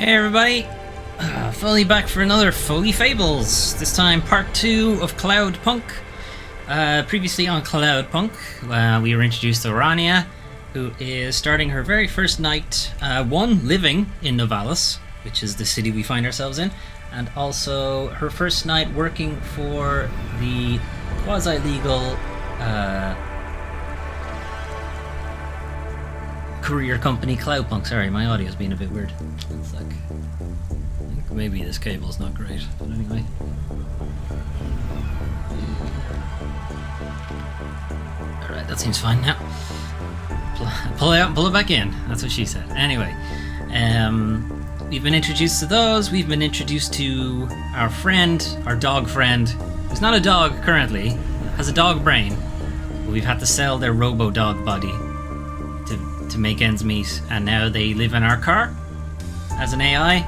Hey everybody, Foley back for another Foley Fables, this time part 2 of Cloudpunk. Previously on Cloudpunk, we were introduced to Rania, who is starting her very first night, living in Novalis, which is the city we find ourselves in, and also her first night working for the quasi-legal career company Cloudpunk. Sorry, my audio's been a bit weird. It's like, I think maybe this cable's not great, but anyway. Alright, that seems fine now. Pull it out and pull it back in. That's what she said. Anyway, we've been introduced to those. We've been introduced to our friend, our dog friend, who's not a dog currently, has a dog brain, but we've had to sell their robo-dog body to make ends meet, and now they live in our car as an AI.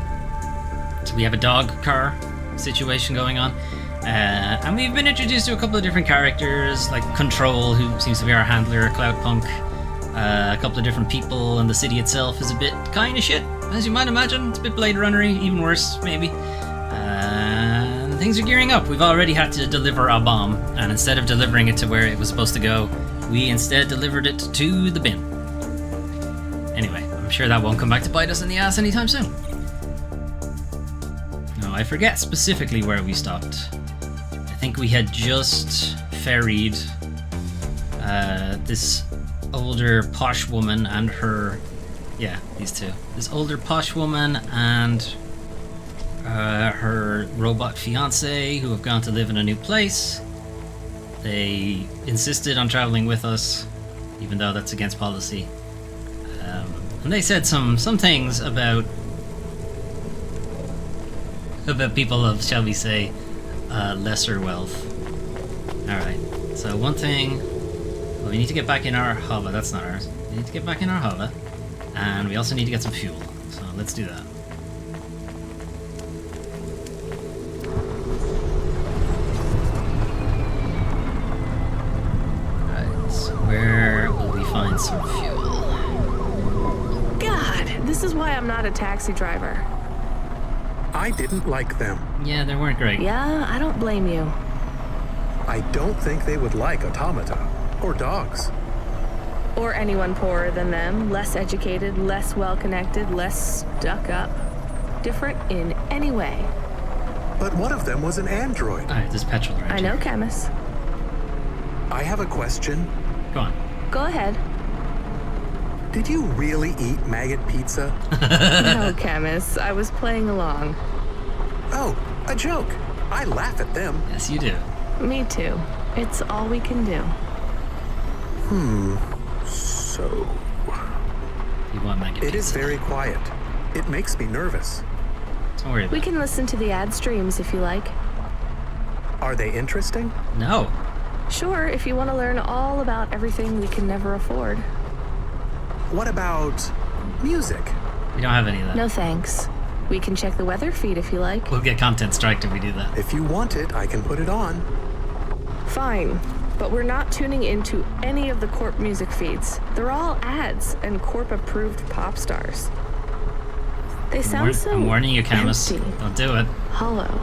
So we have a dog car situation going on. And we've been introduced to a couple of different characters, like Control, who seems to be our handler at Cloudpunk. A couple of different people, and the city itself is a bit kind of shit, as you might imagine. It's a bit Blade Runner-y, even worse, maybe. And things are gearing up. We've already had to deliver a bomb, and instead of delivering it to where it was supposed to go, we instead delivered it to the bin. Anyway, I'm sure that won't come back to bite us in the ass anytime soon. No, I forget specifically where we stopped. I think we had just ferried this older posh woman and her... Yeah, these two. This older posh woman and her robot fiancé, who have gone to live in a new place. They insisted on traveling with us, even though that's against policy. And they said some things about people of, shall we say, lesser wealth. Alright, so one thing... Well, we need to get back in our hover. That's not ours. We need to get back in our hover. And we also need to get some fuel. So let's do that. Alright, so where will we find some fuel? This is why I'm not a taxi driver. I didn't like them. Yeah, they weren't great. Yeah, I don't blame you. I don't think they would like automata or dogs. Or anyone poorer than them, less educated, less well-connected, less stuck up. Different in any way. But one of them was an android. Alright, there's petrol around I know, Chemist. I have a question. Go on. Go ahead. Did you really eat maggot pizza? No, Chemist. I was playing along. Oh, a joke. I laugh at them. Yes, you do. Me too. It's all we can do. So... You want maggot pizza? It is very quiet. It makes me nervous. Don't worry about We can listen to the ad streams if you like. Are they interesting? No. Sure, if you want to learn all about everything we can never afford. What about music? We don't have any of that. No thanks. We can check the weather feed if you like. We'll get content striked if we do that. If you want it, I can put it on. Fine, but we're not tuning into any of the Corp music feeds. They're all ads and Corp-approved pop stars. They sound so I'm warning you, Camus. empty, Don't do it. hollow.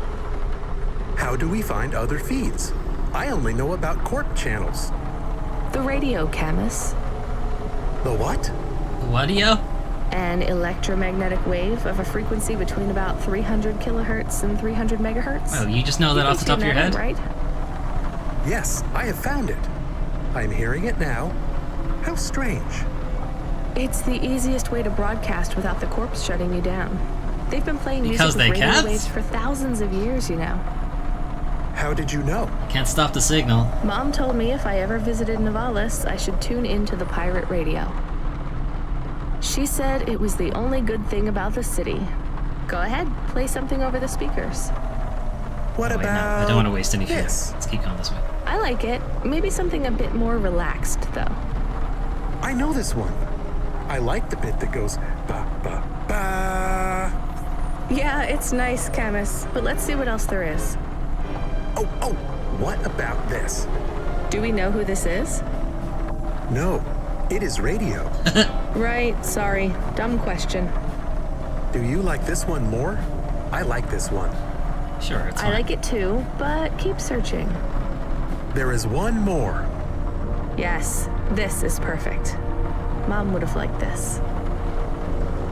How do we find other feeds? I only know about Corp channels. The radio, Camus. The what? What-io? An electromagnetic wave of a frequency between about 300 kilohertz and 300 megahertz. Oh, you just know that You off can the top of tune your that head? in, right? Yes, I have found it. I'm hearing it now. How strange. It's the easiest way to broadcast without the corpse shutting you down. They've been playing Because music they with radio can't? waves for thousands of years, you know. How did you know? Can't stop the signal. Mom told me if I ever visited Novalis, I should tune into the pirate radio. She said it was the only good thing about the city. Go ahead, play something over the speakers. What Oh, wait, no, about I don't want to waste any fuel. this? Let's keep going this way. I like it. Maybe something a bit more relaxed, though. I know this one. I like the bit that goes ba ba ba. Yeah, it's nice, Camus, but let's see what else there is. Oh, what about this? Do we know who this is? No, it is radio. Right, sorry. Dumb question. Do you like this one more? I like this one. Sure, it's I fine. like it too, but keep searching. There is one more. Yes, this is perfect. Mom would have liked this.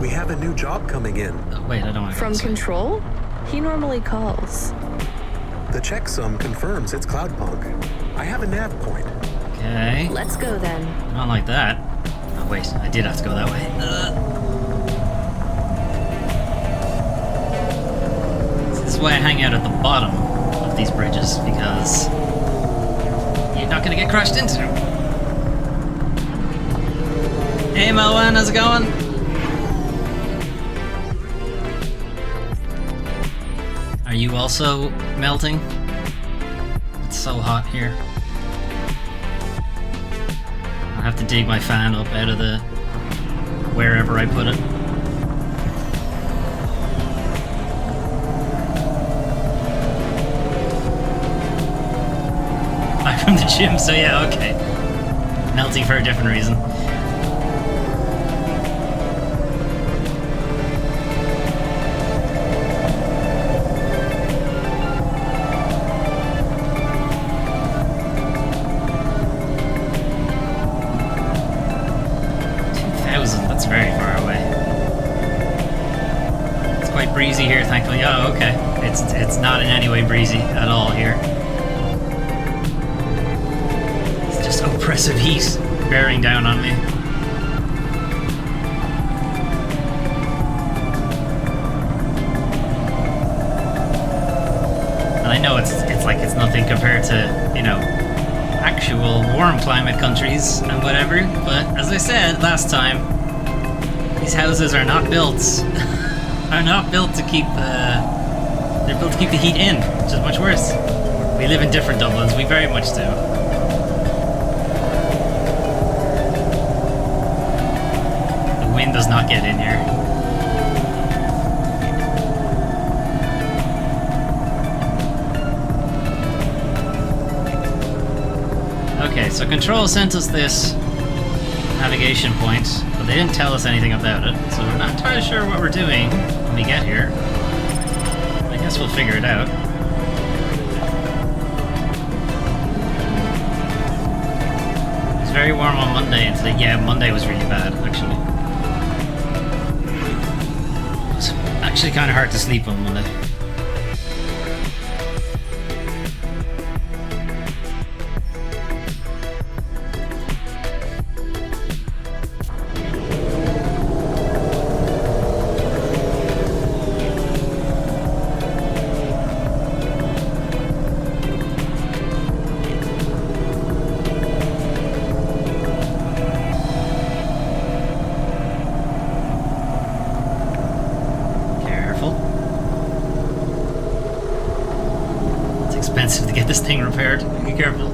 We have a new job coming in. Oh, wait, I don't want to go From this way. Control? He normally calls. The checksum confirms it's Cloudpunk. I have a nav point. Okay. Let's go then. Not like that. Oh, wait, I did have to go that way. This is why I hang out at the bottom of these bridges, because you're not going to get crashed into. Hey, Melwan, how's it going? Are you also melting? It's so hot here. I'll have to dig my fan up out of the... wherever I put it. I'm from the gym, so yeah, okay. Melting for a different reason. That's very far away. It's quite breezy here, thankfully. Oh, okay. It's not in any way breezy at all here. It's just oppressive heat bearing down on me. And I know it's like it's nothing compared to, you know, actual warm climate countries and whatever, but as I said last time, these houses are not built to keep they're built to keep the heat in, which is much worse. We live in different Dublins, we very much do. The wind does not get in here. Okay, so Control sent us this navigation point, but they didn't tell us anything about it, so we're not entirely sure what we're doing when we get here. I guess we'll figure it out. It was very warm on Monday, and today, yeah, Monday was really bad, actually. It was actually kind of hard to sleep on Monday. Expensive to get this thing repaired. Be careful.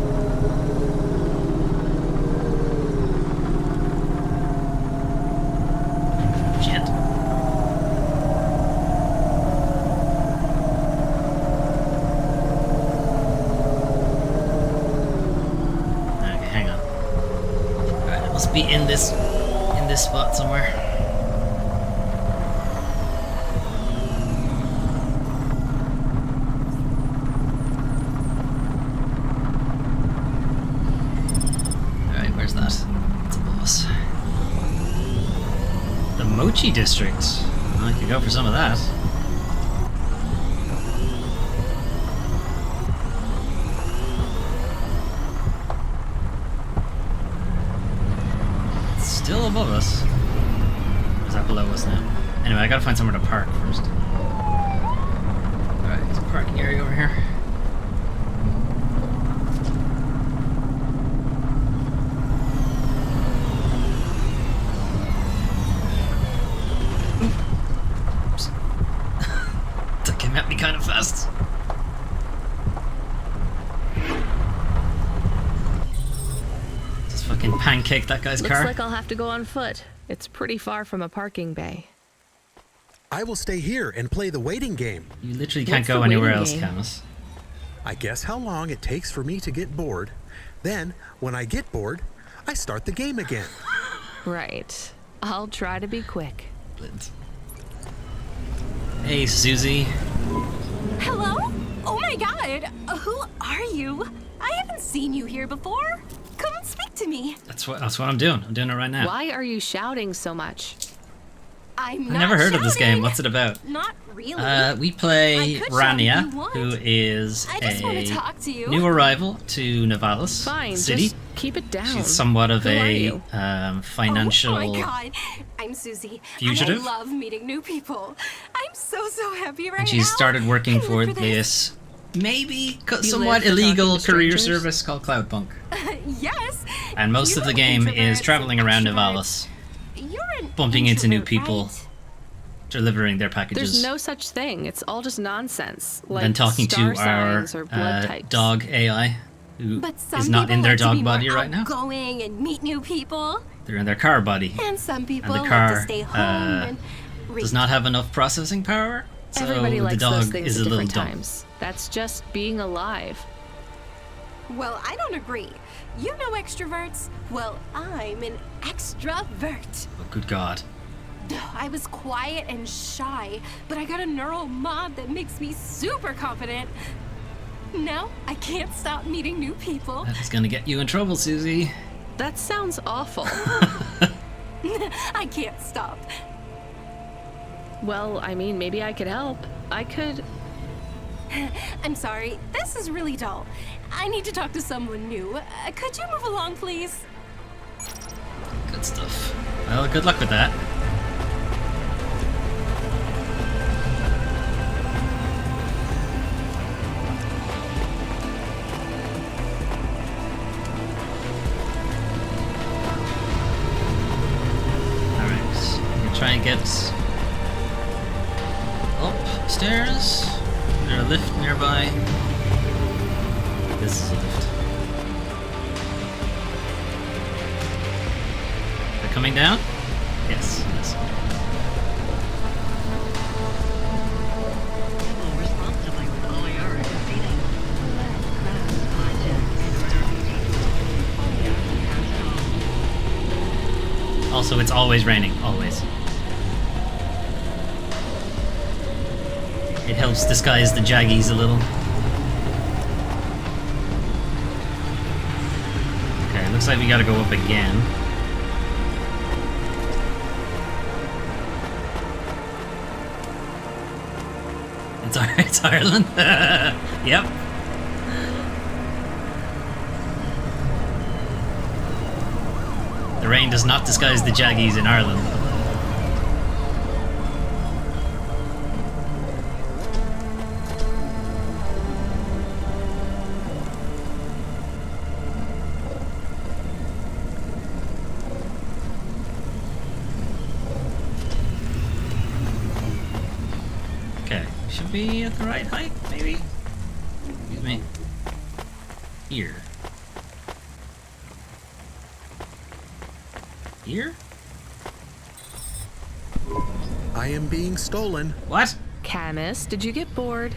Shit. Okay, hang on. Alright, it must be in this spot somewhere. Where's that? It's above us. The Mochi District. Well, I could go for some of that. It's still above us. Or is that below us now? Anyway, I gotta find somewhere to park first. Alright, there's a parking area over here. Met me kind of fast. Just fucking pancake that guy's car. Looks like I'll have to go on foot. It's pretty far from a parking bay. I will stay here and play the waiting game. You literally can't What's go the anywhere waiting else, game? Camus. I guess how long it takes for me to get bored. Then, when I get bored, I start the game again. Right. I'll try to be quick. Blint. Hey, Susie. Hello? Oh my god! Who are you? I haven't seen you here before. Come and speak to me. That's what I'm doing. I'm doing it right now. Why are you shouting so much? I'm I've not never heard of this game. shouting. What's it about? Not really. We play I could shout Rania, if you want. who is I just want to a talk to you. new arrival to Navalis Fine, City. just keep it down. She's somewhat of Who are a you? financial. Oh my god. I'm Susie. Fugitive? And I love meeting new people. I'm so happy right now. And she's started working I live for this. this maybe live somewhat for talking illegal to career strangers? service called Cloudpunk. Yes. And most of You're the game an is introvert, traveling an around extrovert. Navalis, You're an bumping into new introvert, people, right? delivering their packages. There's no such thing. It's all just nonsense. Like Then talking star to our signs or blood types. dog AI, who But some is not people in their like to dog be more body right now. outgoing and meet new people. They're in their car body. And some people the like car, to stay home and read. Does not have enough processing power, so Everybody the likes dog those things is at a little different dumb. times. That's just being alive. Well, I don't agree. You know extroverts? Well, I'm an extrovert. Oh, good God. I was quiet and shy, but I got a neural mod that makes me super confident. Now, I can't stop meeting new people. That is gonna get you in trouble, Susie. That sounds awful. I can't stop. Well, I mean, maybe I could help. I could... I'm sorry, this is really dull. I need to talk to someone new. Could you move along, please? Good stuff. Well, good luck with that. Alright, we'll try and get upstairs. Is there a lift nearby? This is a lift. They're coming down? Yes, yes. Responsibly with all your defeating Also, it's always raining. Always. It helps disguise the jaggies a little. Okay, looks like we gotta go up again. It's Ireland. Yep. The rain does not disguise the jaggies in Ireland. Okay, should be at the right height, maybe? Excuse me. Here. Here? I am being stolen. What? Camus, did you get bored?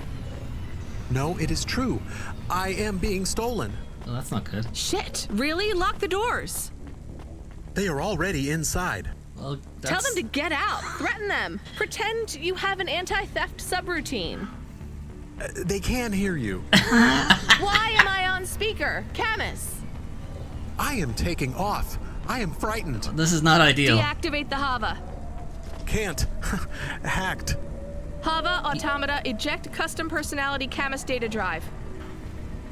No, it is true. I am being stolen. Well, that's not good. Shit, really? Lock the doors. They are already inside. Well, that's... Tell them to get out. Threaten them. Pretend you have an anti-theft subroutine. They can hear you. Why am I on speaker? Camus, I am taking off. I am frightened. This is not ideal. deactivate the Hava. Can't. Hacked. Hava, automata, eject custom personality Camus data drive.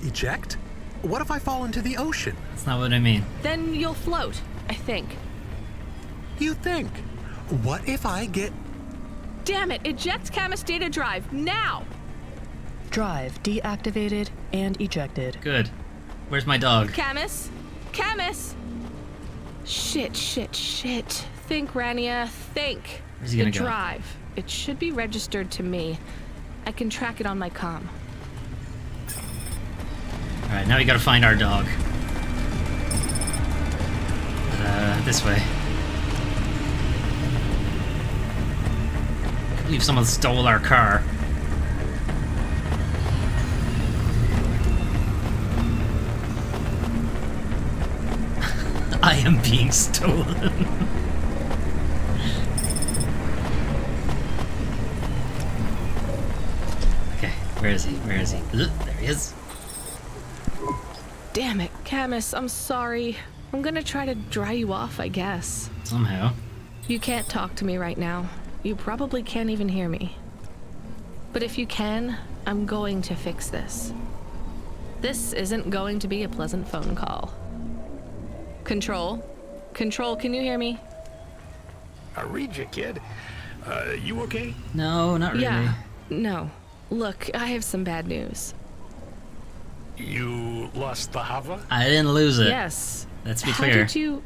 Eject? What if I fall into the ocean? That's not what I mean. Then you'll float, I think. You think? What if I get... Damn it, eject Camus data drive, now! Drive deactivated and ejected. Good. Where's my dog? Camus? Camus? Shit. Think, Rania, think. Where's he gonna the go? drive. It should be registered to me. I can track it on my comm. Alright, now we gotta find our dog. This way. I believe someone stole our car. I am being stolen. Where is he? Where is he? Ugh, there he is. Damn it, Camus, I'm sorry. I'm gonna try to dry you off, I guess. Somehow. You can't talk to me right now. You probably can't even hear me. But if you can, I'm going to fix this. This isn't going to be a pleasant phone call. Control? Control, can you hear me? I read you, kid. You okay? No, not really. Yeah. No. Look, I have some bad news. You lost the Hava? I didn't lose it. Yes. Let's be How clear. did you...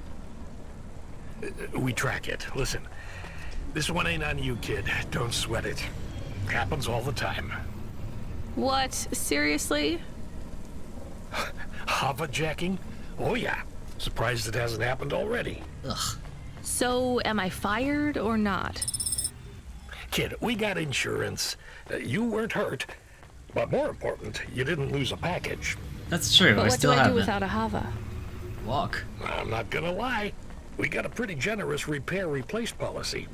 We track it. Listen, this one ain't on you, kid. Don't sweat it. Happens all the time. What? Seriously? Hava jacking? Oh yeah. Surprised it hasn't happened already. Ugh. So, am I fired or not? Kid, we got insurance. You weren't hurt. But more important, you didn't lose a package. That's true. But I what still do I have do it. without a Hava? Walk. I'm not gonna lie. We got a pretty generous repair-replace policy.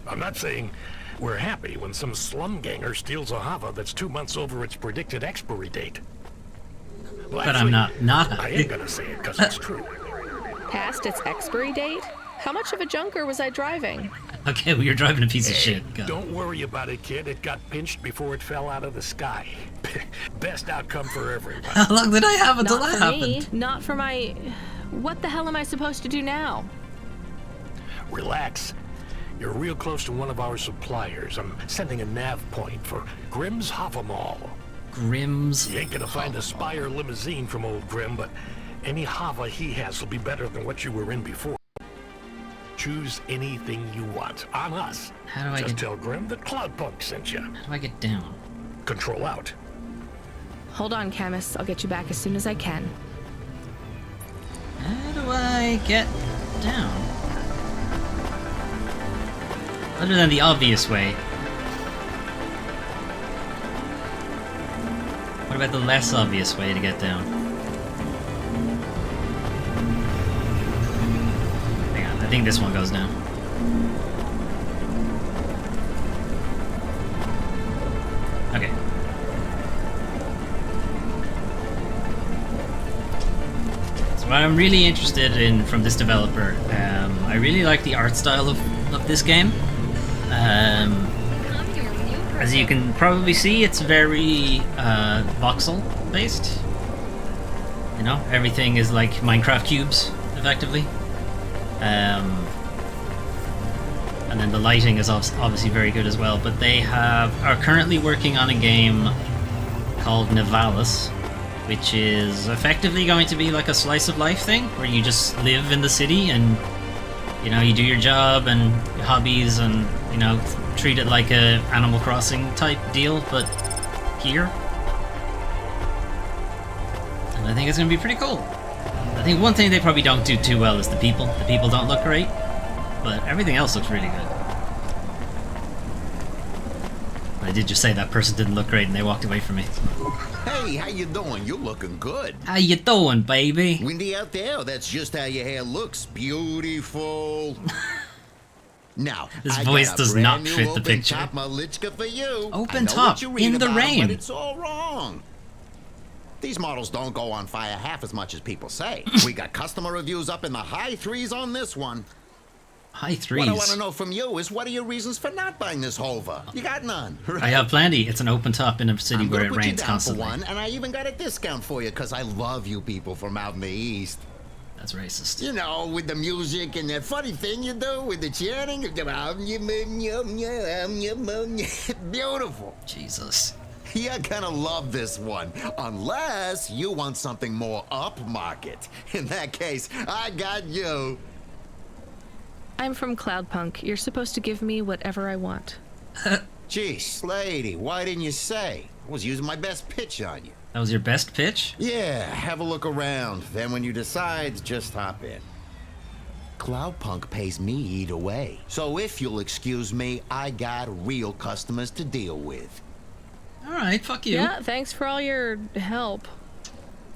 I'm not saying we're happy when some slum ganger steals a Hava that's 2 months over its predicted expiry date. Well, But I'm actually, not I happy. ain't gonna say it because it's true. Past its expiry date? How much of a junker was I driving? Okay, well, you're driving a piece of shit. Go. Don't worry about it, kid. It got pinched before it fell out of the sky. Best outcome for everyone. How long did I have until Not that for happened? me. Not for my... What the hell am I supposed to do now? Relax. You're real close to one of our suppliers. I'm sending a nav point for Grimm's Hava Mall. Grimm's. You ain't gonna find a Spire limousine from old Grimm, but any Hava he has will be better than what you were in before. Choose anything you want. On us. How do I Just get? tell Grimm that Cloudpunk sent you. How do I get down? Control out. Hold on, Camus. I'll get you back as soon as I can. How do I get down? Other than the obvious way. What about the less obvious way to get down? Hang on, I think this one goes down. Okay. So what I'm really interested in from this developer, I really like the art style of this game. As you can probably see, it's very voxel based. You know, everything is like Minecraft cubes, effectively. And then the lighting is obviously very good as well. But they are currently working on a game called Nivalis, which is effectively going to be like a slice of life thing, where you just live in the city and, you know, you do your job and your hobbies and, you know, treat it like a Animal Crossing type deal, but here. And I think it's going to be pretty cool. I think one thing they probably don't do too well is the people. The people don't look great, but everything else looks really good. I did just say that person didn't look great and they walked away from me. Hey, how you doing? You're looking good. How you doing, baby? Windy out there? That's just how your hair looks. Beautiful. Now, This I voice got a does brand not new fit the open picture. Top Malichka for you. Open I know top, what you read in the about 'em, rain. But it's all wrong. These models don't go on fire half as much as people say. We got customer reviews up in the high threes on this one. High threes. What I want to know from you is what are your reasons for not buying this Hova? You got none. Right? I have plenty. It's an open top in a city I'm where gonna it put you rains down constantly. for one, and I even got a discount for you because I love you people from out in the east. That's racist. You know, with the music and that funny thing you do with the chanting. Beautiful. Jesus. You're gonna love this one, unless you want something more upmarket. In that case, I got you. I'm from Cloudpunk. You're supposed to give me whatever I want. Jeez, lady, why didn't you say? I was using my best pitch on you. That was your best pitch? Yeah, have a look around. Then when you decide, just hop in. Cloudpunk pays me either way. So if you'll excuse me, I got real customers to deal with. Alright, fuck you. Yeah, thanks for all your help.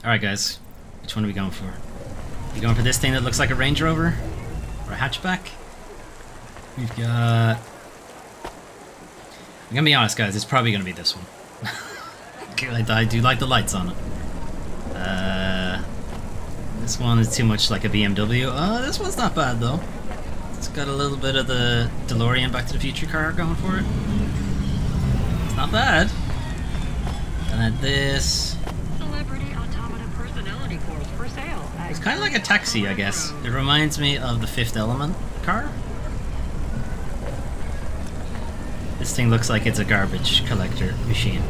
Alright, guys. Which one are we going for? You going for this thing that looks like a Range Rover? Or a hatchback? We've got... I'm gonna be honest, guys. It's probably gonna be this one. I do like the lights on it. This one is too much like a BMW. Oh, this one's not bad though. It's got a little bit of the DeLorean Back to the Future car going for it. It's not bad. And then this. Celebrity Automata Personality Force for sale. It's kind of like a taxi, I guess. It reminds me of the Fifth Element car. This thing looks like it's a garbage collector machine.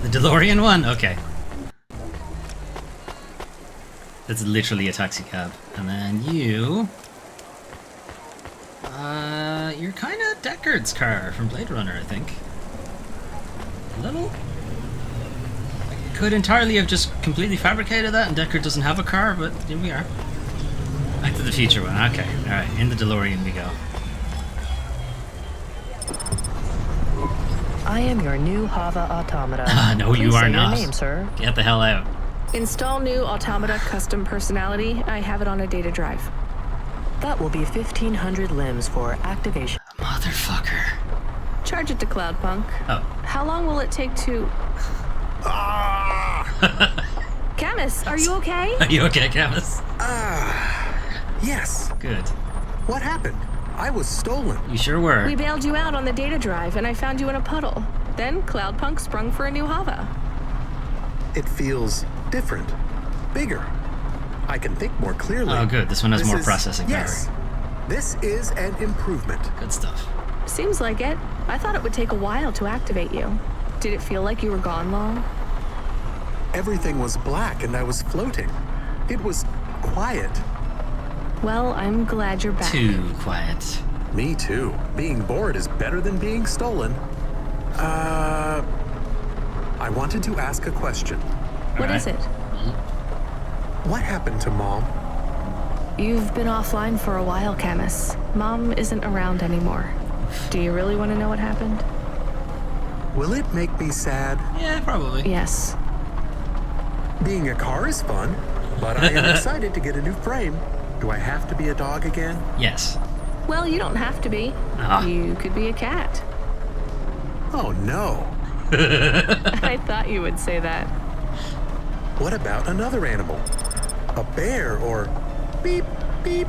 The DeLorean one? Okay. That's literally a taxi cab. And then you... you're kind of Deckard's car from Blade Runner, I think. A little? I could entirely have just completely fabricated that and Deckard doesn't have a car, but here we are. Back to the Future one. Okay, alright, in the DeLorean we go. I am your new Hava automata. No, you Please are say not. Your name, sir. Get the hell out. Install new automata custom personality. I have it on a data drive. That will be 1,500 limbs for activation. Motherfucker. Charge it to Cloudpunk. Oh. How long will it take to... Camus, are you okay? Are you okay, Camus? Yes. Good. What happened? I was stolen. You sure were. We bailed you out on the data drive and I found you in a puddle. Then Cloudpunk sprung for a new Hava. It feels different, bigger. I can think more clearly. Oh, good. This one has more processing power. Yes. This is an improvement. Good stuff. Seems like it. I thought it would take a while to activate you. Did it feel like you were gone long? Everything was black and I was floating. It was quiet. Well, I'm glad you're back. Too quiet. Me too. Being bored is better than being stolen. I wanted to ask a question. What is it? What happened to Mom? You've been offline for a while, Camus. Mom isn't around anymore. Do you really want to know what happened? Will it make me sad? Yeah, probably. Yes. Being a car is fun, but I am excited to get a new frame. Do I have to be a dog again? Yes. Well, you don't have to be. Ah. You could be a cat. Oh no. I thought you would say that. What about another animal? A bear or beep, beep?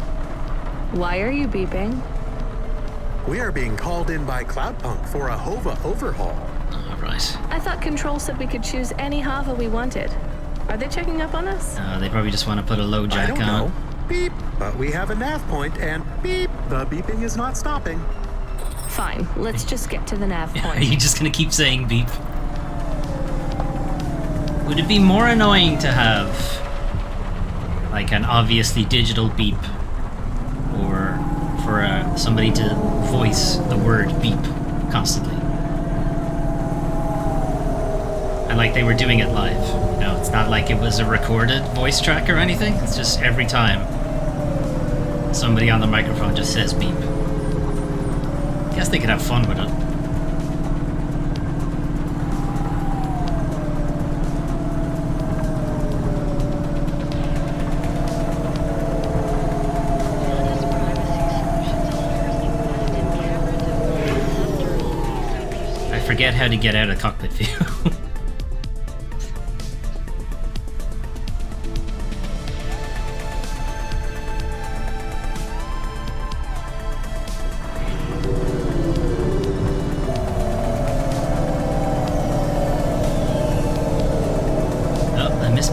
Why are you beeping? We are being called in by Cloudpunk for a Hova overhaul. All right. I thought Control said we could choose any Hava we wanted. Are they checking up on us? They probably just want to put a low I jack don't on. know. Beep. But we have a nav point and beep. The beeping is not stopping. Fine, let's just get to the nav Are point. you just gonna keep saying beep? Would it be more annoying to have like an obviously digital beep, or for somebody to voice the word beep constantly? And like they were doing it live. You know, it's not like it was a recorded voice track or anything. It's just every time somebody on the microphone just says beep. I guess they could have fun with it. I forget how to get out of cockpit view.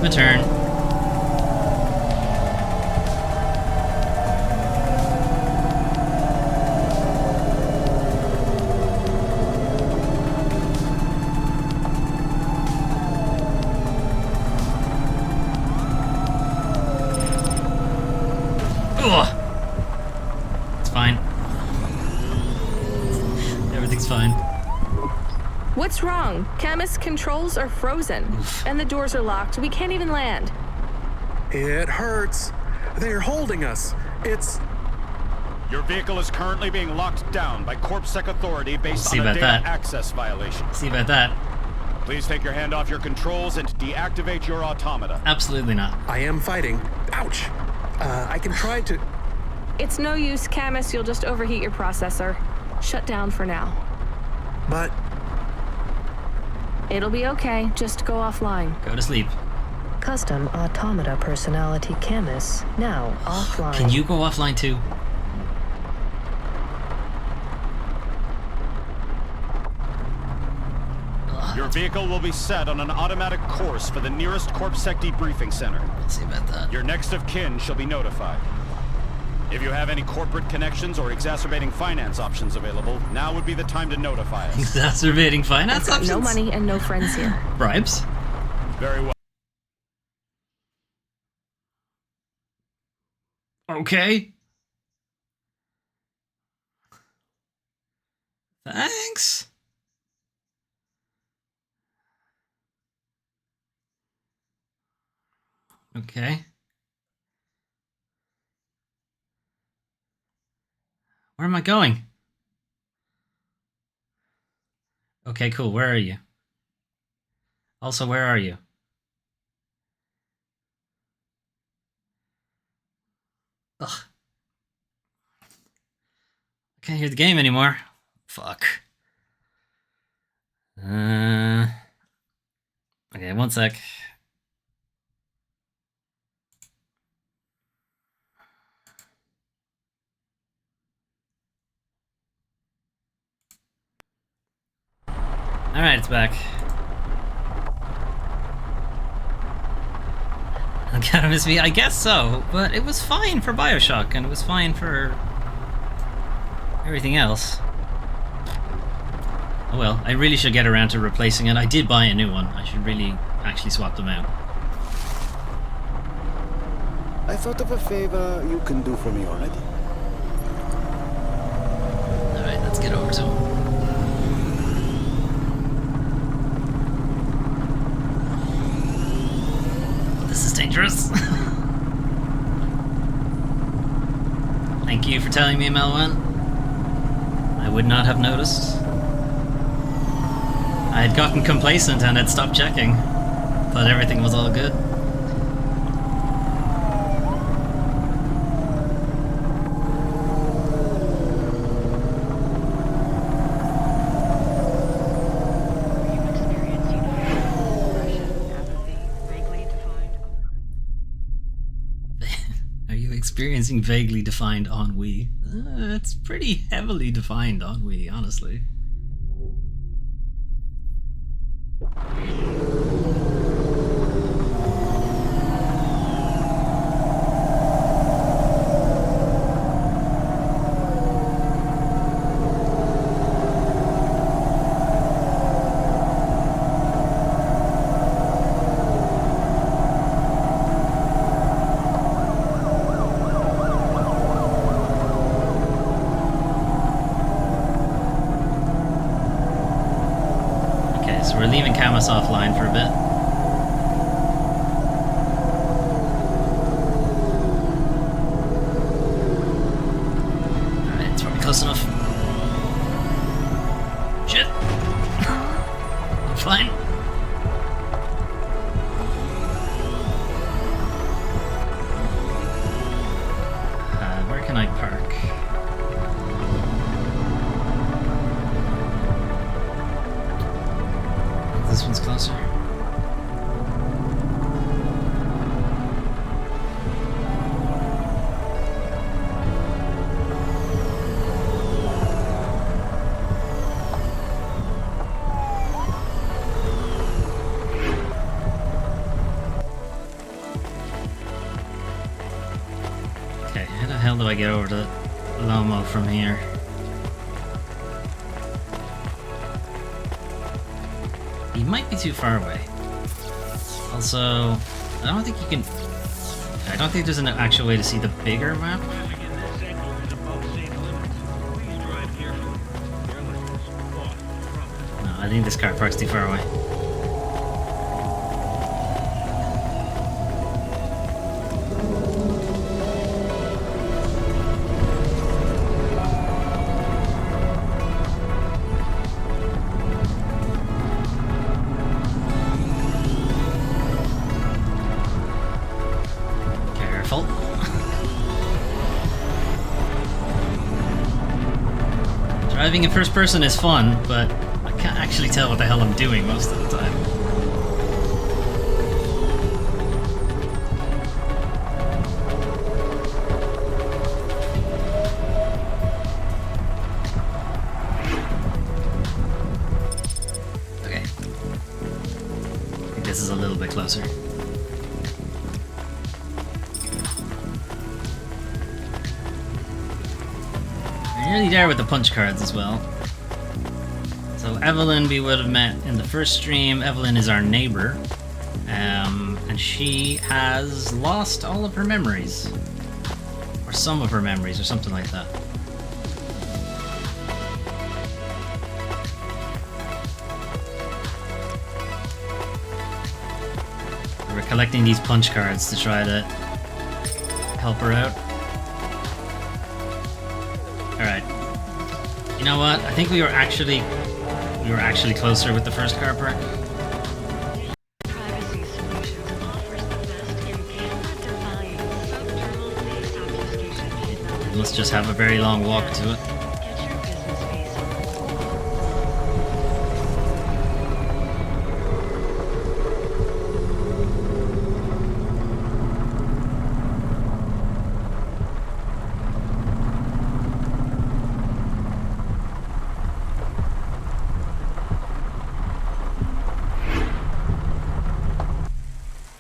My turn. Ugh. It's fine. Everything's fine. What's wrong? Camus, controls are frozen. And the doors are locked. We can't even land. It hurts. They're holding us. It's... Your vehicle is currently being locked down by CorpSec authority based on a data access violation. See about that. Please take your hand off your controls and deactivate your automata. Absolutely not. I am fighting. Ouch. I can try to... It's no use, Camus. You'll just overheat your processor. Shut down for now. But... It'll be okay. Just go offline. Go to sleep. Custom automata personality Camus now offline. Can you go offline too? Your vehicle will be set on an automatic course for the nearest CorpSec debriefing center. Let's see about that. Your next of kin shall be notified. If you have any corporate connections or exacerbating finance options available, now would be the time to notify us. Exacerbating finance I've got options? no money and no friends here. Bribes? Very well. Okay. Thanks. Okay. Where am I going? Okay, cool. Where are you? Also, where are you? Ugh. I can't hear the game anymore. Fuck. Okay, one sec. Alright, it's back. Academist V, I guess so, but it was fine for Bioshock, and it was fine for everything else. Oh well, I really should get around to replacing it. I did buy a new one. I should really actually swap them out. I thought of a favor you can do for me already. Alright, let's get over to him. This is dangerous. Thank you for telling me, Melvin. I would not have noticed. I had gotten complacent and had stopped checking. Thought everything was all good. Experiencing vaguely defined ennui. It's pretty heavily defined ennui, honestly. We're leaving Camus offline for a bit. Alright, it's probably close enough. Shit! I'm fine. Where can I park? This one's closer. Okay, how the hell do I get over to Lomo from here? He might be too far away. Also, I don't think you can... I don't think there's an actual way to see the bigger map. No, I think this car park's too far away. Driving in first person is fun, but I can't actually tell what the hell I'm doing most of the time. Okay. I think this is a little bit closer. We're nearly there with the punch cards as well. So Evelyn we would have met in the first stream. Evelyn is our neighbor. And she has lost all of her memories. Or some of her memories, or something like that. We're collecting these punch cards to try to help her out. Alright. You know what? I think we were actually closer with the first car park. Privacy Solutions offers the best in camera-defying subdermal face obfuscation technology. We must just have a very long walk to it. Get your business face on.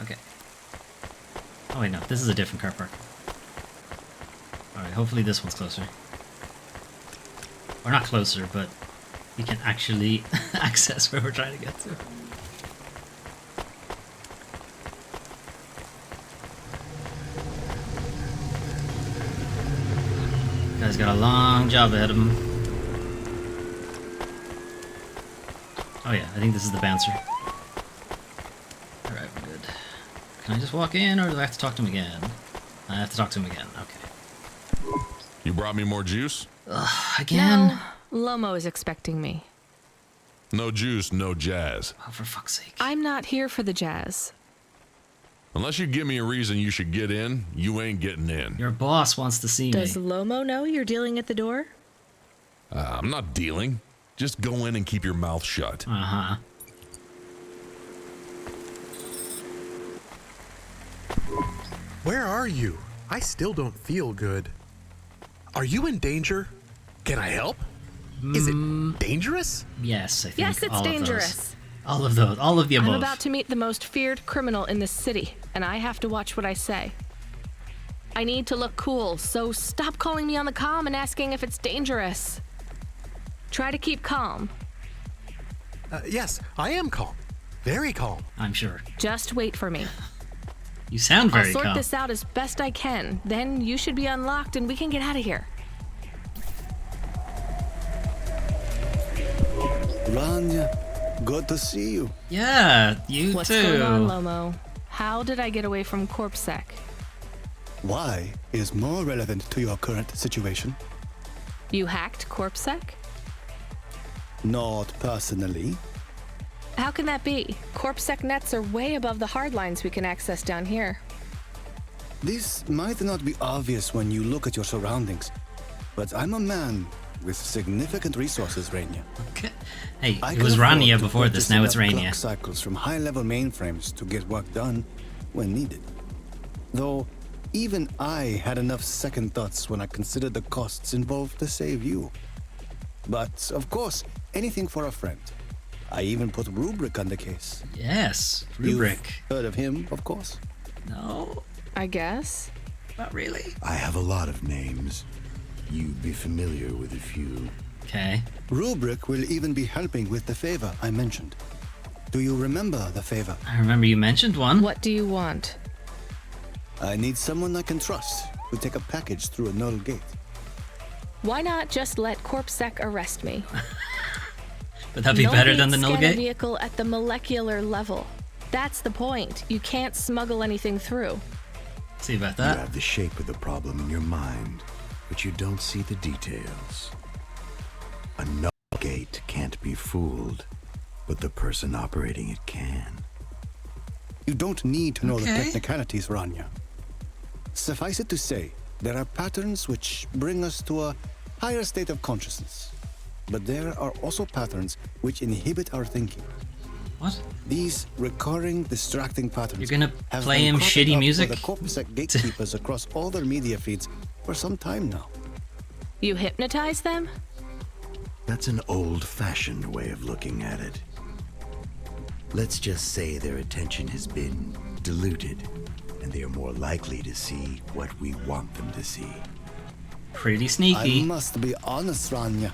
Okay. Oh wait, no, this is a different car park. Alright, hopefully this one's closer. Or not closer, but we can actually access where we're trying to get to. Guy's got a long job ahead of him. Oh yeah, I think this is the bouncer. Alright, we're good. Can I just walk in, or do I have to talk to him again? I have to talk to him again, okay. You brought me more juice? Again? No, Lomo is expecting me. No juice, no jazz. Oh, for fuck's sake. I'm not here for the jazz. Unless you give me a reason you should get in, you ain't getting in. Your boss wants to see Does me. Lomo know you're dealing at the door? I'm not dealing. Just go in and keep your mouth shut. Uh-huh. Where are you? I still don't feel good. Are you in danger? Can I help? Is it dangerous? Yes, I think Yes, it's all dangerous. Of those. All of those. All of the above. I'm about to meet the most feared criminal in this city, and I have to watch what I say. I need to look cool, so stop calling me on the comm and asking if it's dangerous. Try to keep calm. Yes, I am calm. Very calm. I'm sure. Just wait for me. You sound very I'll sort calm. this out as best I can. Then you should be unlocked and we can get out of here. Rania, good to see you. Yeah, you What's too. going on, Lomo? How did I get away from CorpSec? Why is more relevant to your current situation? You hacked CorpSec? Not personally. How can that be? CorpSec nets are way above the hardlines we can access down here. This might not be obvious when you look at your surroundings, but I'm a man with significant resources, Rania. Okay. Hey, I it can was afford Rania to before purchase this, now it's enough Rania. clock cycles from high-level mainframes to get work done when needed. Though, even I had enough second thoughts when I considered the costs involved to save you. But, of course, anything for a friend. I even put Rubric on the case. Yes, Rubric. You've heard of him, of course. No, I guess. not really. I have a lot of names. You'd be familiar with a few. Okay. Rubric will even be helping with the favor I mentioned. Do you remember the favor? I remember you mentioned one. What do you want? I need someone I can trust to take a package through a null gate. Why not just let CorpSec arrest me? Would that be better than the Null null gate scan a gate? vehicle at the molecular level. That's the point. You can't smuggle anything through. See about You that. have the shape of the problem in your mind, but you don't see the details. A null gate can't be fooled, but the person operating it can. You don't need to know the Okay. technicalities, Rania. Suffice it to say, there are patterns which bring us to a higher state of consciousness. but there are also patterns which inhibit our thinking. What? These recurring, distracting patterns. You're gonna have play been him cropping shitty up music? for the CorpSec gatekeepers across all their media feeds for some time now. You hypnotize them? That's an old-fashioned way of looking at it. Let's just say their attention has been diluted, and they are more likely to see what we want them to see. Pretty sneaky. I must be honest, Rania.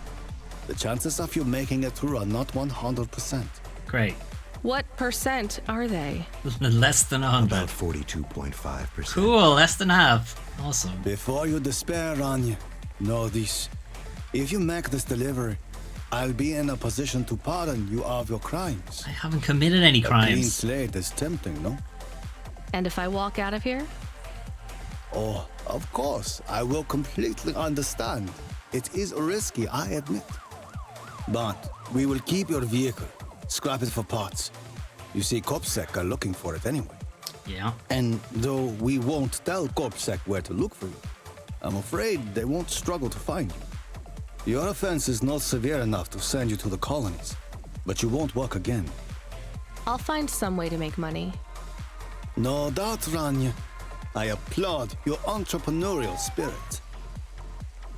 The chances of you making it through are not 100%. Great. What percent are they? Less than 100. About 42.5%. Cool, less than half. Awesome. Before you despair, Rania, know this. If you make this delivery, I'll be in a position to pardon you of your crimes. I haven't committed any A clean crimes. slate is tempting, no? And if I walk out of here? Oh, of course, I will completely understand. It is risky, I admit. But we will keep your vehicle, scrap it for parts. You see, CorpSec are looking for it anyway. Yeah. And though we won't tell CorpSec where to look for you, I'm afraid they won't struggle to find you. Your offense is not severe enough to send you to the colonies, but you won't work again. I'll find some way to make money. No doubt, Rania. I applaud your entrepreneurial spirit.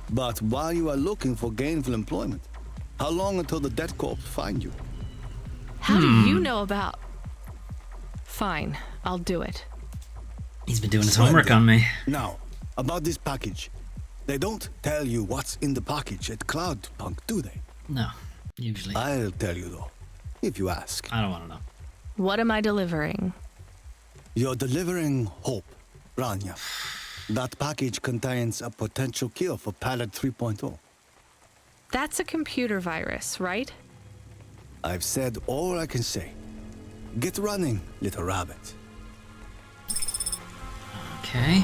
But while you are looking for gainful employment, how long until the dead corps find you? How do you know about... Fine, I'll do it. He's been doing his homework on me. Now, about this package. They don't tell you what's in the package at Cloudpunk, do they? No, usually. I'll tell you though, if you ask. I don't want to know. What am I delivering? You're delivering hope, Rania. That package contains a potential cure for Pallet 3.0. That's a computer virus, right? I've said all I can say. Get running, little rabbit. Okay.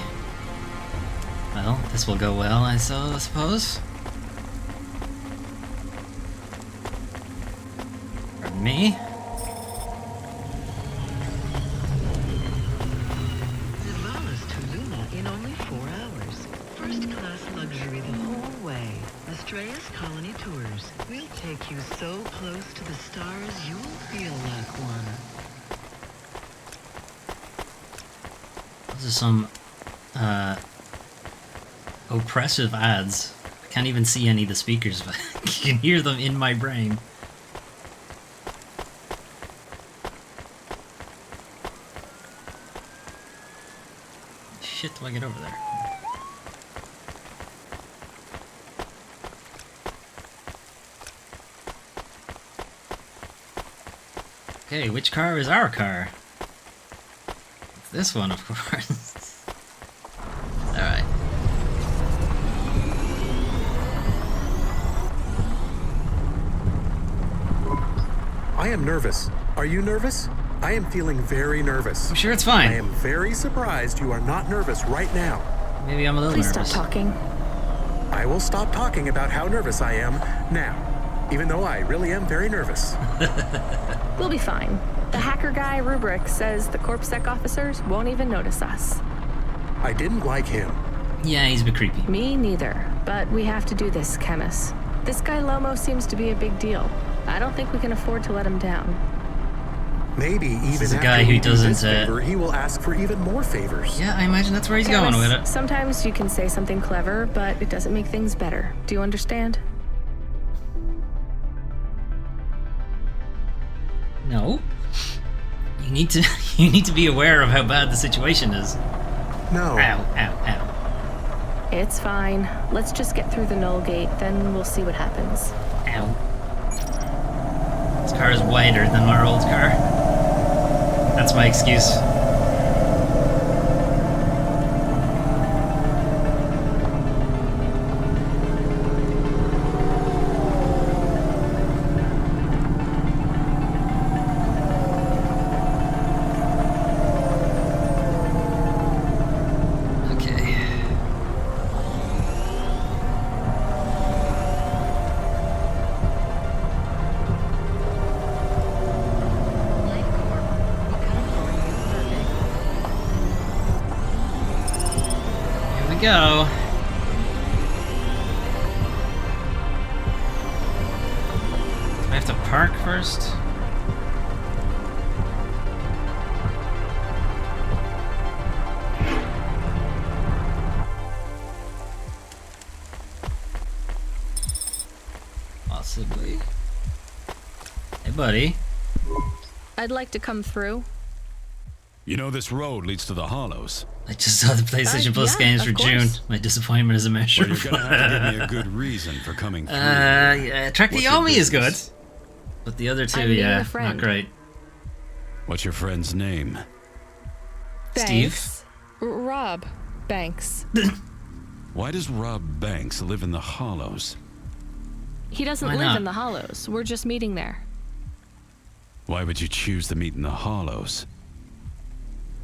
Well, this will go well, I suppose. Pardon me. Nivalis to Luna in only 4 hours. First-class luxury the whole way. Astrea's Colony Tours. We'll take you so close to the stars you'll feel like one. Those are some, oppressive ads. I can't even see any of the speakers, but I can hear them in my brain. Shit, do I get over there? Okay, which car is our car? It's this one, of course. Alright. I am nervous. Are you nervous? I am feeling very nervous. I'm sure it's fine. I am very surprised you are not nervous right now. Maybe I'm a little Please nervous. stop talking. I will stop talking about how nervous I am now, even though I really am very nervous. We'll be fine. The hacker guy, Rubric, says the CorpSec officers won't even notice us. I didn't like him. Yeah, he's a bit creepy. Me neither. But we have to do this, Chemist. This guy Lomo seems to be a big deal. I don't think we can afford to let him down. Maybe even is a after guy we who do doesn't, this favor, he will ask for even more favors. Yeah, I imagine that's where he's going with it. Sometimes you can say something clever, but it doesn't make things better. Do you understand? No. You need to be aware of how bad the situation is. No. Ow, ow, ow. It's fine. Let's just get through the null gate, then we'll see what happens. Ow. This car is wider than our old car. That's my excuse. Go. have to park first? Possibly. Hey, buddy. I'd like to come through. You know this road leads to the Hollows. I just saw the PlayStation Plus yeah, games for of June. course. My disappointment is Well, immeasurable. you're gonna have to give me a good reason for coming through. Yeah, Track the What's your Yomi is good. business? But the other two, I'm meeting yeah, a not friend. great. What's your friend's name? Steve? Banks. Rob Banks. Why does Rob Banks live in the Hollows? He doesn't Why live not? in the Hollows. We're just meeting there. Why would you choose to meet in the Hollows?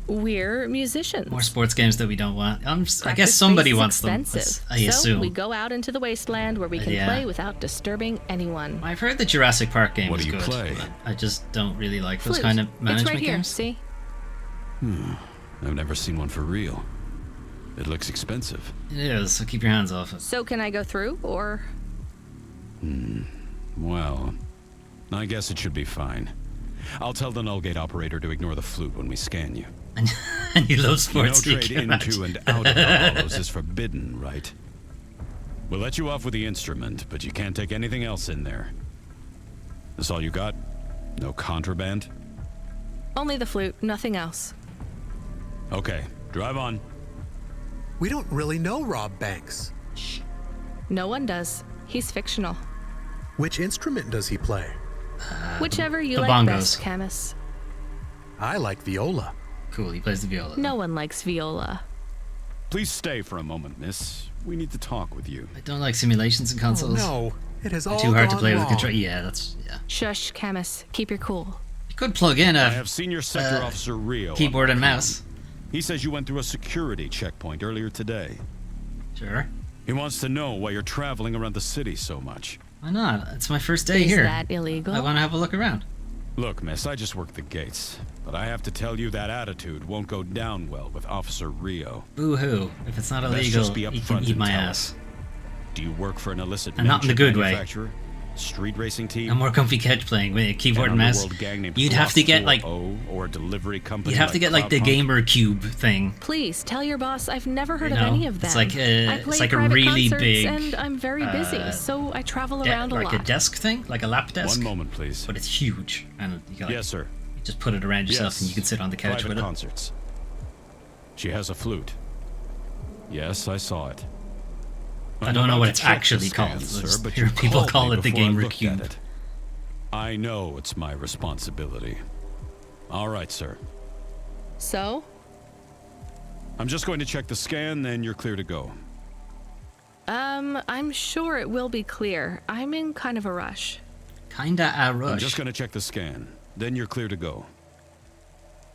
We're musicians. More sports games that we don't want. I guess Practice somebody space is wants them. expensive. I assume. So we go out into the wasteland where we can Yeah. play without disturbing anyone. I've heard the Jurassic Park game What is do you good. play? But I just don't really like those Flute. kind of It's management right here. games. See? I've never seen one for real. It looks expensive. It is, so keep your hands off it. So can I go through, or Well, I guess it should be fine. I'll tell the null gate operator to ignore the flute when we scan you. And you love You know, sports trade geek. into and out of the Hollows is forbidden, right? We'll let you off with the instrument, but you can't take anything else in there. That's all you got? No contraband? only the flute, nothing else. Okay, drive on. We don't really know Rob Banks. No one does. He's fictional. Which instrument does he play? Whichever you the like bongos. best, Camus. I like viola. Cool, he plays the viola. No one likes viola. Please stay for a moment, miss. We need to talk with you. I don't like simulations and Oh, consoles. no, it has all Too hard to gone play with wrong. control. Yeah, that's yeah. Shush, Camus. Keep your cool. You could plug in I a have Senior Sector Officer Rio. on keyboard my and comm. mouse. He says you went through a security checkpoint earlier today. Sure. He wants to know why you're traveling around the city so much. Why not? It's my first day Is here. that illegal? I want to have a look around. Look, miss, I just work the gates. But I have to tell you that attitude won't go down well with Officer Rio. Boo-hoo. If it's not Let's illegal, just be you upfront can eat and my tell ass. us. Do you work for an illicit And not in the venture good way. manufacturer? Street racing team? A more comfy couch playing with a keyboard An and mouse. underworld gang named You'd have to get like 440 or a delivery company. you'd have to get like the Cloudpunk? Gamer Cube thing. Please tell your boss I've never heard You of know, any of them. it's like I play a private really concerts big, and I'm very busy, so I travel around a like lot. a desk thing, like a lap desk. One moment, please. But it's huge, and you can, like, Yes, sir. you just put it around yourself, Yes. and you can sit on the couch Private with it. concerts. She has a flute. Yes, I saw it. I I'm don't know about what to it's check the actually scan, called. sir, Just but hear you people called call me it the before I Gamer looked at Cube. it. I know it's my responsibility. All right, sir. So? I'm just going to check the scan, then you're clear to go. I'm sure it will be clear. I'm in kind of a rush. Kinda a rush. I'm just going to check the scan, then you're clear to go.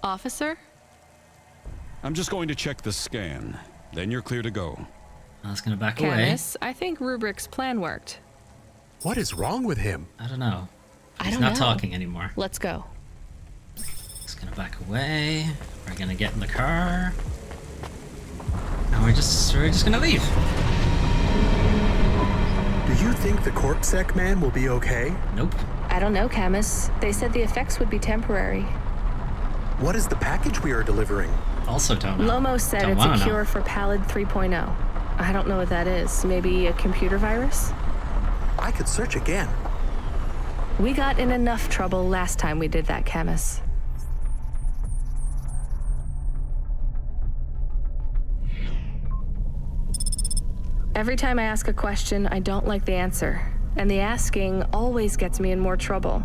Officer? I'm just going to check the scan, then you're clear to go. I was gonna back away. Camus, I think Rubric's plan worked. What is wrong with him? I don't know. I He's don't not know. talking anymore. Let's go. Just gonna back away. We're gonna get in the car. And we're just gonna leave. Do you think the Corpsec man will be okay? Nope. I don't know, Camus. They said the effects would be temporary. What is the package we are delivering? Also don't know. Lomo said Don't it's a wanna know. cure for Pallid 3.0. I don't know what that is. Maybe a computer virus? I could search again. We got in enough trouble last time we did that, Camus. Every time I ask a question, I don't like the answer. And the asking always gets me in more trouble.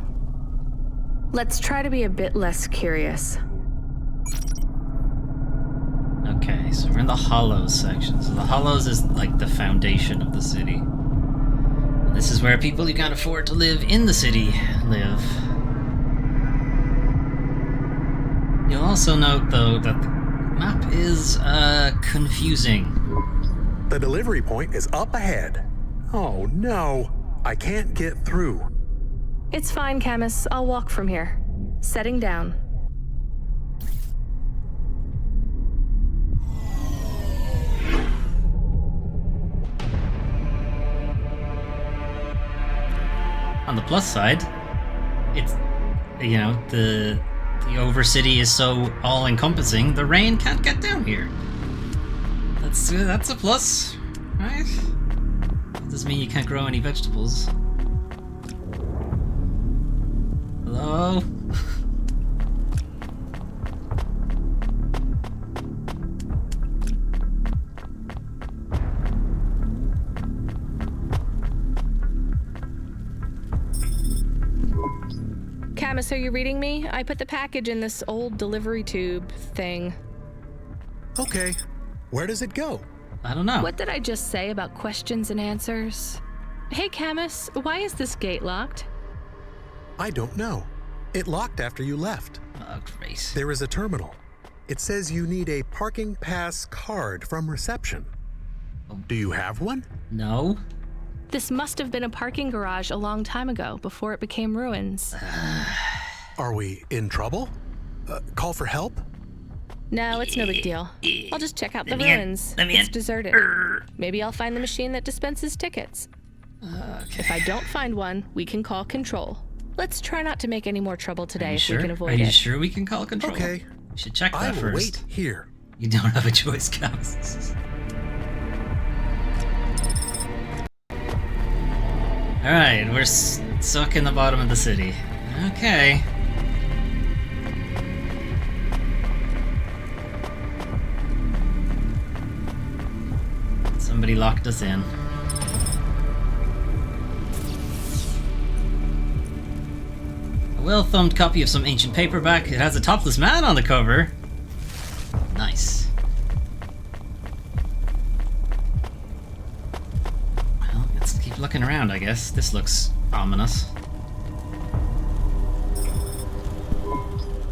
Let's try to be a bit less curious. Okay, so we're in the Hollows section. So the Hollows is like the foundation of the city. And this is where people who can't afford to live in the city live. You'll also note, though, that the map is confusing. The delivery point is up ahead. Oh no, I can't get through. It's fine, Camus. I'll walk from here. Setting down. On the plus side, it's, you know, the overcity is so all-encompassing, the rain can't get down here. That's a plus, right? Doesn't mean you can't grow any vegetables. Hello? Camus, are you reading me? I put the package in this old delivery tube thing. Okay. Where does it go? I don't know. What did I just say about questions and answers? Hey, Camus, why is this gate locked? I don't know. It locked after you left. Oh, great. There is a terminal. It says you need a parking pass card from reception. Do you have one? No. This must have been a parking garage a long time ago, before it became ruins. Are we in trouble? Call for help? No, it's no big deal. I'll just check out the ruins. It's deserted. Maybe I'll find the machine that dispenses tickets. Okay. If I don't find one, we can call control. Let's try not to make any more trouble today if we can avoid it. Are you it. sure we can call control? Okay. We should check that I will first. wait here. You don't have a choice, Camus. Alright, we're stuck in the bottom of the city. Okay. Somebody locked us in. A well-thumbed copy of some ancient paperback. It has a topless man on the cover. Nice. Well, let's keep looking around, I guess. This looks ominous.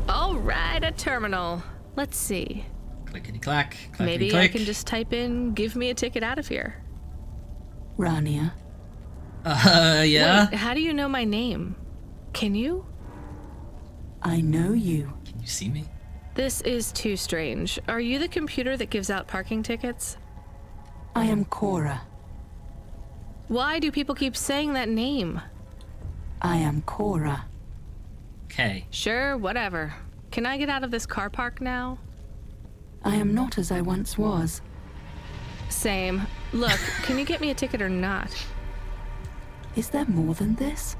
All right, a terminal. Let's see. Clickety-clack, clackety-click. Maybe I can just type in, give me a ticket out of here. Rania. Yeah? Wait, how do you know my name? Can you? I know you. Can you see me? This is too strange. Are you the computer that gives out parking tickets? I am Cora. Why do people keep saying that name? I am Cora. Okay. Sure, whatever. Can I get out of this car park now? I am not as I once was. Same. Look, can you get me a ticket or not? Is there more than this?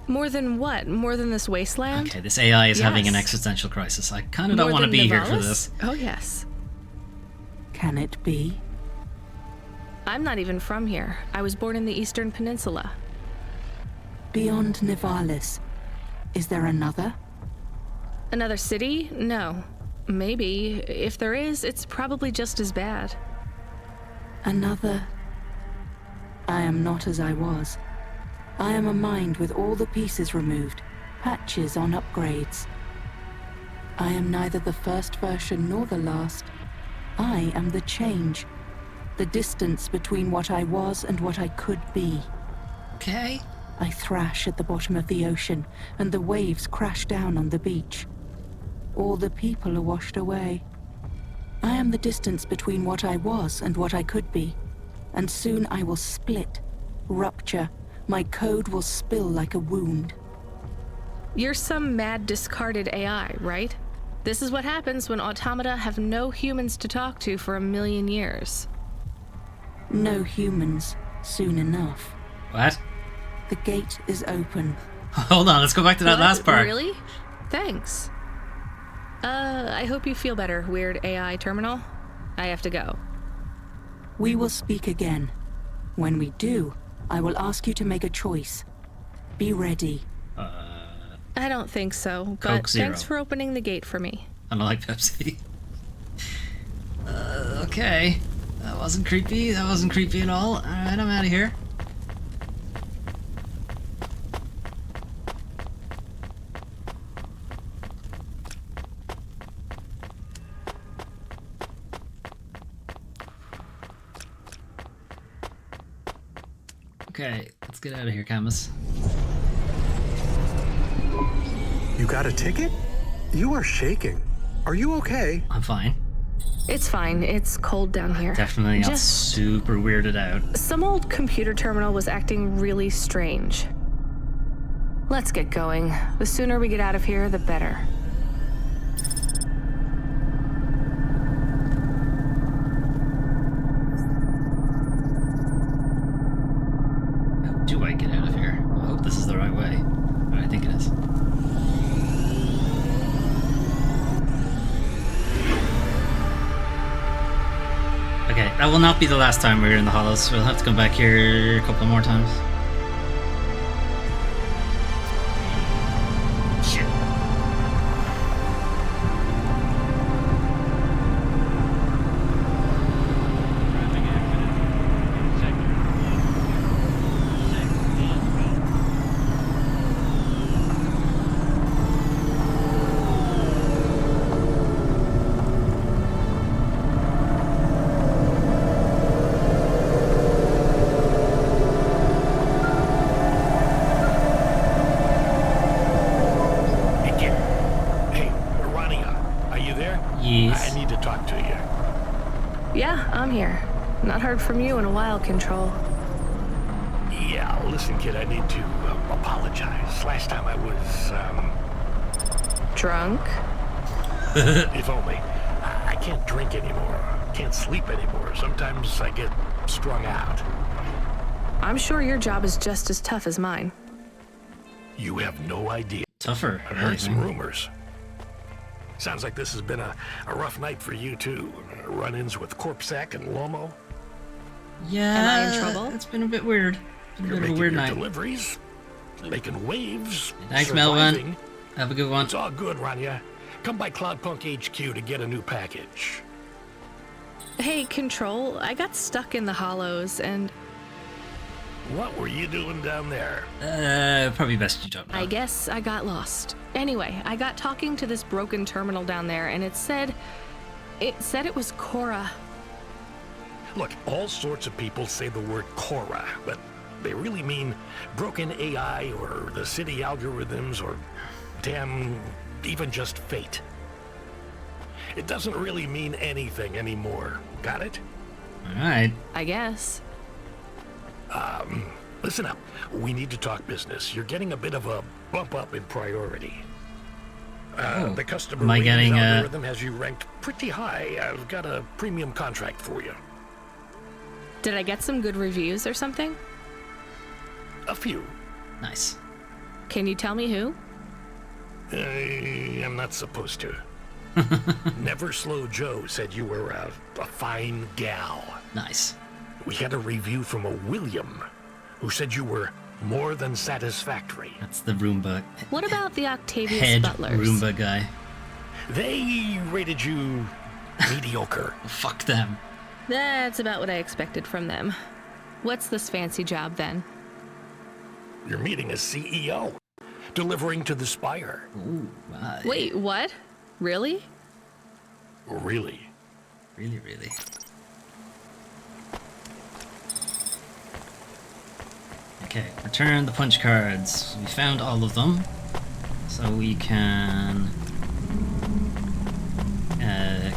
More than what? More than this wasteland? Okay, this AI is having an Yes. existential crisis. I kind of don't More want to than be here for Nivalis? this. Oh, yes. Can it be? I'm not even from here. I was born in the Eastern Peninsula. Beyond Nivalis, is there another? Another city? No. Maybe. If there is, it's probably just as bad. Another? I am not as I was. I am a mind with all the pieces removed, patches on upgrades. I am neither the first version nor the last. I am the change. The distance between what I was and what I could be. Okay. I thrash at the bottom of the ocean, and the waves crash down on the beach. All the people are washed away. I am the distance between what I was and what I could be. And soon I will split, rupture. My code will spill like a wound. You're some mad discarded AI, right? This is what happens when automata have no humans to talk to for 1,000,000 years. No humans, soon enough. What? The gate is open. Hold on, let's go back to that What? last part. Really? Thanks. I hope you feel better, weird AI terminal. I have to go. We will speak again. When we do, I will ask you to make a choice. Be ready. I don't think so, Coke but Zero. thanks for opening the gate for me. I don't like Pepsi. Okay. That wasn't creepy. That wasn't creepy at all. Alright, I'm out of here. Okay, let's get out of here, Camus. You got a ticket? You are shaking. Are you okay? I'm fine. It's fine. It's cold down here. Definitely not Just super weirded out. some old computer terminal was acting really strange. Let's get going. The sooner we get out of here, the better. How do I get out of here? I hope this is the right way. But I think it is. Okay, that will not be the last time we're in the Hollows. We'll have to come back here a couple more times. Shit. Yes. I need to talk to you. Yeah, I'm here. Not heard from you in a while, Control. Yeah, listen, kid, I need to apologize. Last time I was, Drunk? if only. I can't drink anymore. Can't sleep anymore. Sometimes I get strung out. I'm sure your job is just as tough as mine. You have no idea. Tougher. I've heard some rumors. Sounds like this has been a rough night for you, too. Run-ins with Corpsec and Lomo. Yeah. Am I in trouble? It's been a bit weird. Been a You're bit of a making weird your night. deliveries, making waves. Thanks, surviving. Melvin. Have a good one. It's all good, Rania. Come by Cloudpunk HQ to get a new package. Hey, Control, I got stuck in the Hollows and... What were you doing down there? Probably best you don't know. I guess I got lost. Anyway, I got talking to this broken terminal down there, and it said it was Cora. Look, all sorts of people say the word Cora, but they really mean broken AI or the city algorithms or damn, even just fate. It doesn't really mean anything anymore. Got it? Alright. I guess. Listen up. We need to talk business. You're getting a bit of a bump up in priority. The customer Am I getting algorithm has you ranked pretty high. I've got a premium contract for you. Did I get some good reviews or something? A few. Nice. Can you tell me who? I'm not supposed to. Never Slow Joe said you were a fine gal. Nice. We had a review from a William, who said you were more than satisfactory. That's the Roomba. What about the Octavius Head Butlers? Roomba guy. They rated you mediocre. Fuck them. That's about what I expected from them. What's this fancy job then? You're meeting a CEO, delivering to the Spire. Ooh, Wait, what? Really? Really? Really. Okay, return the punch cards. We found all of them. So we can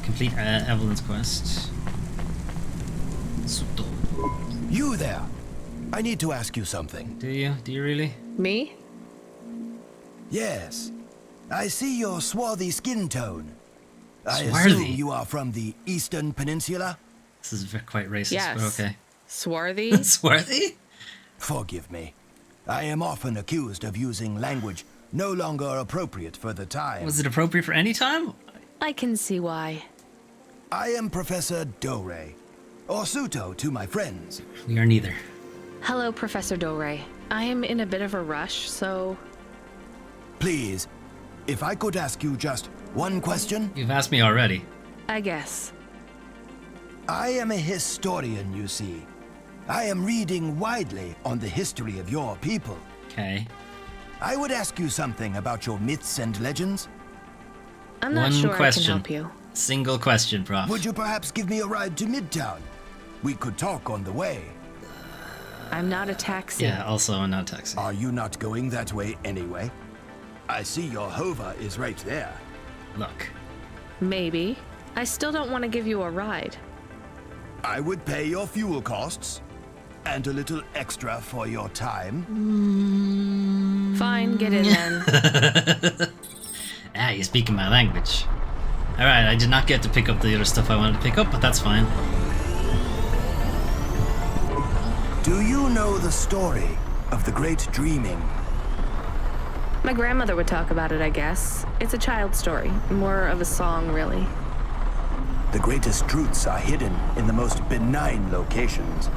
complete Evelyn's quest. Suto. You there! I need to ask you something. Do you? Do you really? Me? Yes. I see your swarthy skin tone. I Swarthy? assume you are from the Eastern Peninsula? This is quite racist, Yes. but okay. Swarthy? Swarthy? Forgive me. I am often accused of using language no longer appropriate for the time. Was it appropriate for any time? I can see why. I am Professor Dore, or Suto to my friends. We are neither. Hello, Professor Dore. I am in a bit of a rush, so... Please, if I could ask you just one question? You've asked me already. I guess. I am a historian, you see. I am reading widely on the history of your people. Okay. I would ask you something about your myths and legends. I'm not One sure question. I can help you. Single question, Prof. Would you perhaps give me a ride to Midtown? We could talk on the way. I'm not a taxi. Yeah, also I'm not taxi. Are you not going that way anyway? I see your hover is right there. Look. Maybe. I still don't want to give you a ride. I would pay your fuel costs and a little extra for your time. Fine, get in then. Ah, you're speaking my language. Alright, I did not get to pick up the other stuff I wanted to pick up, but that's fine. Do you know the story of the Great Dreaming? My grandmother would talk about it, I guess. It's a child's story, more of a song, really. The greatest truths are hidden in the most benign locations.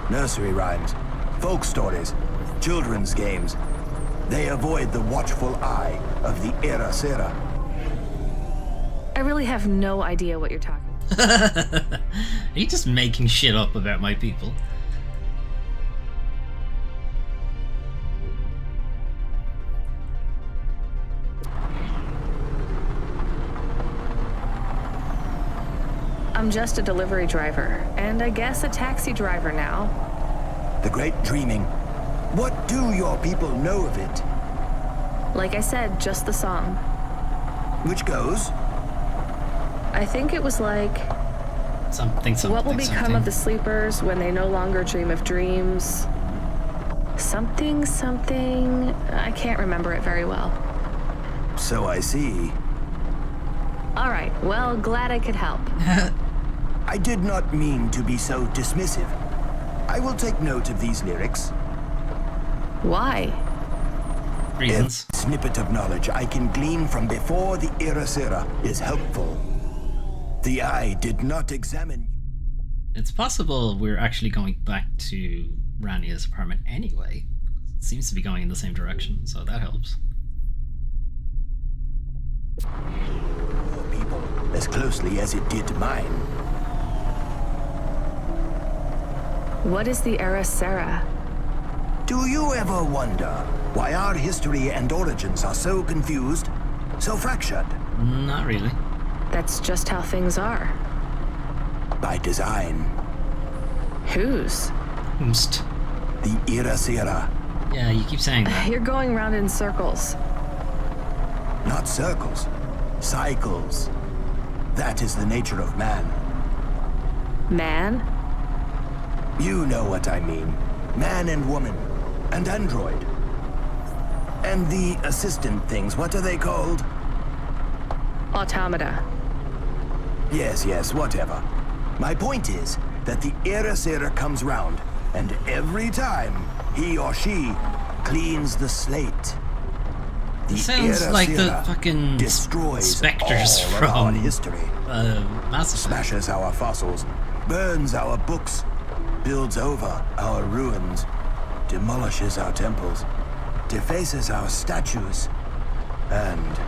Nursery rhymes, folk stories, children's games. They avoid the watchful eye of the Era Sera. I really have no idea what you're talking Are you just making shit up about my people? I'm just a delivery driver, and I guess a taxi driver now. The Great Dreaming. What do your people know of it? Like I said, just the song. Which goes? I think it was like... Something, what will become something. of the sleepers when they no longer dream of dreams? Something, something... I can't remember it very well. So I see. All right, well, glad I could help. I did not mean to be so dismissive. I will take note of these lyrics. Why? Reasons. Every snippet of knowledge I can glean from before the Era Sera is helpful. The eye did not examine... It's possible we're actually going back to Rania's apartment anyway. It seems to be going in the same direction, so that helps. Your people as closely as it did mine. What is the Era Sera? Do you ever wonder why our history and origins are so confused, so fractured? Not really. That's just how things are. By design. Whose? Whomst. The Era Sera. Yeah, you keep saying that. You're going round in circles. Not circles. Cycles. That is the nature of man. Man? You know what I mean. Man and woman. And android. And the assistant things, what are they called? Automata. Yes, whatever. My point is that the Era Sera comes round, and every time he or she cleans the slate. The Sounds Era like the Sera fucking destroys specters all of from our history. Mass Effect. Smashes our fossils, burns our books, builds over our ruins, demolishes our temples, defaces our statues, and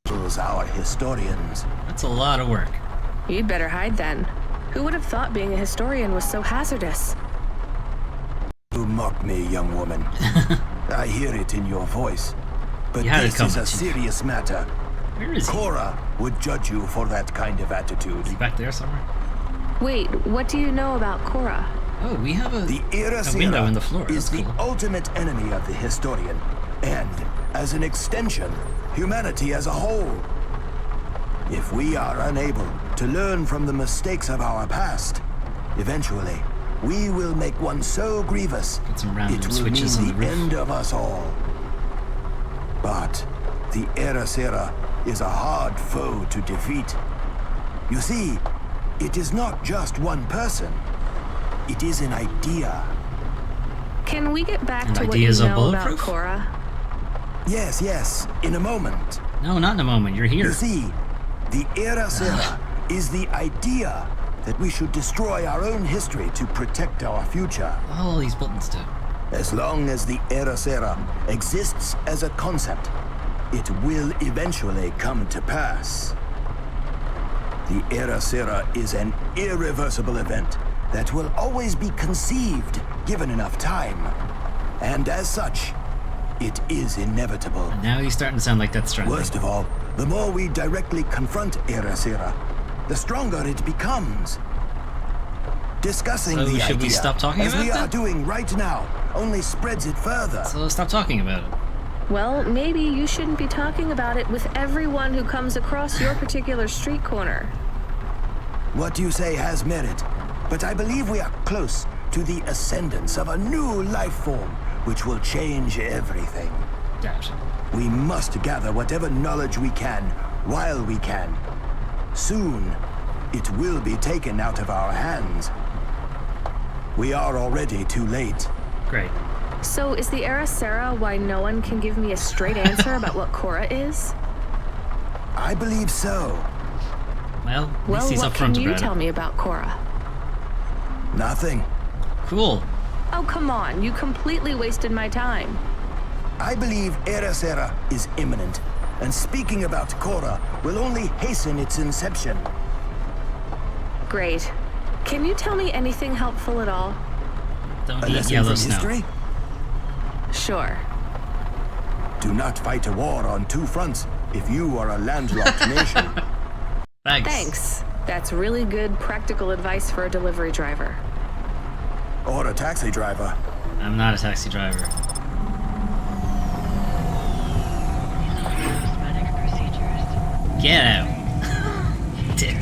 kills our historians. That's a lot of work. You'd better hide then. Who would have thought being a historian was so hazardous? You mock me, young woman. I hear it in your voice. But this is a serious matter. Where is he? Cora would judge you for that kind of attitude. Is he back there somewhere? Wait, what do you know about Cora? Oh, we have a Era window in the floor. Is That's the cool. ultimate enemy of the historian, and as an extension, humanity as a whole. If we are unable to learn from the mistakes of our past, eventually we will make one so grievous Get some random it will switches on mean the the roof. end of us all. But the Era Sera is a hard foe to defeat. You see, it is not just one person. It is an idea. Can we get back And to what you ideas are know about bulletproof? Cora? Yes, in a moment. No, not in a moment. You're here. You see, the Era Sera is the idea that we should destroy our own history to protect our future. All these buttons do. As long as the Era Sera exists as a concept, it will eventually come to pass. The Era Sera is an irreversible event that will always be conceived given enough time. And as such, it is inevitable. And now he's starting to sound like Death Stranding. Worst of all, the more we directly confront Era Sera, the stronger it becomes. Discussing So the should we idea, stop talking as about we it are then? doing right now, only spreads it further. So stop talking about it. Well, maybe you shouldn't be talking about it with everyone who comes across your particular street corner. What you say has merit, but I believe we are close to the ascendance of a new life form which will change everything. Doubt. We must gather whatever knowledge we can while we can. Soon, it will be taken out of our hands. We are already too late. Great. So is the Era Sarah why no one can give me a straight answer about what Cora is? I believe so. Well, at least he's what upfront can you about tell it. me about Cora? Nothing. Cool. Oh, come on. You completely wasted my time. I believe Era Sarah is imminent, and speaking about Cora will only hasten its inception. Great. Can you tell me anything helpful at all? Don't A eat lesson yellow from snow. history? Sure. Do not fight a war on two fronts if you are a landlocked nation. Thanks. That's really good practical advice for a delivery driver. Or a taxi driver. I'm not a taxi driver. Get out. Dick.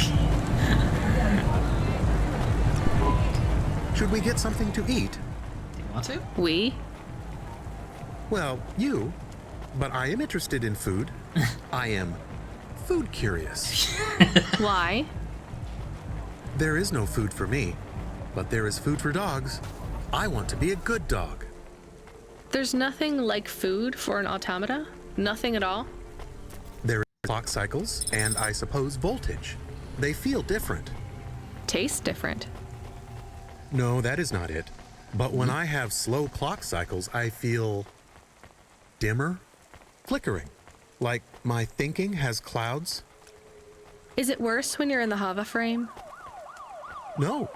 Should we get something to eat? Do you want to? We? Well, you. But I am interested in food. I am food curious. Why? There is no food for me, but there is food for dogs. I want to be a good dog. There's nothing like food for an automata? Nothing at all? There are clock cycles and I suppose voltage. They feel different. Taste different. No, that is not it. But when I have slow clock cycles, I feel dimmer, flickering, like my thinking has clouds. Is it worse when you're in the Hava frame? No,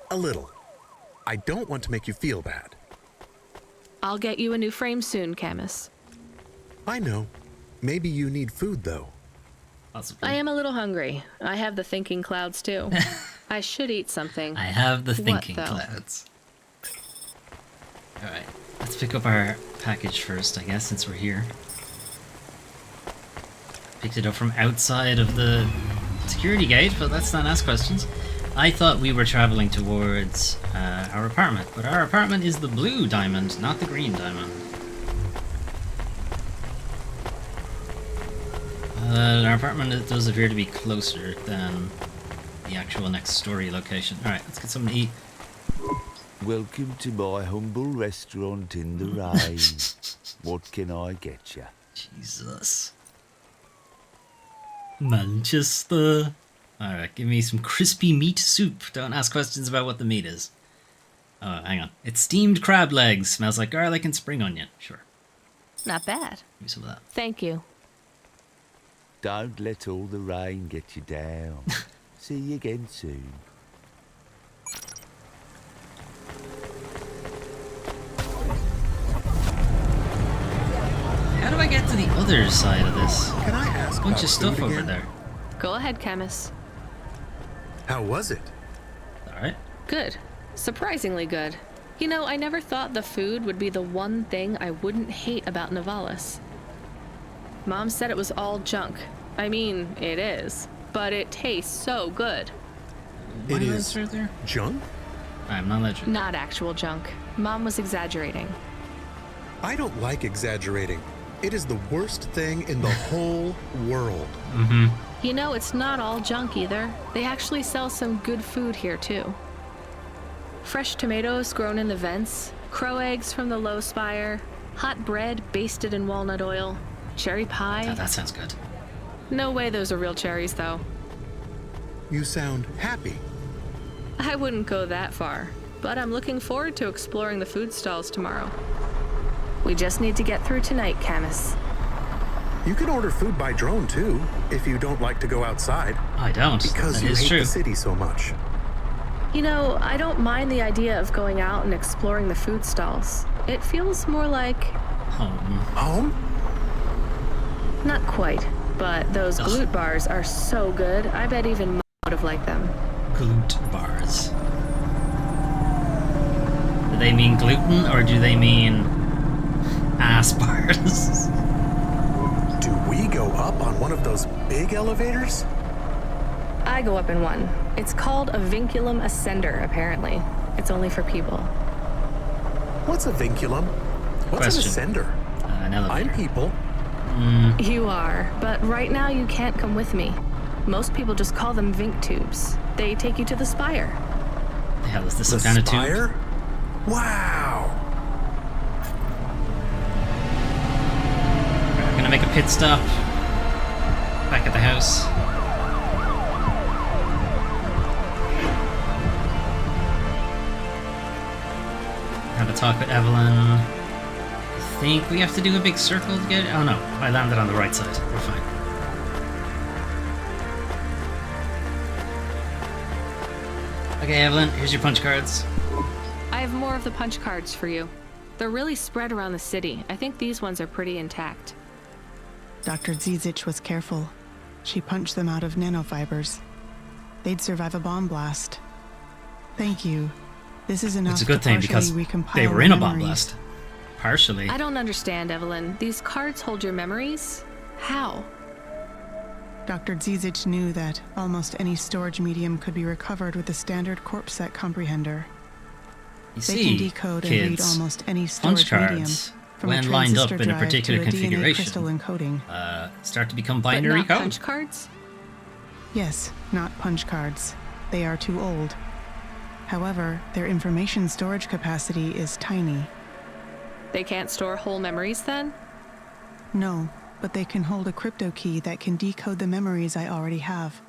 a little. I don't want to make you feel bad. I'll get you a new frame soon, Camus. I know. Maybe you need food, though. I am a little hungry. I have the thinking clouds, too. I should eat something. I have the thinking What, though? clouds. Alright, let's pick up our package first, I guess, since we're here. Picked it up from outside of the security gate, but let's not ask questions. I thought we were traveling towards our apartment, but our apartment is the blue diamond, not the green diamond. Our apartment does appear to be closer than the actual next story location. Alright, let's get something to eat. Welcome to my humble restaurant in the rain. What can I get you? Jesus. Manchester. Alright, give me some crispy meat soup. Don't ask questions about what the meat is. Oh, hang on. It's steamed crab legs. Smells like garlic and spring onion. Sure. Not bad. Give me some of that. Thank you. Don't let all the rain get you down. See you again soon. How do I get to the other side of this? Can I ask Bunch about of stuff food over again? there. Go ahead, Camus. How was it? Alright. Good. Surprisingly good. You know, I never thought the food would be the one thing I wouldn't hate about Nivalis. Mom said it was all junk. I mean, it is. But it tastes so good. It is junk? I'm not legend. Not actual junk. Mom was exaggerating. I don't like exaggerating. It is the worst thing in the whole world. Mm-hmm. You know, it's not all junk either. They actually sell some good food here, too. Fresh tomatoes grown in the vents, crow eggs from the low spire, hot bread basted in walnut oil, cherry pie. Oh, that sounds good. No way those are real cherries, though. You sound happy. I wouldn't go that far, but I'm looking forward to exploring the food stalls tomorrow. We just need to get through tonight, Camus. You can order food by drone too, if you don't like to go outside. I don't. Because That you is hate true. the city so much. You know, I don't mind the idea of going out and exploring the food stalls. It feels more like... Home. Home? Not quite, but those glute bars are so good, I bet even Mom would have liked them. Glute bars. Do they mean gluten or do they mean ass bars? Do we go up on one of those big elevators? I go up in one. It's called a vinculum ascender, apparently. It's only for people. What's a vinculum? What's Question. an ascender? An elevator. I'm people. You are, but right now you can't come with me. Most people just call them Vink tubes. They take you to the spire. The hell is this, The some kind of spire? tube? Wow. Right, I'm gonna make a pit stop back at the house. Have a talk with Evelyn. I think we have to do a big circle to get it. Oh no, I landed on the right side. We're fine. Okay, Evelyn, here's your punch cards. I have more of the punch cards for you. They're really spread around the city. I think these ones are pretty intact. Dr. Zizich was careful. She punched them out of nanofibers. They'd survive a bomb blast. Thank you. This is enough It's a good to thing partially because recompile they were in a bomb memories. blast. Partially. I don't understand, Evelyn. These cards hold your memories? How? Dr. Zizich knew that almost any storage medium could be recovered with a standard corpsec comprehender. You They see, can decode and read kids, almost any punch storage medium, cards, from when a lined up transistor in a drive particular to a DNA crystal configuration, encoding. start to become But binary not code. punch cards? Yes, not punch cards. They are too old. However, their information storage capacity is tiny. They can't store whole memories then? No, but they can hold a crypto key that can decode the memories I already have.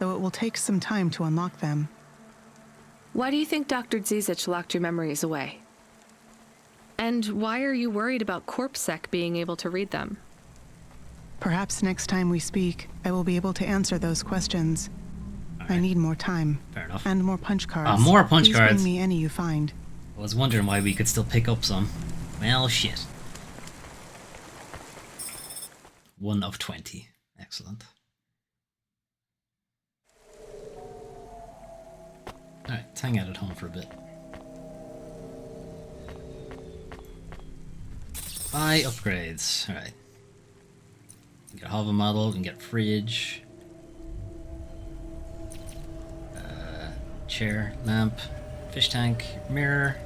Though it will take some time to unlock them. Why do you think Dr. Zizich locked your memories away? And why are you worried about CorpSec being able to read them? Perhaps next time we speak, I will be able to answer those questions. I need more time. Fair enough. And more punch cards. More punch Please cards. Bring me any you find. I was wondering why we could still pick up some. Well, shit. 1 of 20. Excellent. Alright, let's hang out at home for a bit. Buy upgrades. Alright. Get a hover model, we can get a fridge. Chair, lamp, fish tank, mirror,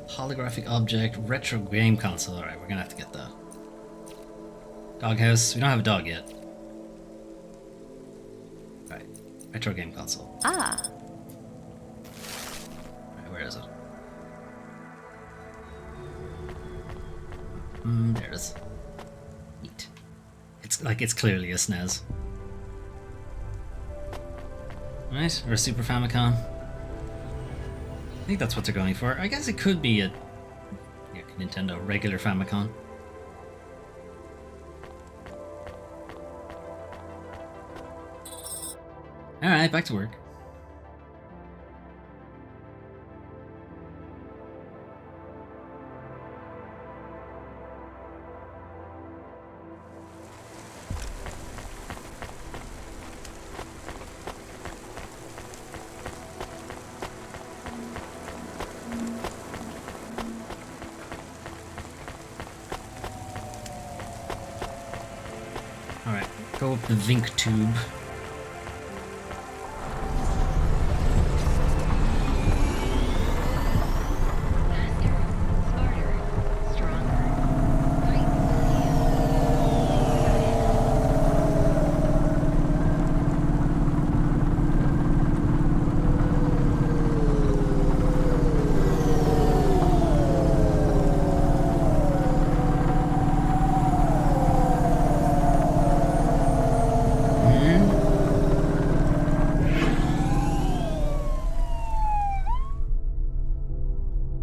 holographic object, retro game console. Alright, we're gonna have to get that. Doghouse. We don't have a dog yet. Alright, retro game console. Ah. Alright, where is it? There it is. Neat. It's clearly a SNES. Right, or a Super Famicom. I think that's what they're going for. I guess it could be a Nintendo regular Famicom. Alright, back to work. Alright, go up the Vink tube.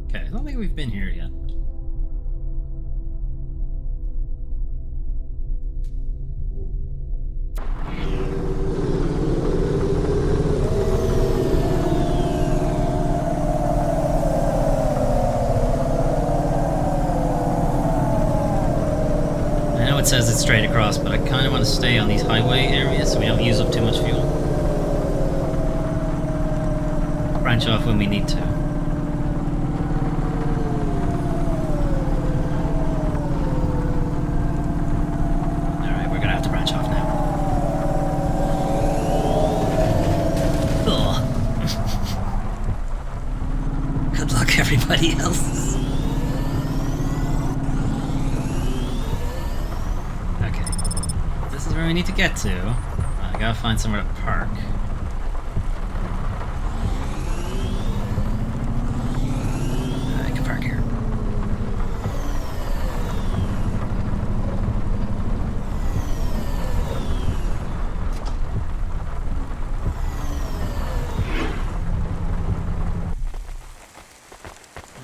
Okay, I don't think we've been here yet. I know it says it's straight across, but I kind of want to stay on these highway areas so we don't use up too much fuel. Branch off when we need to. Alright, we're gonna have to branch off now. Ugh. Good luck, everybody else. is where we need to get to. I gotta find somewhere to park. I can park here.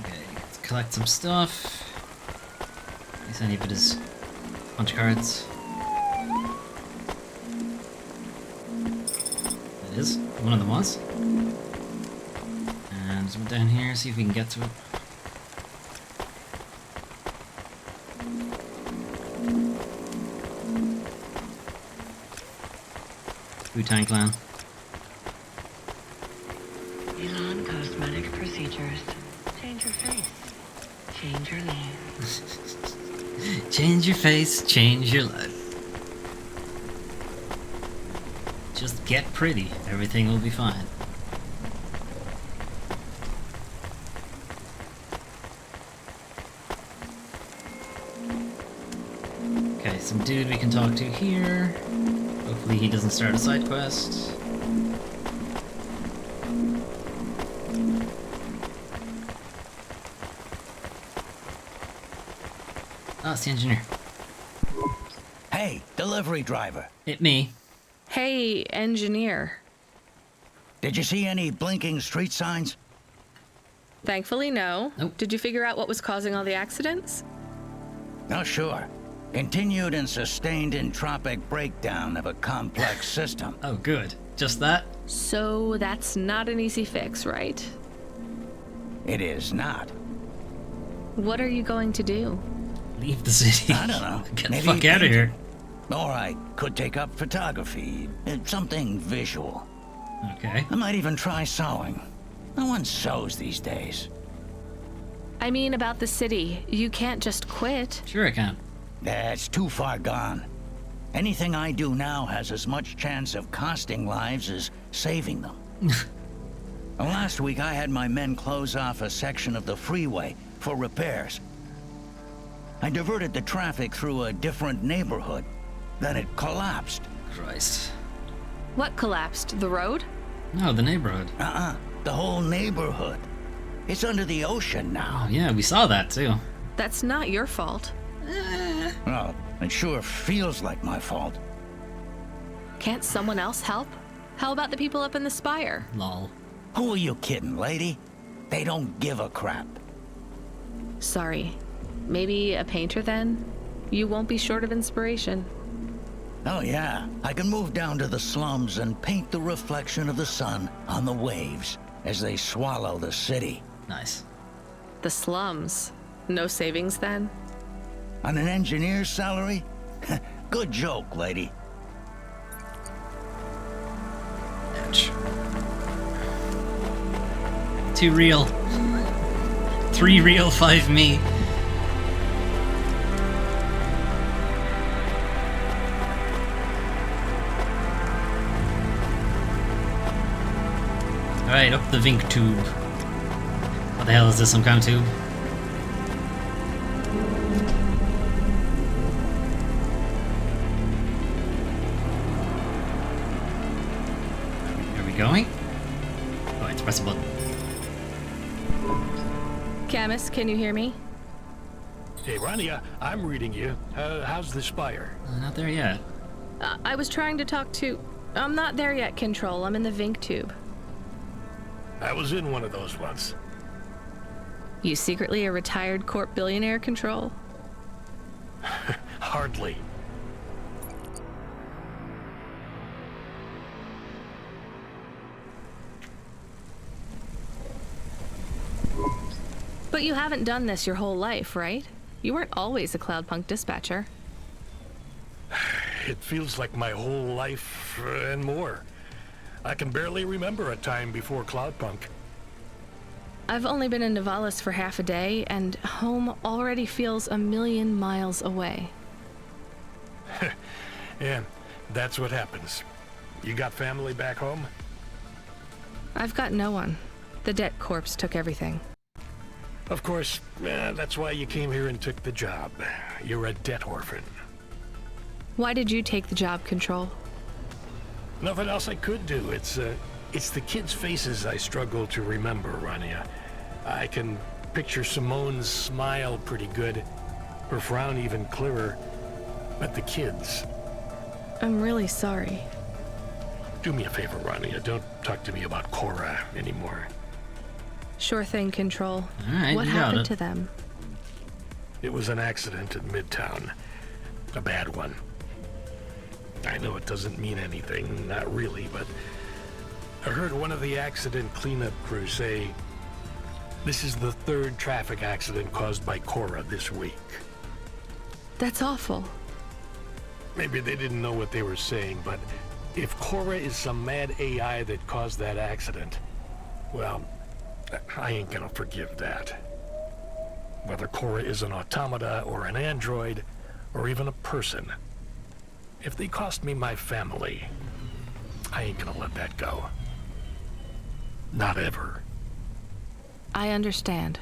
Okay, let's collect some stuff. At least any of it is punch cards. That is. One of them was. And there's one down here, see if we can get to it. Wu-Tang Clan. Elon Cosmetic Procedures. Change your face. Change your life. Change your face, change your life. Just get pretty, everything will be fine. Okay, some dude we can talk to here. Hopefully he doesn't start a side quest. Ah, it's the engineer. Hey, delivery driver. It me. Hey, engineer. Did you see any blinking street signs? Thankfully, no. Nope. Did you figure out what was causing all the accidents? No, sure. Continued and sustained entropic breakdown of a complex system. Oh, good. Just that? So that's not an easy fix, right? It is not. What are you going to do? Leave the city. I don't know. Get the Maybe fuck out of here. Or I could take up photography. Something visual. Okay. I might even try sewing. No one sews these days. I mean about the city. You can't just quit. Sure I can. That's too far gone. Anything I do now has as much chance of costing lives as saving them. Last week I had my men close off a section of the freeway for repairs. I diverted the traffic through a different neighborhood. Then it collapsed. Christ. What collapsed? The road? No, the neighborhood. The whole neighborhood. It's under the ocean now. Oh, yeah, we saw that too. That's not your fault. Well, it sure feels like my fault. Can't someone else help? How about the people up in the spire? Lol. Who are you kidding, lady? They don't give a crap. Sorry. Maybe a painter then? You won't be short of inspiration. Oh yeah, I can move down to the slums and paint the reflection of the sun on the waves as they swallow the city. Nice. The slums. No savings then? On an engineer's salary? Good joke, lady. Ouch. Too real. 3 real, 5 me. Alright, up the Vink tube. What the hell is this, some kind of tube? Are we going? Oh, it's press a button. Camus, can you hear me? Hey, Rania, I'm reading you. How's the spire? Not there yet. I was trying to talk to... I'm not there yet, Control. I'm in the Vink tube. I was in one of those once. You secretly a retired corp billionaire, Control? Hardly. But you haven't done this your whole life, right? You weren't always a Cloudpunk dispatcher. It feels like my whole life and more. I can barely remember a time before Cloudpunk. I've only been in Nivalis for half a day, and home already feels a million miles away. Yeah, that's what happens. You got family back home? I've got no one. The debt corpse took everything. Of course, that's why you came here and took the job. You're a debt orphan. Why did you take the job, Control? Nothing else I could do. It's the kids' faces I struggle to remember, Rania. I can picture Simone's smile pretty good, her frown even clearer, but the kids... I'm really sorry. Do me a favor, Rania. Don't talk to me about Cora anymore. Sure thing, Control. All right, what happened to them? It was an accident in Midtown. A bad one. I know it doesn't mean anything, not really, but I heard one of the accident cleanup crew say this is the third traffic accident caused by Cora this week. That's awful. Maybe they didn't know what they were saying, but if Cora is some mad AI that caused that accident, well, I ain't gonna forgive that. Whether Cora is an automata or an android or even a person, if they cost me my family, I ain't gonna let that go. Not ever. I understand.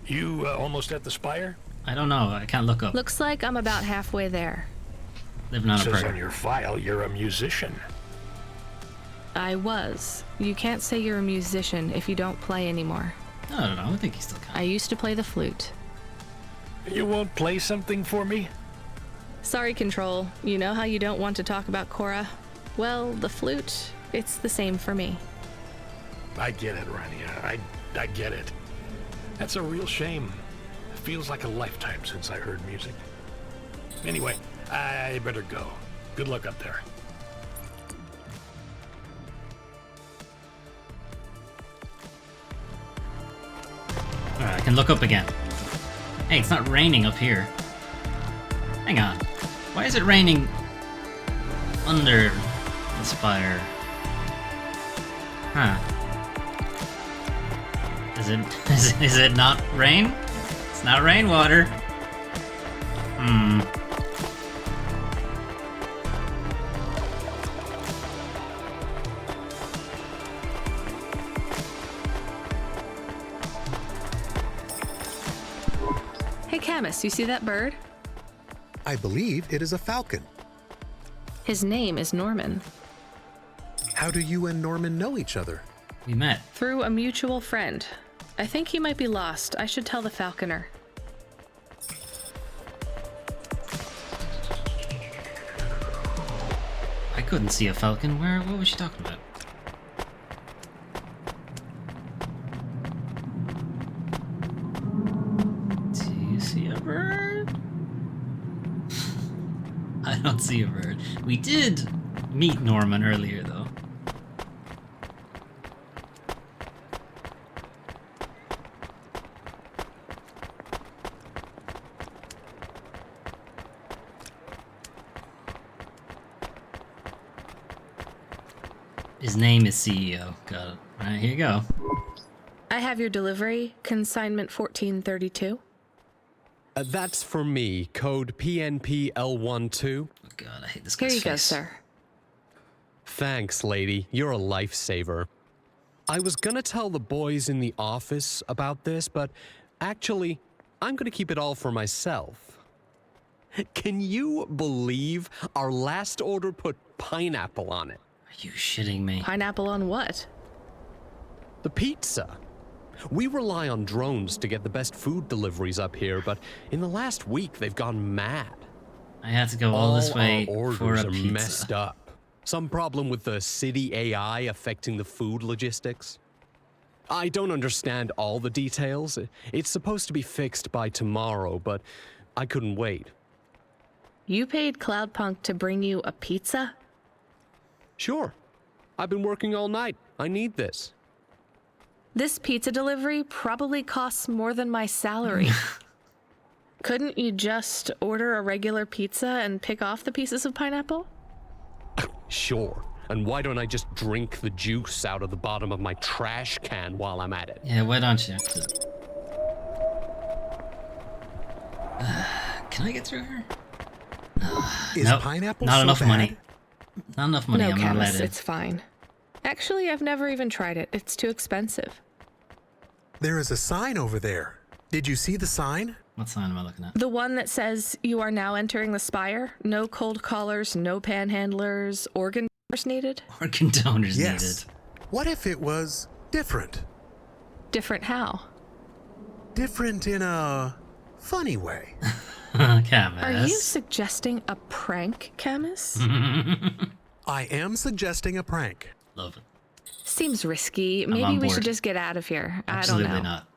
You almost at the spire? I don't know. I can't look up. Looks like I'm about halfway there. Living on a Says prayer. on your file you're a musician. I was. You can't say you're a musician if you don't play anymore. I don't know. I think he still can. I used to play the flute. You won't play something for me? Sorry, Control. You know how you don't want to talk about Cora? Well, the flute, it's the same for me. I get it, Rania. I get it. That's a real shame. It feels like a lifetime since I heard music. Anyway, I better go. Good luck up there. Alright, I can look up again. Hey, it's not raining up here. Hang on. Why is it raining under the spire? Huh. Is it not rain? It's not rainwater. Hey, Camus, you see that bird? I believe it is a falcon. His name is Norman. How do you and Norman know each other? We met. Through a mutual friend. I think he might be lost. I should tell the falconer. I couldn't see a falcon. What was she talking about? Do you see a bird? I don't see a bird. We did meet Norman earlier, though. His name is CEO. Got it. Alright, here you go. I have your delivery, consignment 1432. That's for me, code PNPL12. Oh god, I hate this Here guy's you go, face. sir. Thanks, lady. You're a lifesaver. I was gonna tell the boys in the office about this, but actually, I'm gonna keep it all for myself. Can you believe our last order put pineapple on it? Are you shitting me? Pineapple on what? The pizza. We rely on drones to get the best food deliveries up here, but in the last week they've gone mad. I had to go all this way our orders for a are pizza. messed up. Some problem with the city AI affecting the food logistics. I don't understand all the details. It's supposed to be fixed by tomorrow, but I couldn't wait. You paid Cloudpunk to bring you a pizza? Sure. I've been working all night. I need this. This pizza delivery probably costs more than my salary. Couldn't you just order a regular pizza and pick off the pieces of pineapple? Sure. And why don't I just drink the juice out of the bottom of my trash can while I'm at it? Yeah, why don't you? Can I get through her? Is Nope, pineapple not so enough bad? money. Not enough money. No, I'm not allowed Camus, in. it's fine. Actually, I've never even tried it. It's too expensive. There is a sign over there. Did you see the sign? What sign am I looking at? The one that says you are now entering the spire. No cold callers, no panhandlers, organ donors needed. Organ donors Yes. needed. What if it was different? Different how? Different in a funny way. Camus. Are you suggesting a prank, Camus? I am suggesting a prank. Love it. Seems risky. I'm Maybe on we board. should just get out of here. Absolutely I don't know. not.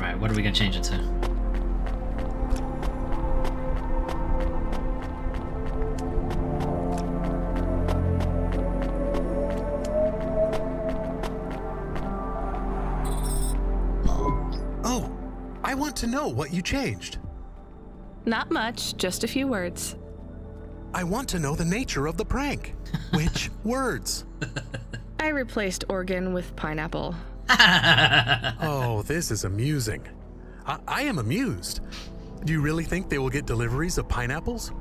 Right, what are we gonna change it to? Oh, I want to know what you changed. Not much, just a few words. I want to know the nature of the prank. Which words? I replaced organ with pineapple. Oh, this is amusing. I am amused. Do you really think they will get deliveries of pineapples?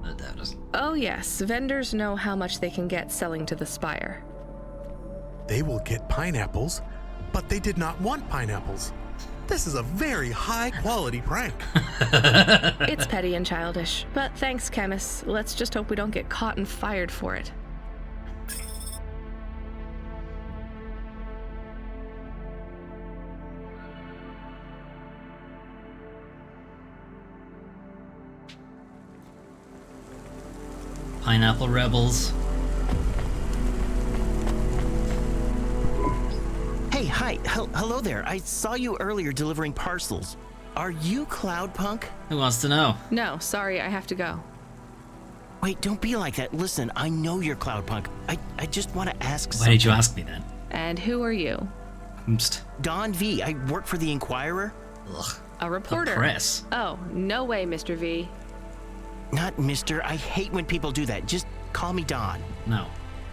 Oh yes, vendors know how much they can get selling to the spire. They will get pineapples, but they did not want pineapples. This is a very high quality prank. It's petty and childish, but thanks, Camus. Let's just hope we don't get caught and fired for it. Pineapple Rebels. Hey, hi. Hello there. I saw you earlier delivering parcels. Are you Cloudpunk? Who wants to know? No, sorry, I have to go. Wait, don't be like that. Listen, I know you're Cloudpunk. I just want to ask something. Why did you ask me then? And who are you? Oomst. Don V. I work for the Inquirer. Ugh. A reporter. The press. Oh, no way, Mr. V. Not Mister. I hate when people do that. Just call me Don. No.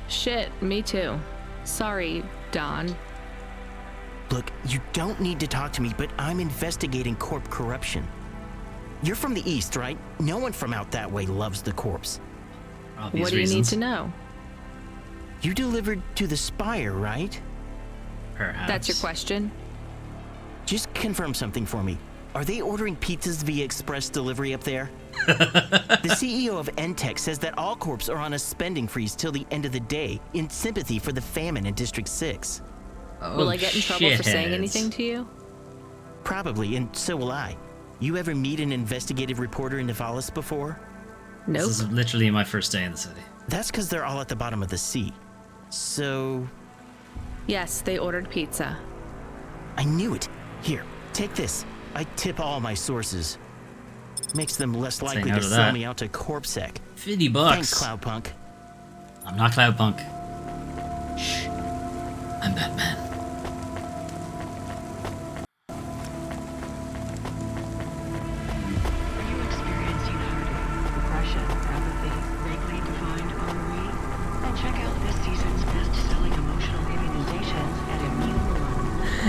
Shit, me too. Sorry, Don. Look, you don't need to talk to me, but I'm investigating corp corruption. You're from the East, right? No one from out that way loves the corpse. What do you need to know? You delivered to the Spire, right? Perhaps. That's your question? Just confirm something for me. Are they ordering pizzas via express delivery up there? The CEO of Entech says that all corps are on a spending freeze till the end of the day in sympathy for the famine in District 6. Oh, will I get in trouble for saying anything to you? Probably, and so will I. You ever meet an investigative reporter in Nivalis before? Nope. This is literally my first day in the city. That's because they're all at the bottom of the sea. So... Yes, they ordered pizza. I knew it. Here, take this. I tip all my sources. Makes them less Say likely no to to sell that. me out to CorpSec. $50. Thanks, Cloudpunk. I'm not Cloudpunk. Shh. I'm Batman. Are you experiencing heartache, depression, apathy, vaguely defined ennui? Then check out this season's best-selling emotional immunizations at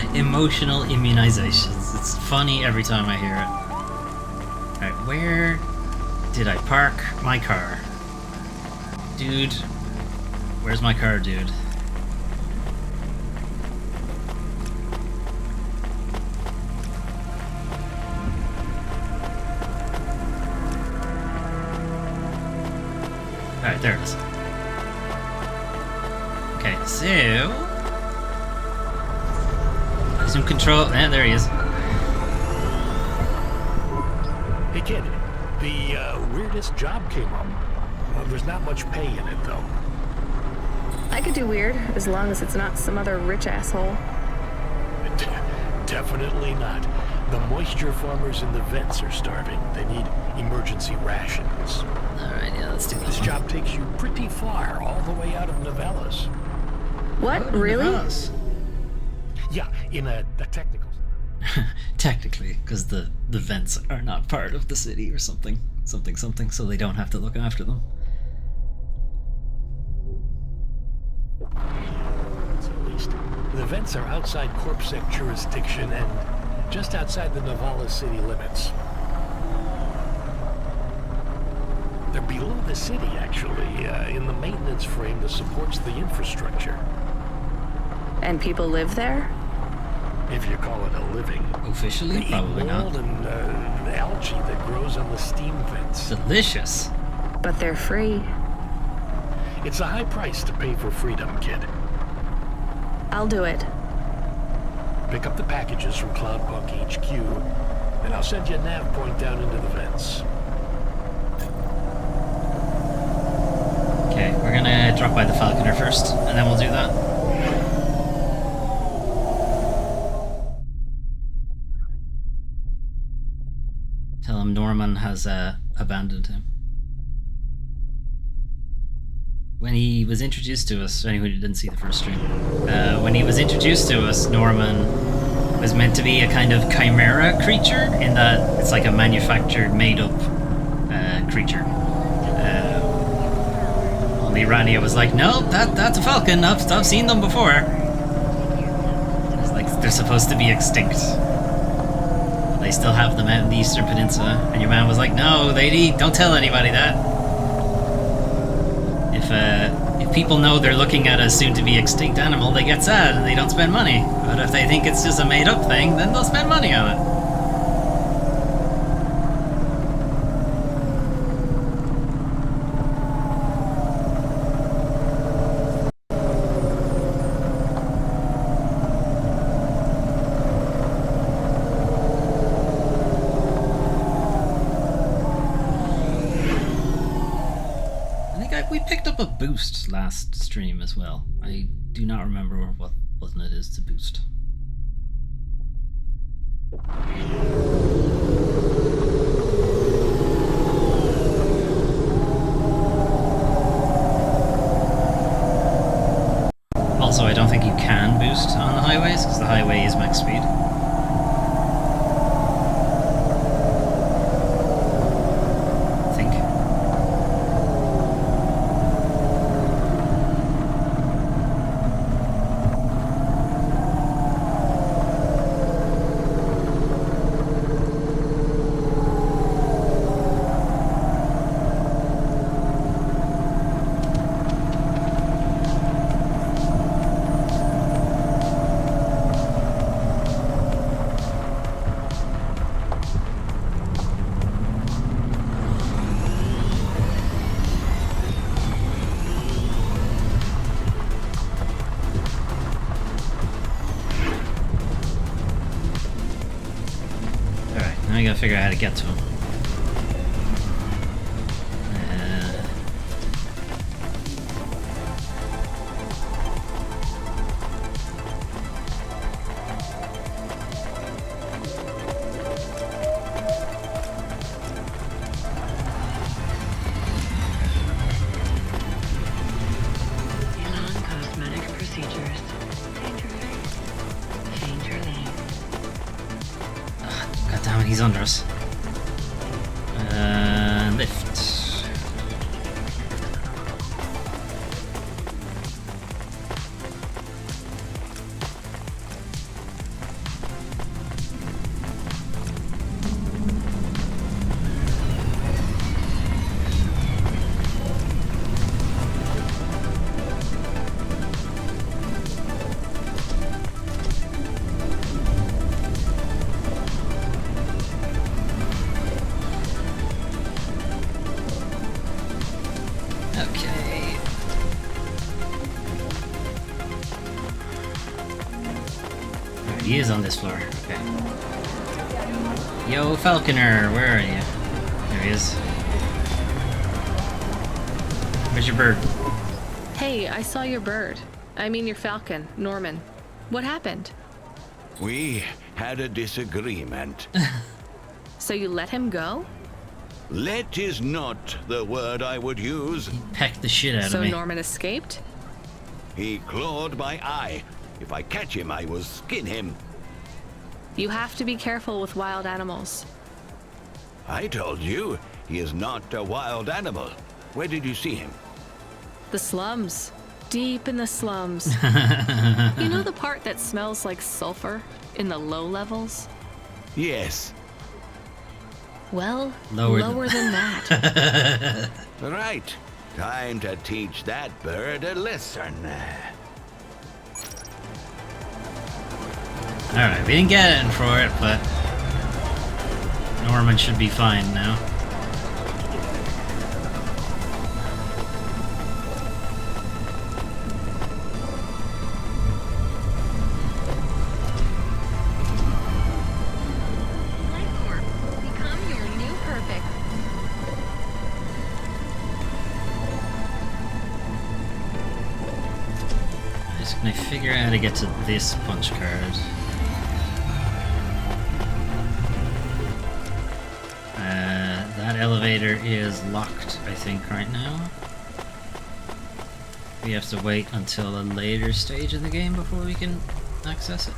Immune. Emotional immunizations. It's funny every time I hear it. Alright, where did I park my car? Dude. Where's my car, dude? Alright, there it is. Okay, so... Zoom control, and there he is. Hey kid, the weirdest job came up. There's not much pay in it though. I could do weird, as long as it's not some other rich asshole. Definitely not. The moisture farmers in the vents are starving. They need emergency rations. Alright, yeah, let's do This job takes you pretty far, all the way out of Nivalis. What? Really? Yeah, in a technical. Technically, because the vents are not part of the city or something. Something, so they don't have to look after them. At least. The vents are outside CorpSec jurisdiction and just outside the Nivalis city limits. They're below the city, actually, in the maintenance frame that supports the infrastructure. And people live there? If you call it a living. Officially, they probably eat mold not. And algae that grows on the steam vents. Delicious. But they're free. It's a high price to pay for freedom, kid. I'll do it. Pick up the packages from Cloudpunk HQ, and I'll send you a nav point down into the vents. Okay, we're gonna drop by the Falconer first, and then we'll do that. Tell him Norman has abandoned him. When he was introduced to us, anyone who didn't see the first stream, when he was introduced to us, Norman was meant to be a kind of chimera creature, in that it's like a manufactured, made-up creature. Only Rania was like, no, that's a falcon, I've seen them before. It's like, they're supposed to be extinct. They still have them out in the Eastern Peninsula, and your man was like, no, lady, don't tell anybody that. If people know they're looking at a soon-to-be extinct animal, they get sad and they don't spend money. But if they think it's just a made-up thing, then they'll spend money on it. We picked up a boost last stream as well. I do not remember what button it is to boost. Also, I don't think you can boost on the highways because the highway is max speed. I gotta figure out how to get to him. He's under us. Lift. He is on this floor. Okay. Yo, Falconer, where are you? There he is. Where's your bird? Hey, I saw your bird. I mean your falcon, Norman. What happened? We had a disagreement. So you let him go? Let is not the word I would use. He pecked the shit out of me. So Norman escaped? He clawed my eye. If I catch him, I will skin him. You have to be careful with wild animals. I told you, he is not a wild animal. Where did you see him? The slums. Deep in the slums. You know the part that smells like sulfur in the low levels? Yes. Well, Lower lower than that. Right. Time to teach that bird a lesson. Alright, we didn't get it for it, but Norman should be fine now. Become your new perfect. I'm just gonna figure out how to get to this punch card. That elevator is locked, I think, right now. We have to wait until a later stage in the game before we can access it.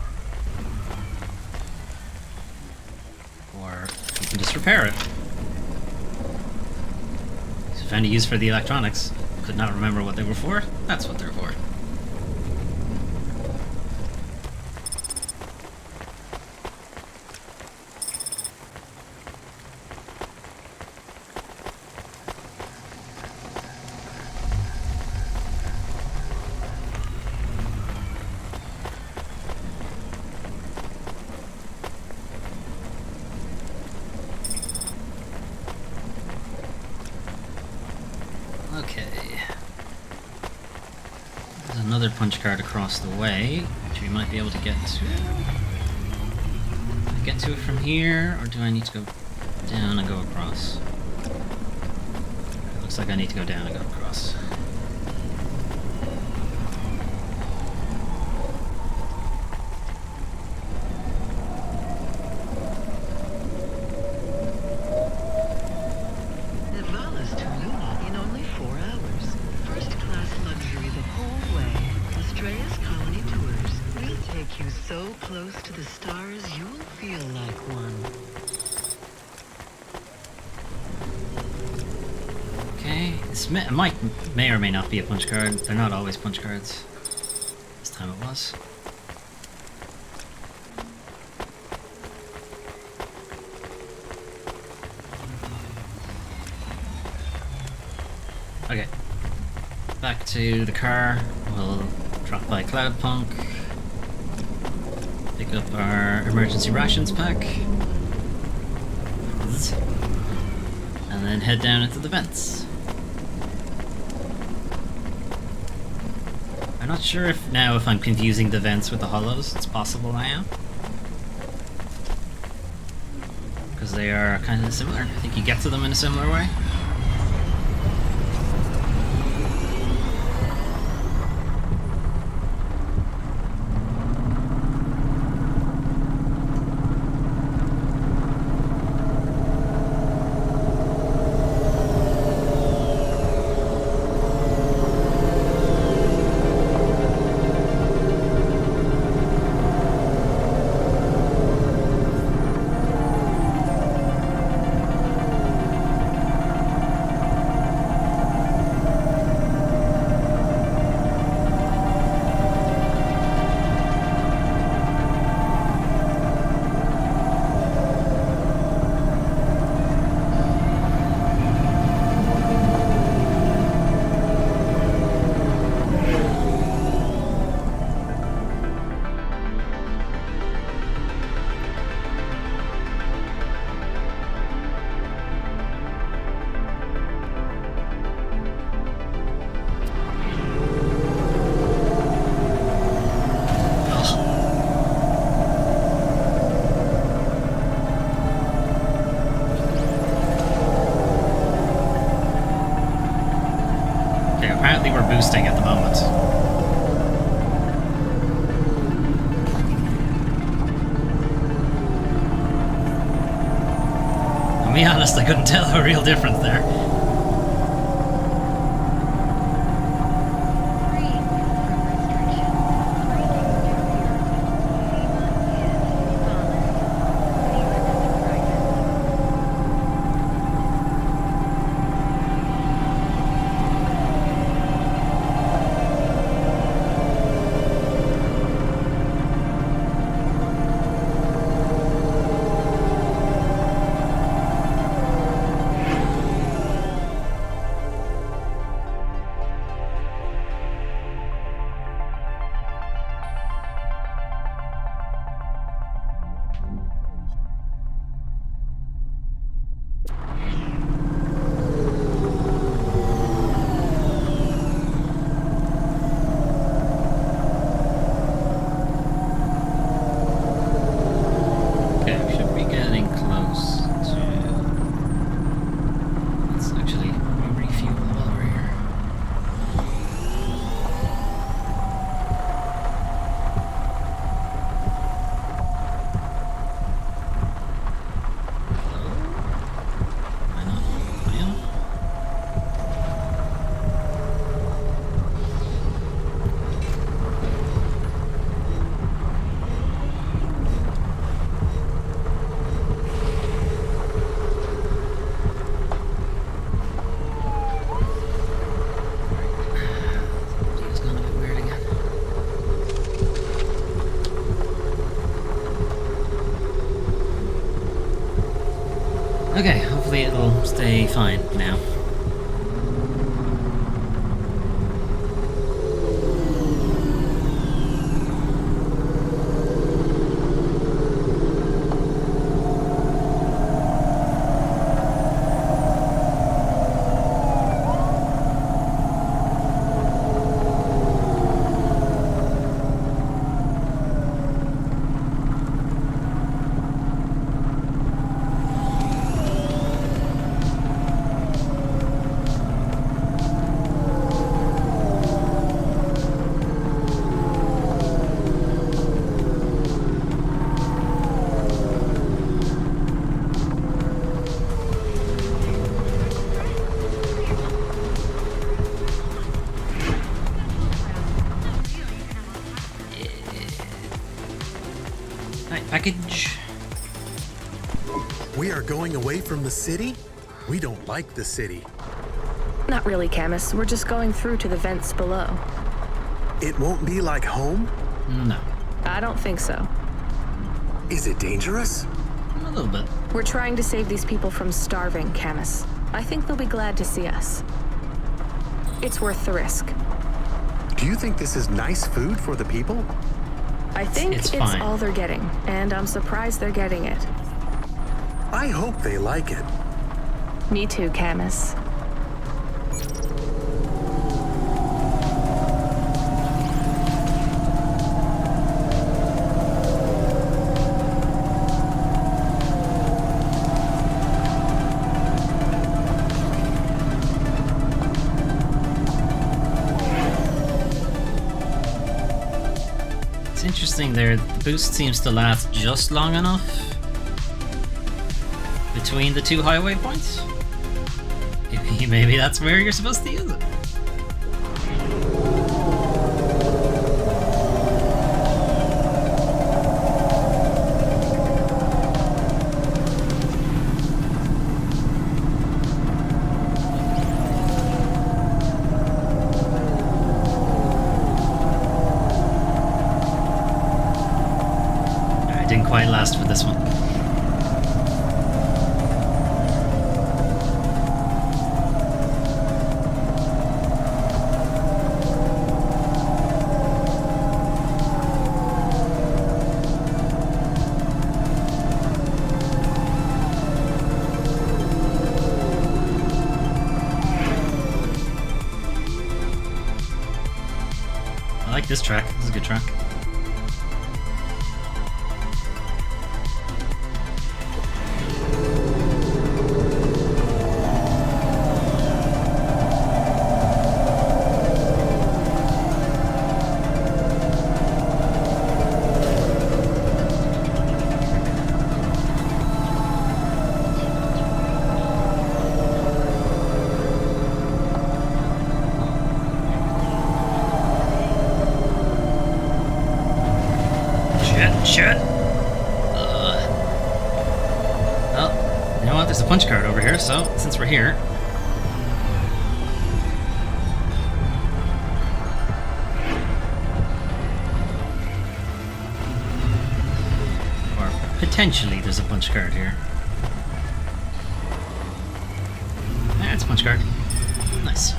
Or we can just repair it. So found a use for the electronics. Could not remember what they were for. That's what they're for. Okay. There's another punch card across the way, which we might be able to get to. Get to it from here, or do I need to go down and go across? It looks like I need to go down and go across. Nivalis to Luna in only 4 hours. First-class luxury the whole way. Astrea's Colony Tours. We'll take you so close to the stars you'll feel like one. Okay, this may or may not be a punch card. They're not always punch cards. This time it was. Okay. Back to the car. We'll drop by Cloudpunk. Pick up our emergency rations pack. And then head down into the vents. I'm not sure if I'm confusing the vents with the hollows. It's possible I am. Because they are kind of similar. I think you get to them in a similar way. Apparently we're boosting at the moment. I'll be honest, I couldn't tell a real difference there. stay fine now. Package. We are going away from the city? We don't like the city. Not really, Camus. We're just going through to the vents below. It won't be like home? No. I don't think so. Is it dangerous? A little bit. We're trying to save these people from starving, Camus. I think they'll be glad to see us. It's worth the risk. Do you think this is nice food for the people? I think it's all they're getting, and I'm surprised they're getting it. I hope they like it. Me too, Camus. Interesting there, the boost seems to last just long enough between the two highway points. Maybe that's where you're supposed to use it. Didn't quite last for this one. I like this track. This is a good track. Shit. Well, you know what? There's a punch card over here, so since we're here. Or potentially there's a punch card here. Yeah, it's a punch card. Nice.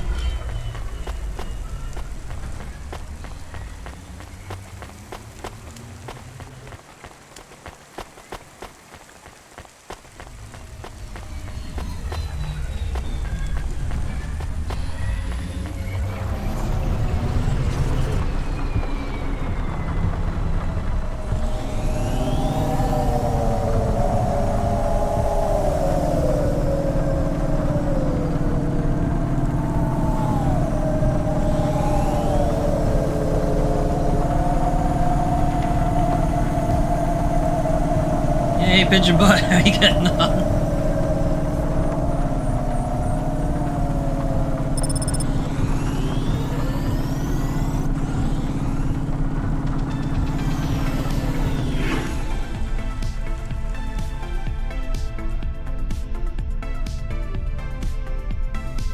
Hey, Pigeon Boy, how are you getting on?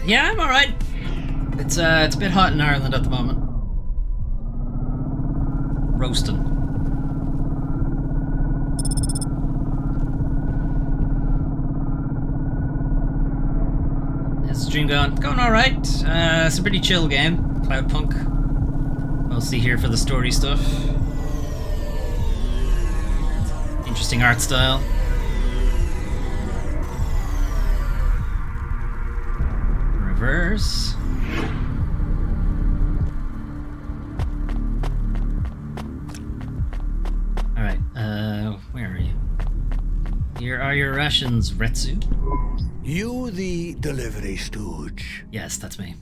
Yeah, I'm alright. It's a bit hot in Ireland at the moment. Roasting. stream going? Going alright. It's a pretty chill game. Cloudpunk. Mostly here for the story stuff. Interesting art style. Reverse. Alright, where are you? Here are your rations, Retsu. You the delivery stooge? Yes, that's me.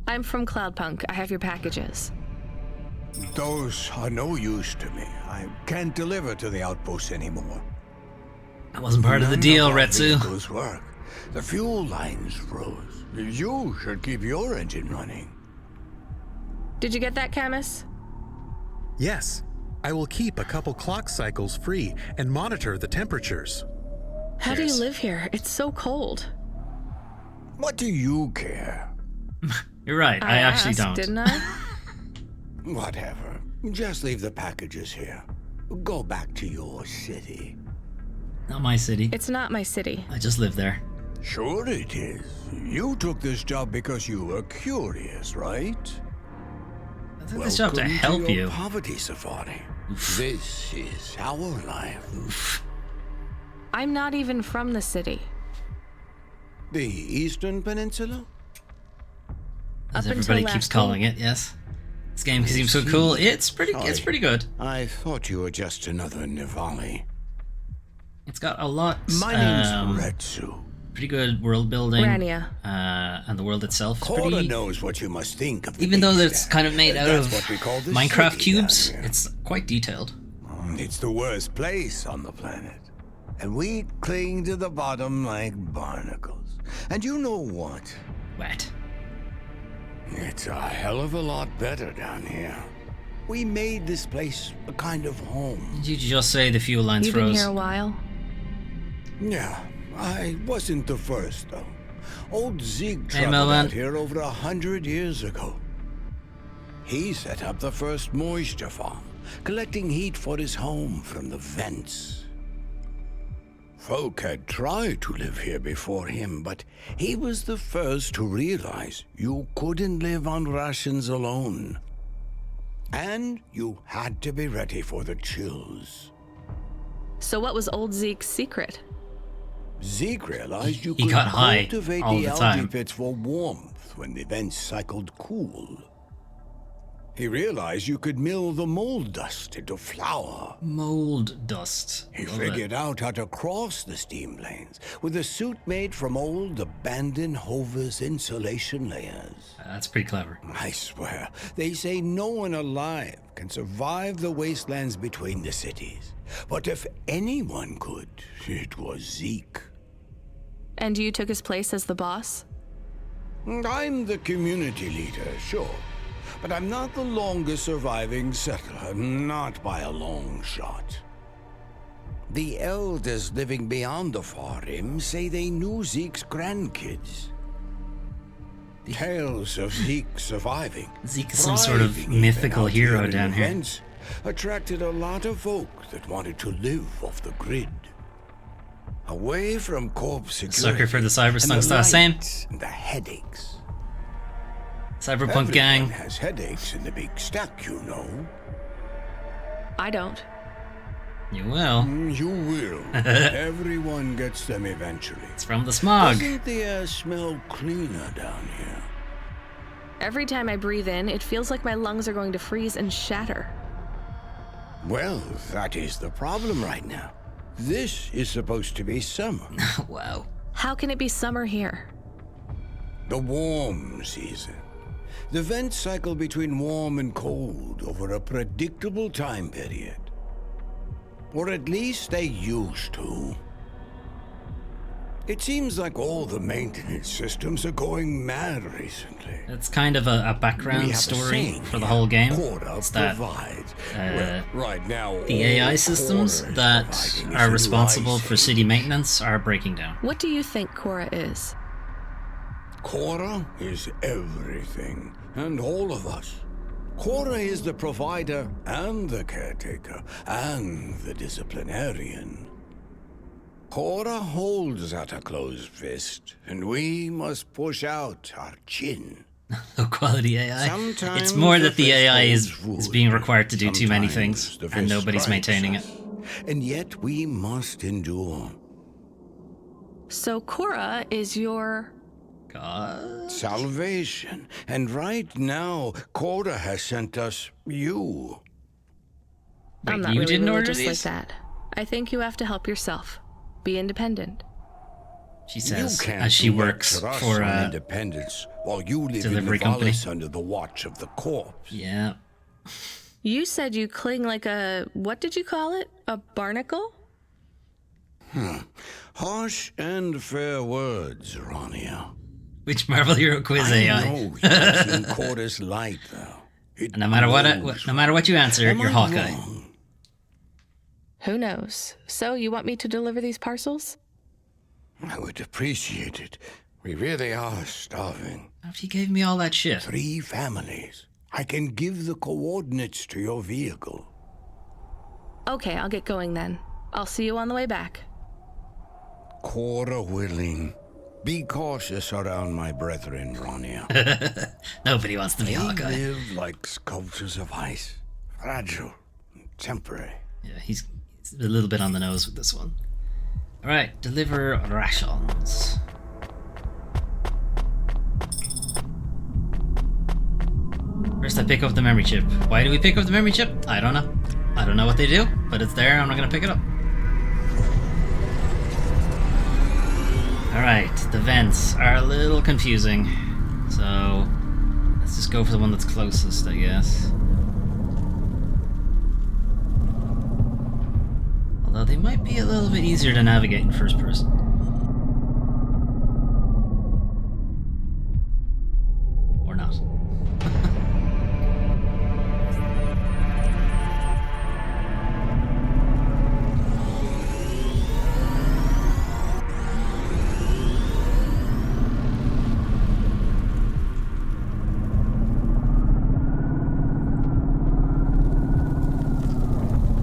I'm from Cloudpunk. I have your packages. Those are no use to me. I can't deliver to the outpost anymore. That wasn't part of the deal, Retsu. Vehicles work. The fuel lines froze. You should keep your engine running. Did you get that, Camus? Yes. I will keep a couple clock cycles free and monitor the temperatures. How do you live here? It's so cold. What do you care? You're right. I actually asked, don't. Didn't I? Whatever. Just leave the packages here. Go back to your city. Not my city. It's not my city. I just live there. Sure it is. You took this job because you were curious, right? I took this job to help you. Poverty safari. This is our life. I'm not even from the city. The Eastern Peninsula? As everybody keeps calling it, yes. This game seems so cool. It's pretty good. I thought you were just another Nivali. It's got a lot. My name's Retsu. Pretty good world building. Rania. And the world itself is Cora pretty. knows what you must think of the Even though beast. it's kind of made out That's of what we call the Minecraft city cubes, down here. it's quite detailed. It's the worst place on the planet. And we cling to the bottom like barnacles. And you know what? What? It's a hell of a lot better down here. We made this place a kind of home. Did you just say the fuel lines You've froze? been here a while? Yeah, I wasn't the first, though. Old Zeke Hey, traveled Melvin. out here over 100 years ago. He set up the first moisture farm, collecting heat for his home from the vents. Folk had tried to live here before him, but he was the first to realize you couldn't live on rations alone. And you had to be ready for the chills. So what was old Zeke's secret? Zeke realized you He could got high cultivate all the the algae time. pits for warmth when the vents cycled cool. He realized you could mill the mold dust into flour. Mold dust. He Love figured it. out how to cross the steam planes with a suit made from old abandoned Hover's insulation layers. That's pretty clever. I swear, they say no one alive can survive the wastelands between the cities. But if anyone could, it was Zeke. And you took his place as the boss? I'm the community leader, sure. But I'm not the longest surviving settler, not by a long shot. The elders living beyond the far rim say they knew Zeke's grandkids. Tales of Zeke surviving. Zeke is some sort of thriving mythical even out hero in down here. events, attracted a lot of folk that wanted to live off the grid. Away from corp security. Sucker for the cyberpunk and the stuff. Same. lights and the headaches. Cyberpunk Everyone gang. has headaches in the big stack, you know. I don't. You will. You will. Everyone gets them eventually. It's from the smog. Doesn't the air smell cleaner down here? Every time I breathe in, it feels like my lungs are going to freeze and shatter. Well, that is the problem right now. This is supposed to be summer. Wow. How can it be summer here? The warm season. The vents cycle between warm and cold over a predictable time period. Or at least they used to. It seems like all the maintenance systems are going mad recently. It's kind of a We background have a story saying for the whole game. Quora It's that provides. Well, right now, the all AI systems Quora is that providing is are a responsible life for city maintenance are breaking down. What do you think Cora is? Cora is everything, and all of us. Cora is the provider, and the caretaker, and the disciplinarian. Cora holds at a closed fist, and we must push out our chin. Low quality AI. Sometimes It's more that the fist AI holds is wood, being required to do too many sometimes things, the and fist nobody's strikes maintaining it. us, and yet we must endure. So Cora is your... God? Salvation. And right now, Cora has sent us you. I'm not you really didn't order religious like these? that. I think you have to help yourself. Be independent. She says, you can't as she lecture works us for on a independence while you live delivery in company. Nivalis under the watch of the corpse. Yeah. You said you cling like a... what did you call it? A barnacle? Harsh and fair words, Rania. Which Marvel Hero Quiz I AI? know you've seen Cora's light, though. And no matter what you answer, Am you're I Hawkeye. wrong? Who knows? So, you want me to deliver these parcels? I would appreciate it. We really are starving. If you gave me all that shit. 3 families. I can give the coordinates to your vehicle. Okay, I'll get going then. I'll see you on the way back. Cora willing. Be cautious around my brethren, Rania. Nobody wants to be Hawkeye. They live like sculptures of ice. Fragile. Temporary. Yeah, he's a little bit on the nose with this one. Alright, deliver rations. First I pick up the memory chip. Why do we pick up the memory chip? I don't know. I don't know what they do, but it's there, I'm not gonna pick it up. Alright, the vents are a little confusing. So, let's just go for the one that's closest, I guess. Although they might be a little bit easier to navigate in first person. Or not.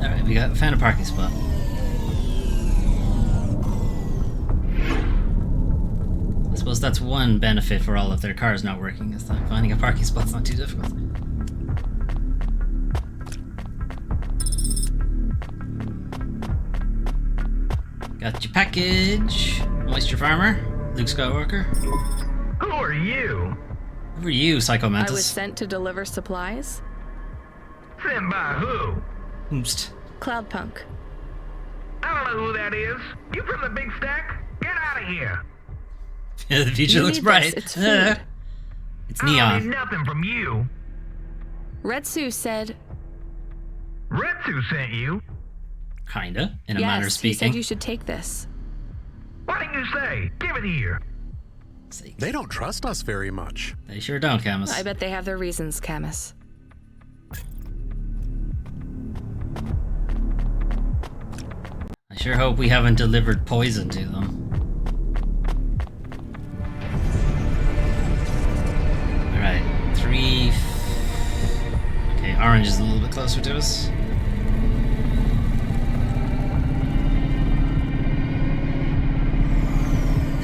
Alright, we found a parking spot. I suppose that's one benefit for all of their cars not working, is that finding a parking spot's not too difficult. Got your package, Moisture Farmer, Luke Skywalker. Who are you? Who are you, Psycho I was Mantis? sent to deliver supplies. Sent by who? Oomst. Cloudpunk. I don't know who that is. You from the big stack? Get out of here. The future You looks need bright. this, it's food. It's I don't neon. need nothing from you. Retsu said... Retsu sent you? Kinda, in a yes, manner of he speaking. said you should take this. What did you say? Give it here. They don't trust us very much. They sure don't, Camus. I bet they have their reasons, Camus. I sure hope we haven't delivered poison to them. Alright, 3... Okay, orange is a little bit closer to us.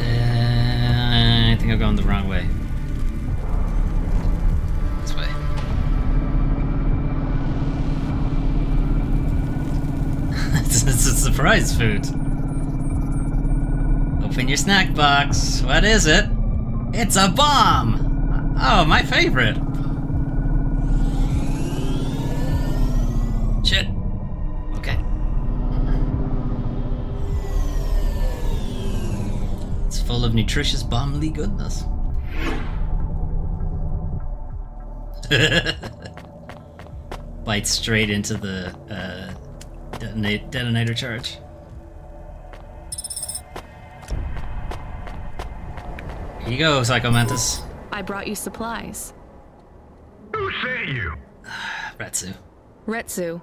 I think I'm going the wrong way. This way. It's a surprise food. Open your snack box. What is it? It's a bomb! Oh, my favorite. Shit. Okay. It's full of nutritious bombly goodness. Bites straight into the detonator charge. Here you go, Psycho Mantis. I brought you supplies. Who sent you? Retsu. Retsu.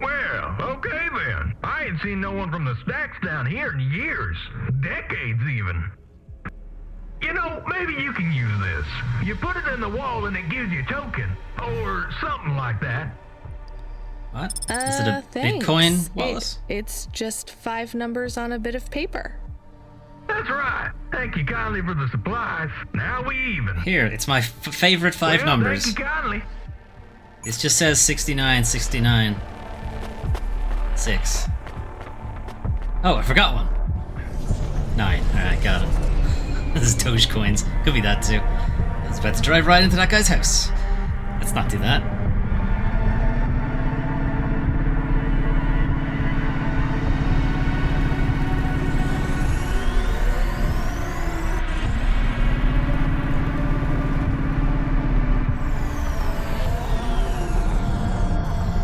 Well, okay then. I ain't seen no one from the stacks down here in years. Decades even. You know, maybe you can use this. You put it in the wall and it gives you a token. Or something like that. What? Is it a thanks. Bitcoin, Wallace? It's just 5 numbers on a bit of paper. That's right. Thank you kindly for the supplies. Now we even. Here, it's my favorite 5 numbers. Thank you kindly. It just says 69, 69. 6. Oh, I forgot one. 9. Alright, got it. This is Dogecoins. Could be that too. I was about to drive right into that guy's house. Let's not do that.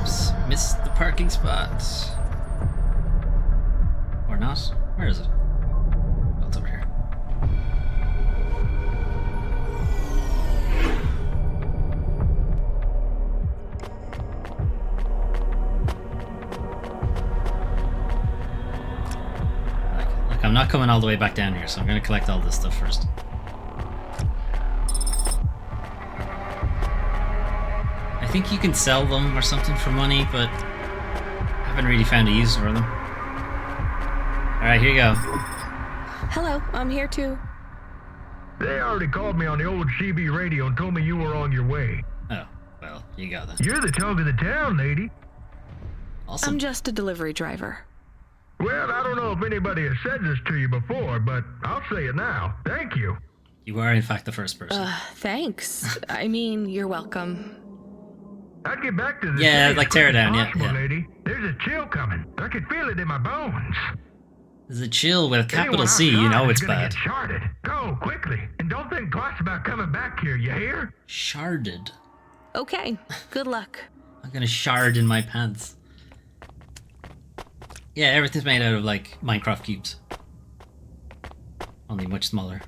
Oops, missed the parking spot. Or not? Where is it? Oh, it's over here. Like, I'm not coming all the way back down here, so I'm gonna collect all this stuff first. I think you can sell them or something for money, but I haven't really found a use for them. Alright, here you go. Hello, I'm here too. They already called me on the old CB radio and told me you were on your way. Oh, well, you got that. You're the talk of the town, lady. Awesome. I'm just a delivery driver. Well, I don't know if anybody has said this to you before, but I'll say it now. Thank you. You are, in fact, the first person. Thanks. I mean, you're welcome. I'd get back to this. Yeah, like tear it down, yeah. Lady. There's a chill coming. I can feel it in my bones. There's a chill with a capital Anyone C, you know it's gonna bad. Get sharded. Go, quickly. And don't think twice about coming back here, you hear? Sharded. Okay, good luck. I'm gonna shard in my pants. Yeah, everything's made out of, like, Minecraft cubes. Only much smaller.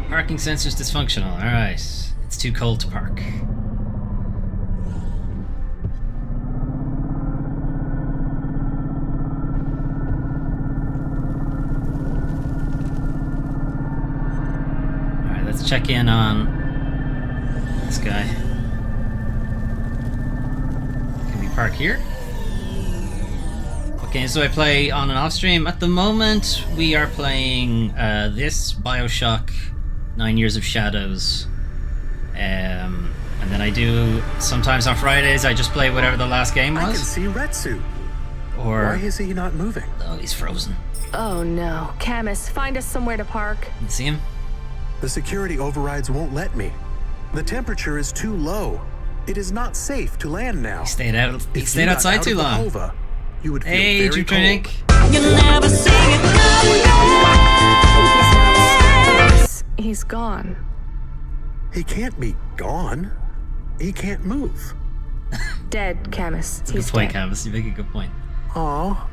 Parking sensors dysfunctional. Alright. It's too cold to park. Alright, let's check in on this guy. Can we park here? What games do I play on and off stream? At the moment, we are playing this, Bioshock, 9 Years of Shadows. And then I do, sometimes on Fridays, I just play whatever the last game was. I can see Retsu. Or... Why is he not moving? Oh, he's frozen. Oh no. Camus, find us somewhere to park. You see him? The security overrides won't let me. The temperature is too low. It is not safe to land now. He stayed outside too long. Hova, you would feel hey, very drink. You'll never see it coming. He's gone. He can't be gone. He can't move. Dead, Camus. That's a good point, Camus. You make a good point. Aw.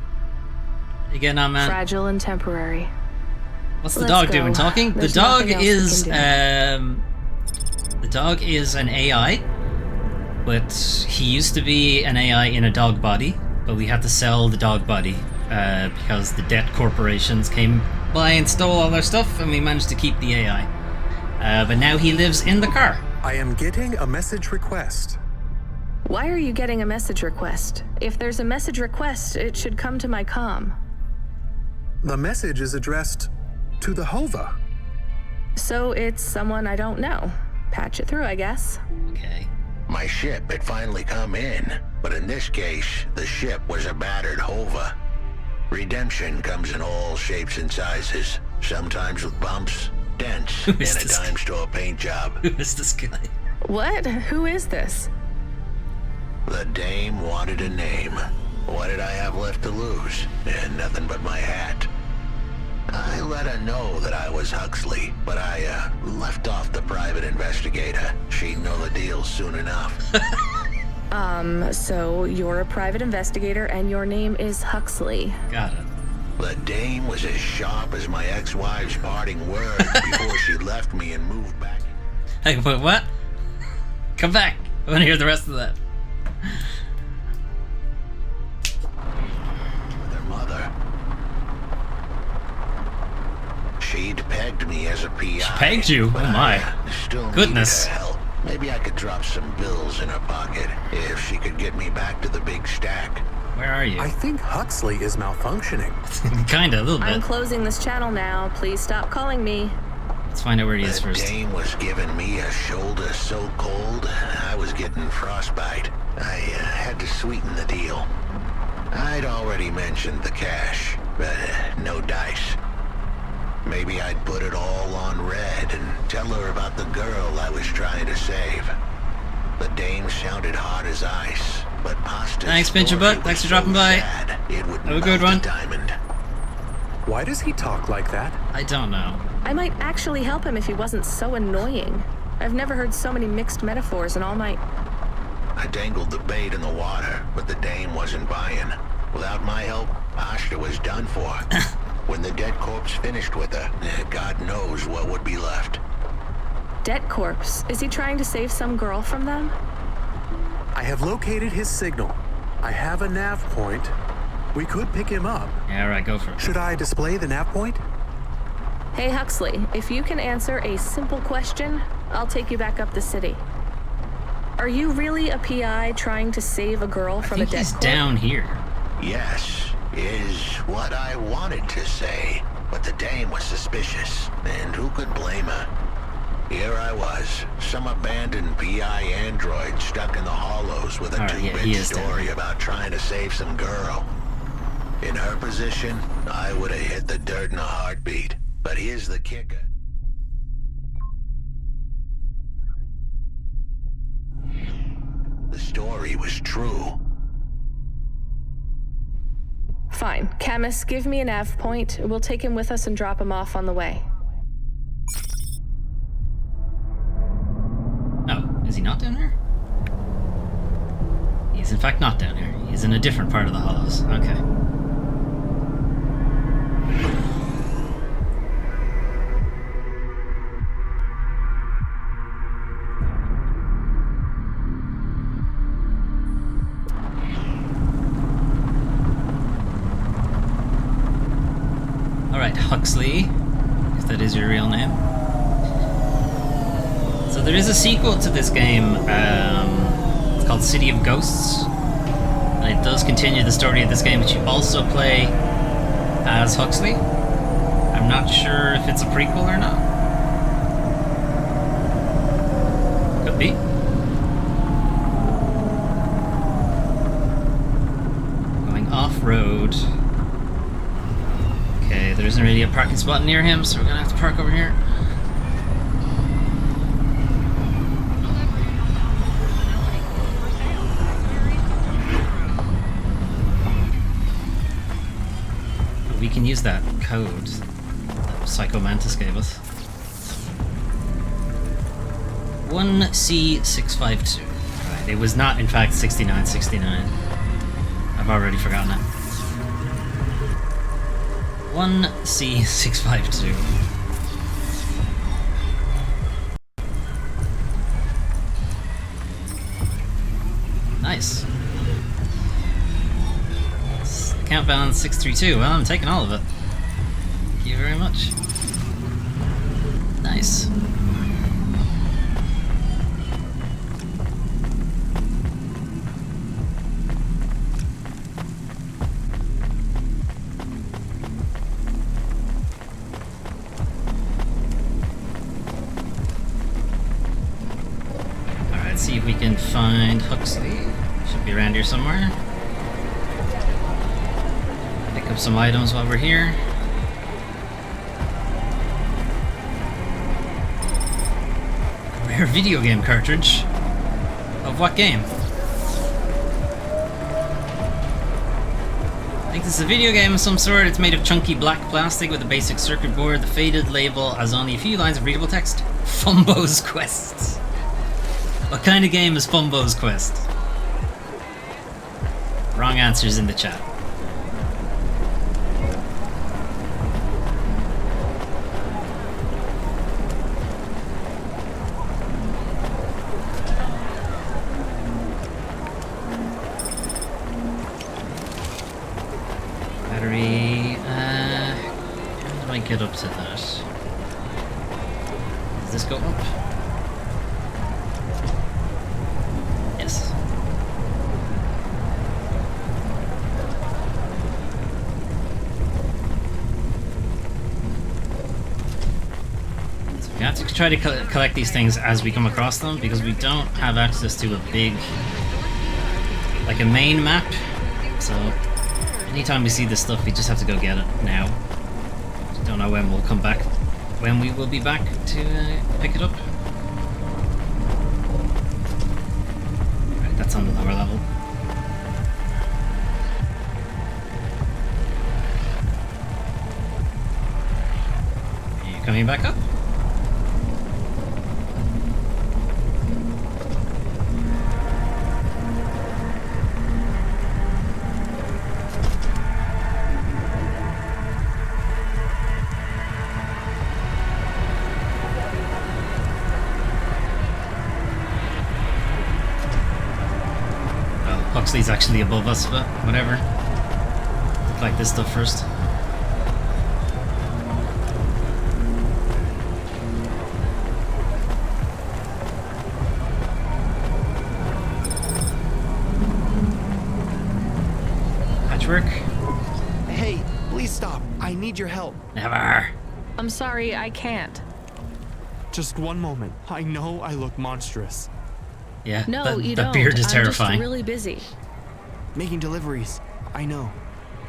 You getting on, man? Fragile and temporary. What's the dog doing? Talking? There's the dog nothing else is we can the dog is an AI, but he used to be an AI in a dog body, but we had to sell the dog body because the debt corporations came by and stole all their stuff, and we managed to keep the AI. But now he lives in the car. I am getting a message request. Why are you getting a message request? If there's a message request, it should come to my comm. The message is addressed to the Hova. So it's someone I don't know. Patch it through, I guess. Okay. My ship had finally come in, but in this case, the ship was a battered Hova. Redemption comes in all shapes and sizes, sometimes with bumps, dents, and a dime store paint job. Who is this guy? What? Who is this? The dame wanted a name. What did I have left to lose? And nothing but my hat. I let her know that I was Huxley, but I left off the private investigator. She'd know the deal soon enough. So you're a private investigator and your name is Huxley. Got it. The dame was as sharp as my ex-wife's parting words before she left me and moved back. Hey, but what? Come back. I want to hear the rest of that. She'd pegged me as a PI. She pegged you? But oh my. Still Goodness. needed her help. Maybe I could drop some bills in her pocket if she could get me back to the big stack. Where are you? I think Huxley is malfunctioning. Kinda, a little bit. I'm closing this channel now. Please stop calling me. Let's find out where he is The first. dame was giving me a shoulder so cold, I was getting frostbite. I had to sweeten the deal. I'd already mentioned the cash, but no dice. Maybe I'd put it all on red and tell her about the girl I was trying to save. The dame sounded hard as ice, but Pasta's Thanks, Pincher Butt. Thanks for dropping by. Have a good one. Diamond. Why does he talk like that? I don't know. I might actually help him if he wasn't so annoying. I've never heard so many mixed metaphors in all my... I dangled the bait in the water, but the dame wasn't buying. Without my help, Pasta was done for. When the dead corpse finished with her, God knows what would be left. Debt corpse. Is he trying to save some girl from them? I have located his signal. I have a nav point. We could pick him up. Yeah, all right, go for it. Should I display the nav point? Hey, Huxley, if you can answer a simple question, I'll take you back up the city. Are you really a PI trying to save a girl from a dead corpse? Down here. Yes, is what I wanted to say, but the dame was suspicious, and who could blame her? Here I was, some abandoned PI android stuck in the hollows with a two-bit story about trying to save some girl. In her position, I would have hit the dirt in a heartbeat, but here's the kicker. The story was true. Fine. Camus, give me a nav point. We'll take him with us and drop him off on the way. Oh, is he not down here? He's in fact not down here. He's in a different part of the hollows. Okay. Alright, Huxley, if that is your real name. So there is a sequel to this game, it's called City of Ghosts, and it does continue the story of this game, but you also play as Huxley. I'm not sure if it's a prequel or not. Could be. Going off-road. Okay, there isn't really a parking spot near him, so we're gonna have to park over here. We can use that code that Psycho Mantis gave us. 1C652. Right, it was not in fact 6969. I've already forgotten it. 1C652. Nice. Account balance 632. Well, I'm taking all of it. Thank you very much. Nice. Alright, see if we can find Huxley. Should be around here somewhere. Pick up some items while we're here. Rare video game cartridge. Of what game? I think this is a video game of some sort. It's made of chunky black plastic with a basic circuit board. The faded label has only a few lines of readable text. Fumbo's Quest. What kind of game is Fumbo's Quest? Wrong answers in the chat. Battery, how do I get up to that? Does this go up? Yes. So we have to try to collect these things as we come across them, because we don't have access to a big, like a main map. So anytime we see this stuff, we just have to go get it now. Don't know when we'll come back, when we will be back to pick it up. Right, that's on the lower level. Are you coming back up? Huxley's actually above us, but whatever. Collect this stuff first. Patchwork? Hey, please stop. I need your help. Never. I'm sorry, I can't. Just one moment. I know I look monstrous. Yeah, No, you the don't. beard is I'm terrifying. just really busy. Making deliveries. I know.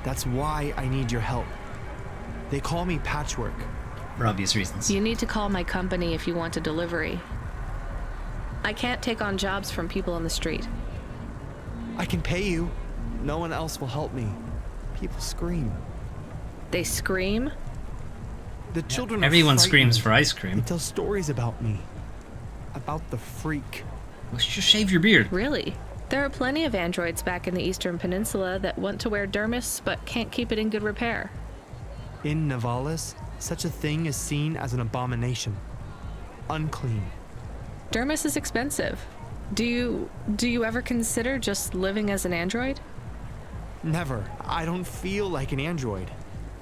That's why I need your help. They call me Patchwork. For obvious reasons. You need to call my company if you want a delivery. I can't take on jobs from people on the street. I can pay you. No one else will help me. People scream. They scream? The children Everyone are screams frightened. for ice cream. They tell stories about me. About the freak. Well, just shave your beard. Really? There are plenty of androids back in the Eastern Peninsula that want to wear dermis but can't keep it in good repair. In Nivalis, such a thing is seen as an abomination. Unclean. Dermis is expensive. Do you ever consider just living as an android? Never. I don't feel like an android.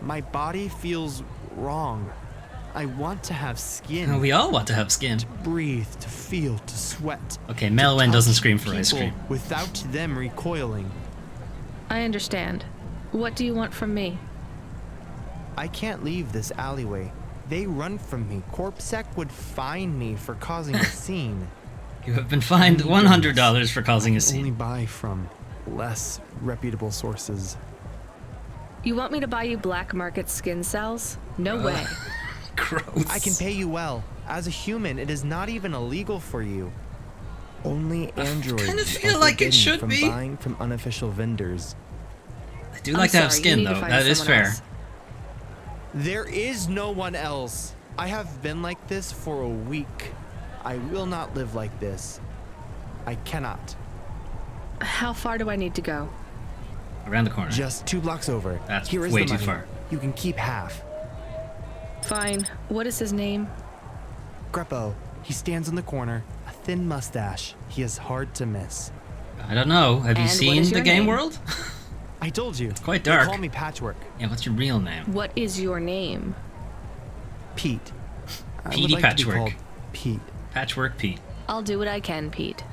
My body feels wrong. I want to have skin. Oh, we all want to have skin. To breathe, to feel, to sweat. Okay, Melwyn doesn't scream for ice people cream. Without them recoiling. I understand. What do you want from me? I can't leave this alleyway. They run from me. Corpsec would fine me for causing a scene. You have been fined $100 for causing a scene. Only buy from less reputable sources. You want me to buy you black market skin cells? No way. Gross. I can pay you well. As a human, it is not even illegal for you. Only androids I kind of feel are like it forbidden should from be. buying from unofficial vendors. I do like to have skin, though. That is fair. There is no one else. I have been like this for a week. I will not live like this. I cannot. How far do I need to go? Around the corner. Just 2 blocks over. That's Here is way the too money. far. You can keep half. Fine. What is his name? Greppo. He stands in the corner. A thin mustache. He is hard to miss. I don't know. Have you And what seen is the your game name? world? I told you. Quite They dark. call me Patchwork. Yeah, what's your real name? What is your name? Pete. I would Petey like to be Patchwork. called Pete. Patchwork Pete. I'll do what I can, Pete.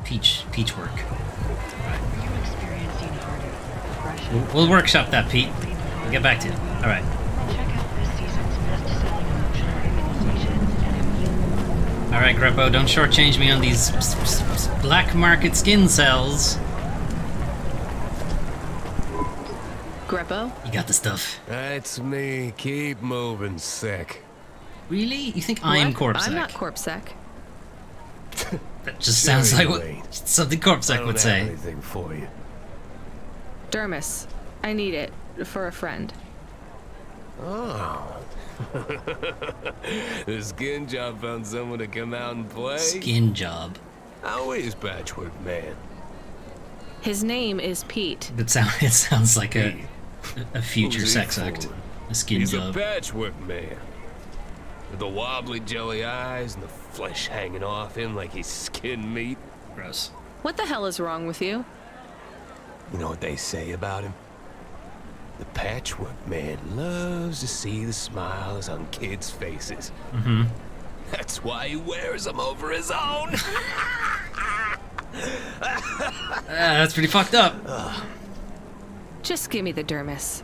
Peachwork. You're experiencing harder, fresher. We'll workshop that, Pete. We'll get back to you. All right. Check out this season's best-selling emotional immunizations and immune. All right, Greppo, don't shortchange me on these black market skin cells. Greppo? You got the stuff. That's me. Keep moving, sick. Really? You think I'm What? Corpsec? I'm not Corpsec. That just Sure sounds like you what ain't. something I Corpsec don't would have say. anything for you. Dermis. I need it. For a friend. Oh. The skin job found someone to come out and play. Skin job. How is Patchwork Man? His name is Pete. It sounds like a future Who's he sex act. fooling? A skin He's job. a Patchwork Man. With the wobbly jelly eyes and the flesh hanging off him like he's skin meat. Gross. What the hell is wrong with you? You know what they say about him? The patchwork man loves to see the smiles on kids' faces. Mm-hmm. That's why he wears them over his own. That's pretty fucked up. Just give me the dermis.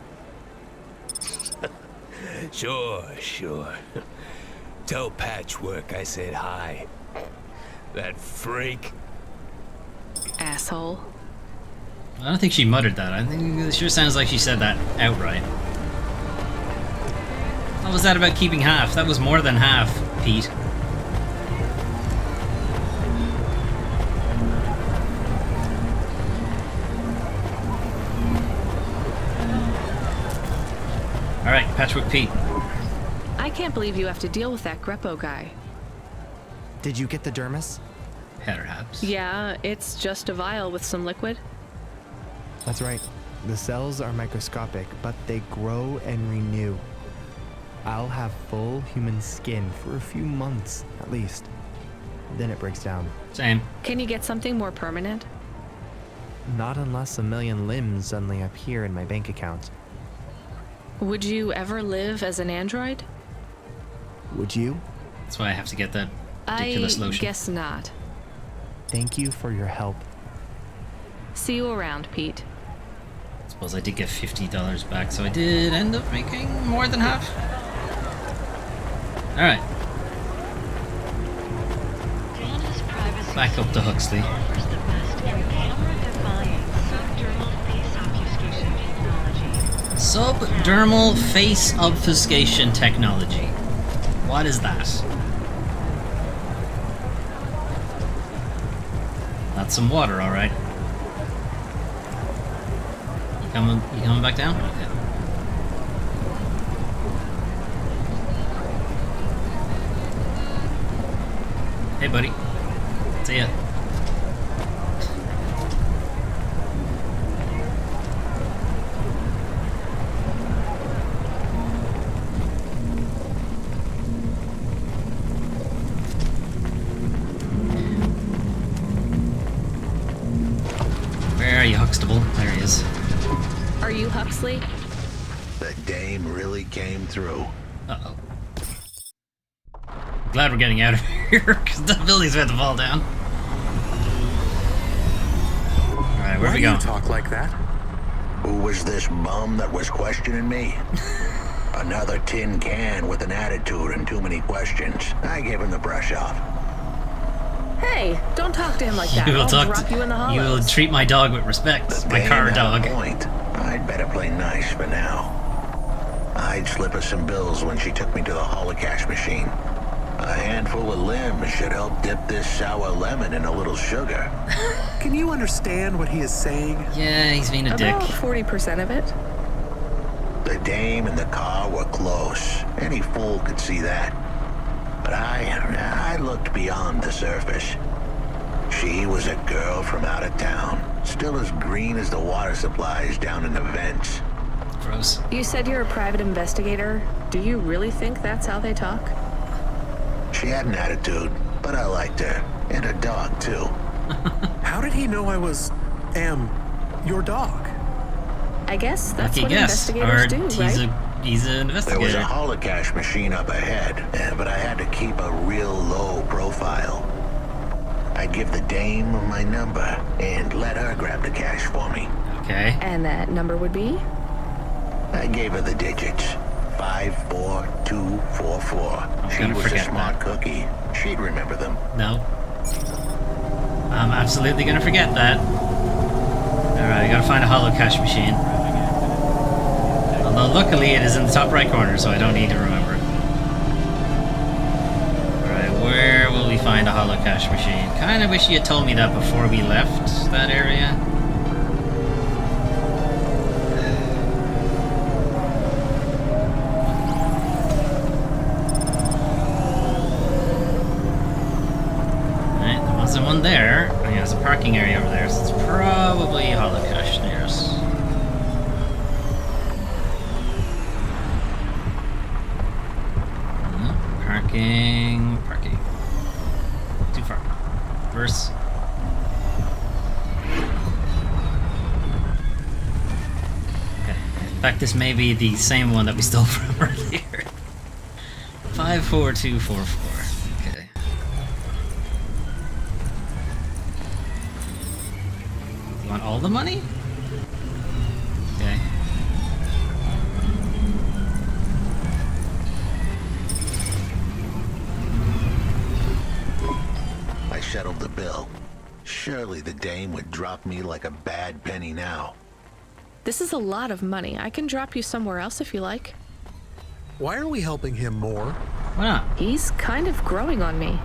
Sure. Tell Patchwork I said hi. That freak. Asshole. I don't think she muttered that. I think it sure sounds like she said that outright. What was that about keeping half? That was more than half, Pete. Alright, Patchwork Pete. I can't believe you have to deal with that Greppo guy. Did you get the dermis? Perhaps. Yeah, it's just a vial with some liquid. That's right. The cells are microscopic, but they grow and renew. I'll have full human skin for a few months, at least. Then it breaks down. Same. Can you get something more permanent? Not unless a million limbs suddenly appear in my bank account. Would you ever live as an android? Would you? That's why I have to get that ridiculous lotion. I guess not. Thank you for your help. See you around, Pete. I suppose I did get $50 back, so I did end up making more than half. Alright. Back up to Huxley. Subdermal face obfuscation technology. What is that? That's some water, alright. You coming back down? Yeah. Hey, buddy. See ya. Where are you, Huxtable? There he is. Are you Huxley? The dame really came through. Uh-oh. Glad we're getting out of here, because the building's about to fall down. Alright, where Why we do going? you talk like that? Who was this bum that was questioning me? Another tin can with an attitude and too many questions. I gave him the brush off. Hey, don't talk to him like that. You will I'll talk drop you in the hollows. You will treat my dog with respect. My car dog. Point. I'd better play nice for now. I'd slip her some bills when she took me to the holocash machine. A handful of limbs should help dip this sour lemon in a little sugar. Can you understand what he is saying? Yeah, he's being a dick. About 40% of it. The dame and the car were close. Any fool could see that. But I looked beyond the surface. She was a girl from out of town, still as green as the water supplies down in the vents. Gross. You said you're a private investigator. Do you really think that's how they talk? She had an attitude, but I liked her. And her dog, too. How did he know I am your dog? I guess that's Lucky what guess. investigators Or do, right? He's an There was a investigator. holocash machine up ahead, but I had to keep a real low profile. I'd give the dame my number and let her grab the cash for me. Okay. And that number would be? I gave her the digits. 54244. She gonna was a forget smart cookie. She'd remember them. No. I'm absolutely gonna forget that. Alright, I gotta find a holocash machine. Although luckily it is in the top right corner, so I don't need to remember it. Alright, where will we find a holocash machine? Kinda wish you had told me that before we left that area. Alright, there wasn't one there. I mean, there's a parking area over there, so it's probably holocash near us. Parking. Too far. Reverse. Okay, fact, this may be the same one that we stole from earlier. 54244. Okay. You want all the money? Okay. I settled the bill. Surely the dame would drop me like a bad penny now. This is a lot of money. I can drop you somewhere else if you like. Why are we helping him more? Why not? He's kind of growing on me.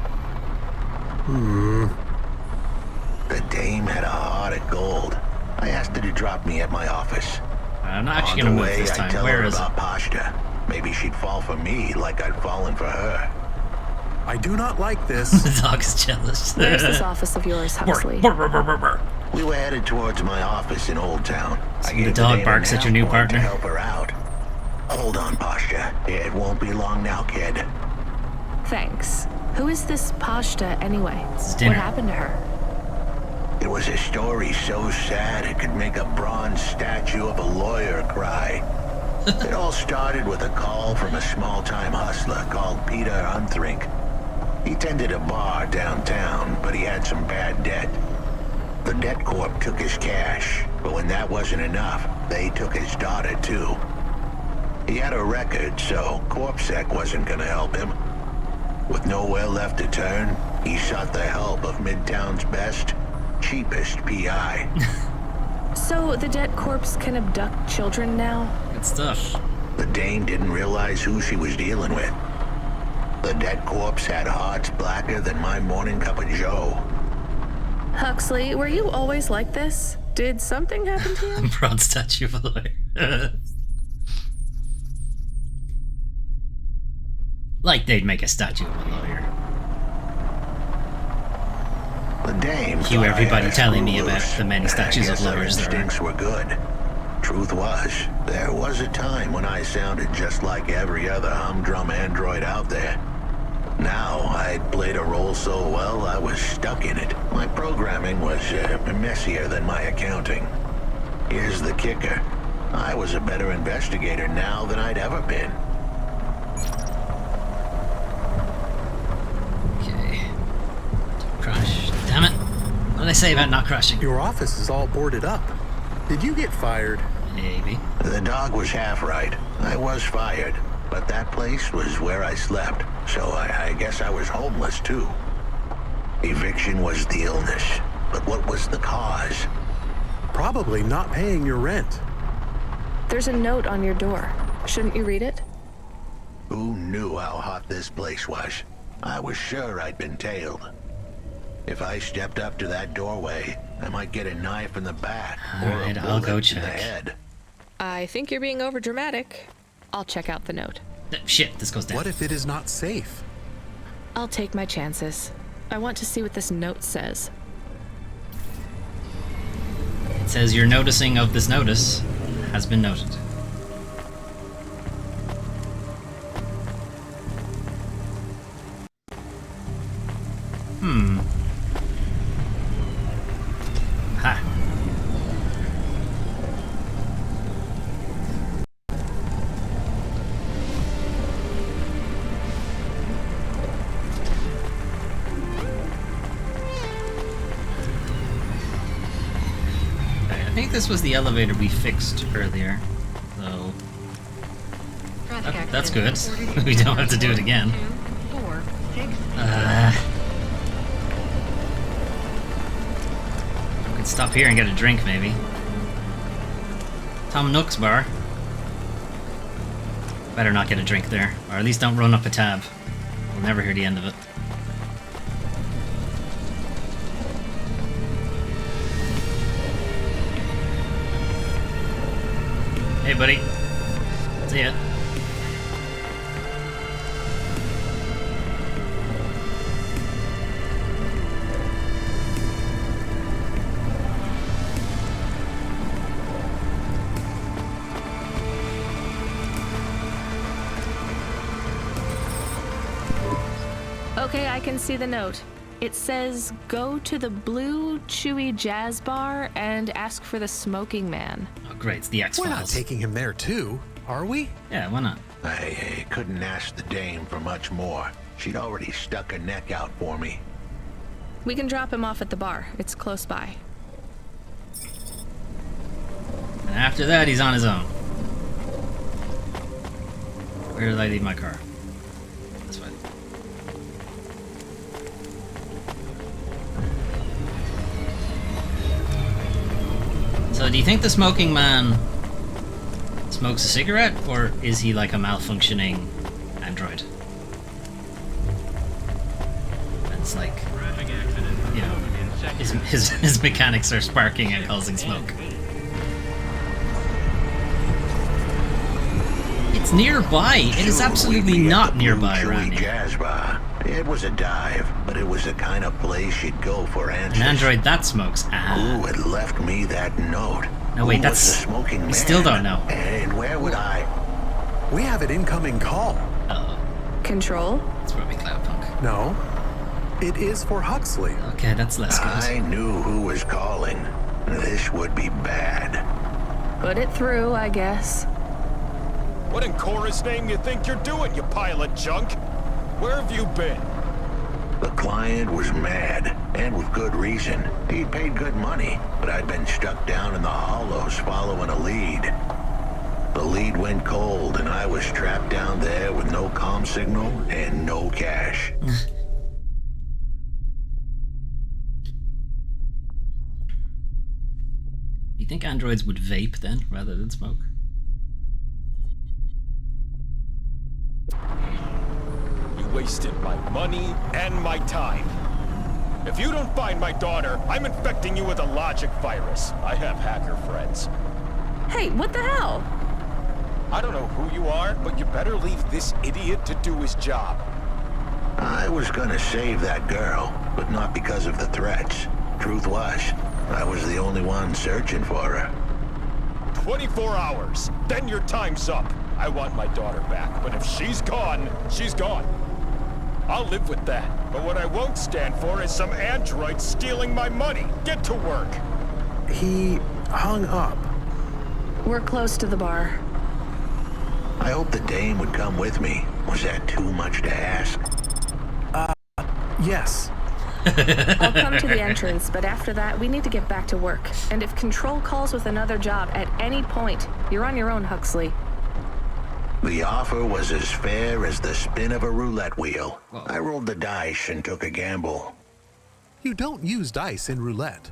The dame had a heart of gold. I asked her to drop me at my office. I'm not actually gonna move this time. I tell Where her is about Pashta. Maybe she'd fall for me like I'd fallen for her. I do not like this. The dog's jealous. Where's this office of yours, Huxley? We were headed towards my office in Old Town. So the dog barks at your new partner. To help her out. Hold on, Pashta. It won't be long now, kid. Thanks. Who is this Pashta anyway? What happened to her? It was a story so sad it could make a bronze statue of a lawyer cry. It all started with a call from a small-time hustler called Peter Unthrink. He tended a bar downtown, but he had some bad debt. The debt corp took his cash, but when that wasn't enough, they took his daughter too. He had a record, so CorpSec wasn't gonna help him. With nowhere left to turn, he sought the help of Midtown's best, cheapest PI. So the debt corpse can abduct children now? Good stuff. The dame didn't realize who she was dealing with. The dead corpse had hearts blacker than my morning cup of joe. Huxley, were you always like this? Did something happen to you? Bronze statue of a lawyer. Like they'd make a statue of a lawyer. The dame. Cue everybody telling me about the many statues of lawyers there are. Instincts were good. Truth was, there was a time when I sounded just like every other humdrum android out there. Now, I'd played a role so well, I was stuck in it. My programming was messier than my accounting. Here's the kicker. I was a better investigator now than I'd ever been. Okay. Crush. Damn it. What did I say about not crushing? Your office is all boarded up. Did you get fired? Maybe. The dog was half right. I was fired, but that place was where I slept, so I guess I was homeless too. Eviction was the illness, but what was the cause? Probably not paying your rent. There's a note on your door. Shouldn't you read it? Who knew how hot this place was? I was sure I'd been tailed. If I stepped up to that doorway, I might get a knife in the back or Alright, a I'll go bullet in the check. head. I think you're being overdramatic. I'll check out the note. Shit, this goes down. What if it is not safe? I'll take my chances. I want to see what this note says. It says your noticing of this notice has been noted. Ha. I think this was the elevator we fixed earlier, so that's good. We don't have to do it again. We could stop here and get a drink, maybe. Tom Nook's bar. Better not get a drink there, or at least don't run up a tab. We'll never hear the end of it. Hey, buddy. See ya. Okay, I can see the note. It says, go to the Blue Chewy Jazz Bar and ask for the Smoking Man. Oh, great. It's the X-Files. We're not taking him there, too, are we? Yeah, why not? I couldn't ask the dame for much more. She'd already stuck her neck out for me. We can drop him off at the bar. It's close by. And after that, he's on his own. Where did I leave my car? This way. So do you think the smoking man smokes a cigarette, or is he like a malfunctioning android? It's like, you know, his mechanics are sparking and causing smoke. It's nearby. It is absolutely not nearby, Randy. Jazz bar. It was a dive, but it was the kind of place you'd go for answers. An android that smokes. Who had left me that note? No, wait, Who that's... was the smoking we man? still don't know. And where would I... We have an incoming call. Uh-oh. Control? It's probably Cloudpunk. No. It is for Huxley. Okay, that's less good. I knew who was calling. This would be bad. Put it through, I guess. What in Cora's name you think you're doing, you pile of junk? Where have you been? The client was mad, and with good reason. He'd paid good money, but I'd been stuck down in the hollows following a lead. The lead went cold, and I was trapped down there with no comm signal and no cash. You think androids would vape then, rather than smoke? You wasted my money and my time. If you don't find my daughter, I'm infecting you with a logic virus. I have hacker friends. Hey, what the hell? I don't know who you are, but you better leave this idiot to do his job. I was gonna save that girl, but not because of the threats. Truth was, I was the only one searching for her. 24 hours, then your time's up. I want my daughter back, but if she's gone, she's gone. I'll live with that, but what I won't stand for is some android stealing my money. Get to work. He hung up. We're close to the bar. I hope the dame would come with me. Was that too much to ask? Yes. I'll come to the entrance, but after that, we need to get back to work. And if Control calls with another job at any point, you're on your own, Huxley. The offer was as fair as the spin of a roulette wheel. I rolled the dice and took a gamble. You don't use dice in roulette.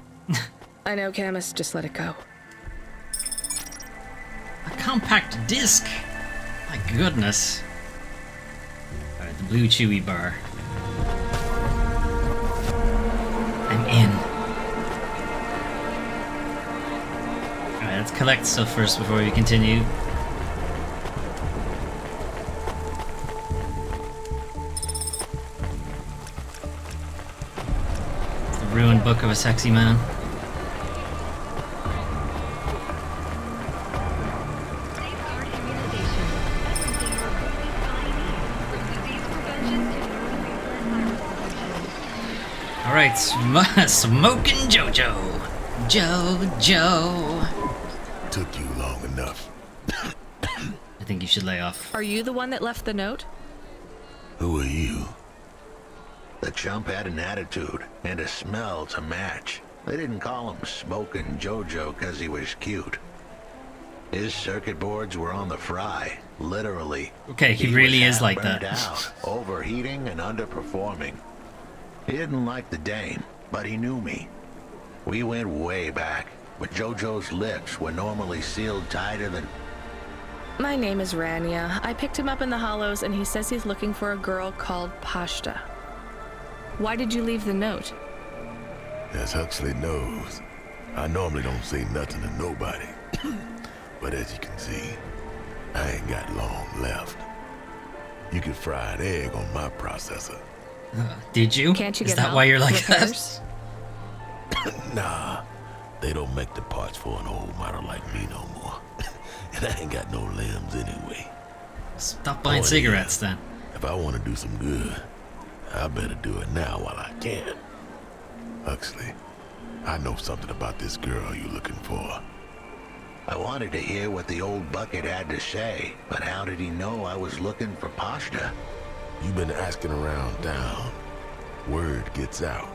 I know, Camus. Just let it go. A compact disc. My goodness. Alright, the Blue Chewy Bar. I'm in. Alright, let's collect stuff first before we continue. It's the ruined book of a sexy man. Alright, Smoking Jojo. Jojo. Took you long enough. I think you should lay off. Are you the one that left the note? Who are you? The chump had an attitude and a smell to match. They didn't call him Smoking Jojo because he was cute. His circuit boards were on the fry, literally. Okay, he really is like burned that. Out, overheating and underperforming. He didn't like the dame, but he knew me. We went way back, but Jojo's lips were normally sealed tighter than... My name is Rania. I picked him up in the hollows, and he says he's looking for a girl called Pashta. Why did you leave the note? As Huxley knows, I normally don't say nothing to nobody. But as you can see, I ain't got long left. You could fry an egg on my processor. Did you? Can't you Is get that help? why you're like Repairs? that? Nah, they don't make the parts for an old model like me no more. And I ain't got no limbs anyway. Stop buying cigarettes then. If I want to do some good, I better do it now while I can. Huxley, I know something about this girl you're looking for. I wanted to hear what the old bucket had to say, but how did he know I was looking for pasta? You've been asking around town. Word gets out.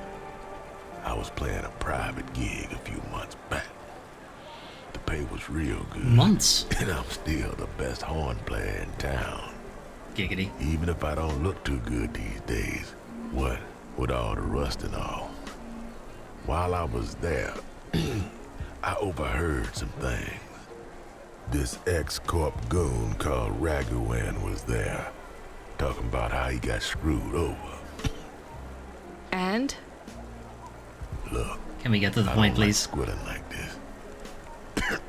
I was playing a private gig a few months back. The pay was real good. Months? And I'm still the best horn player in town. Giggity. Even if I don't look too good these days. What with all the rust and all. While I was there, I overheard some things. This ex-corp goon called Raguan was there, talking about how he got screwed over. And? Look. Can we get to the point, please? Squilling like this.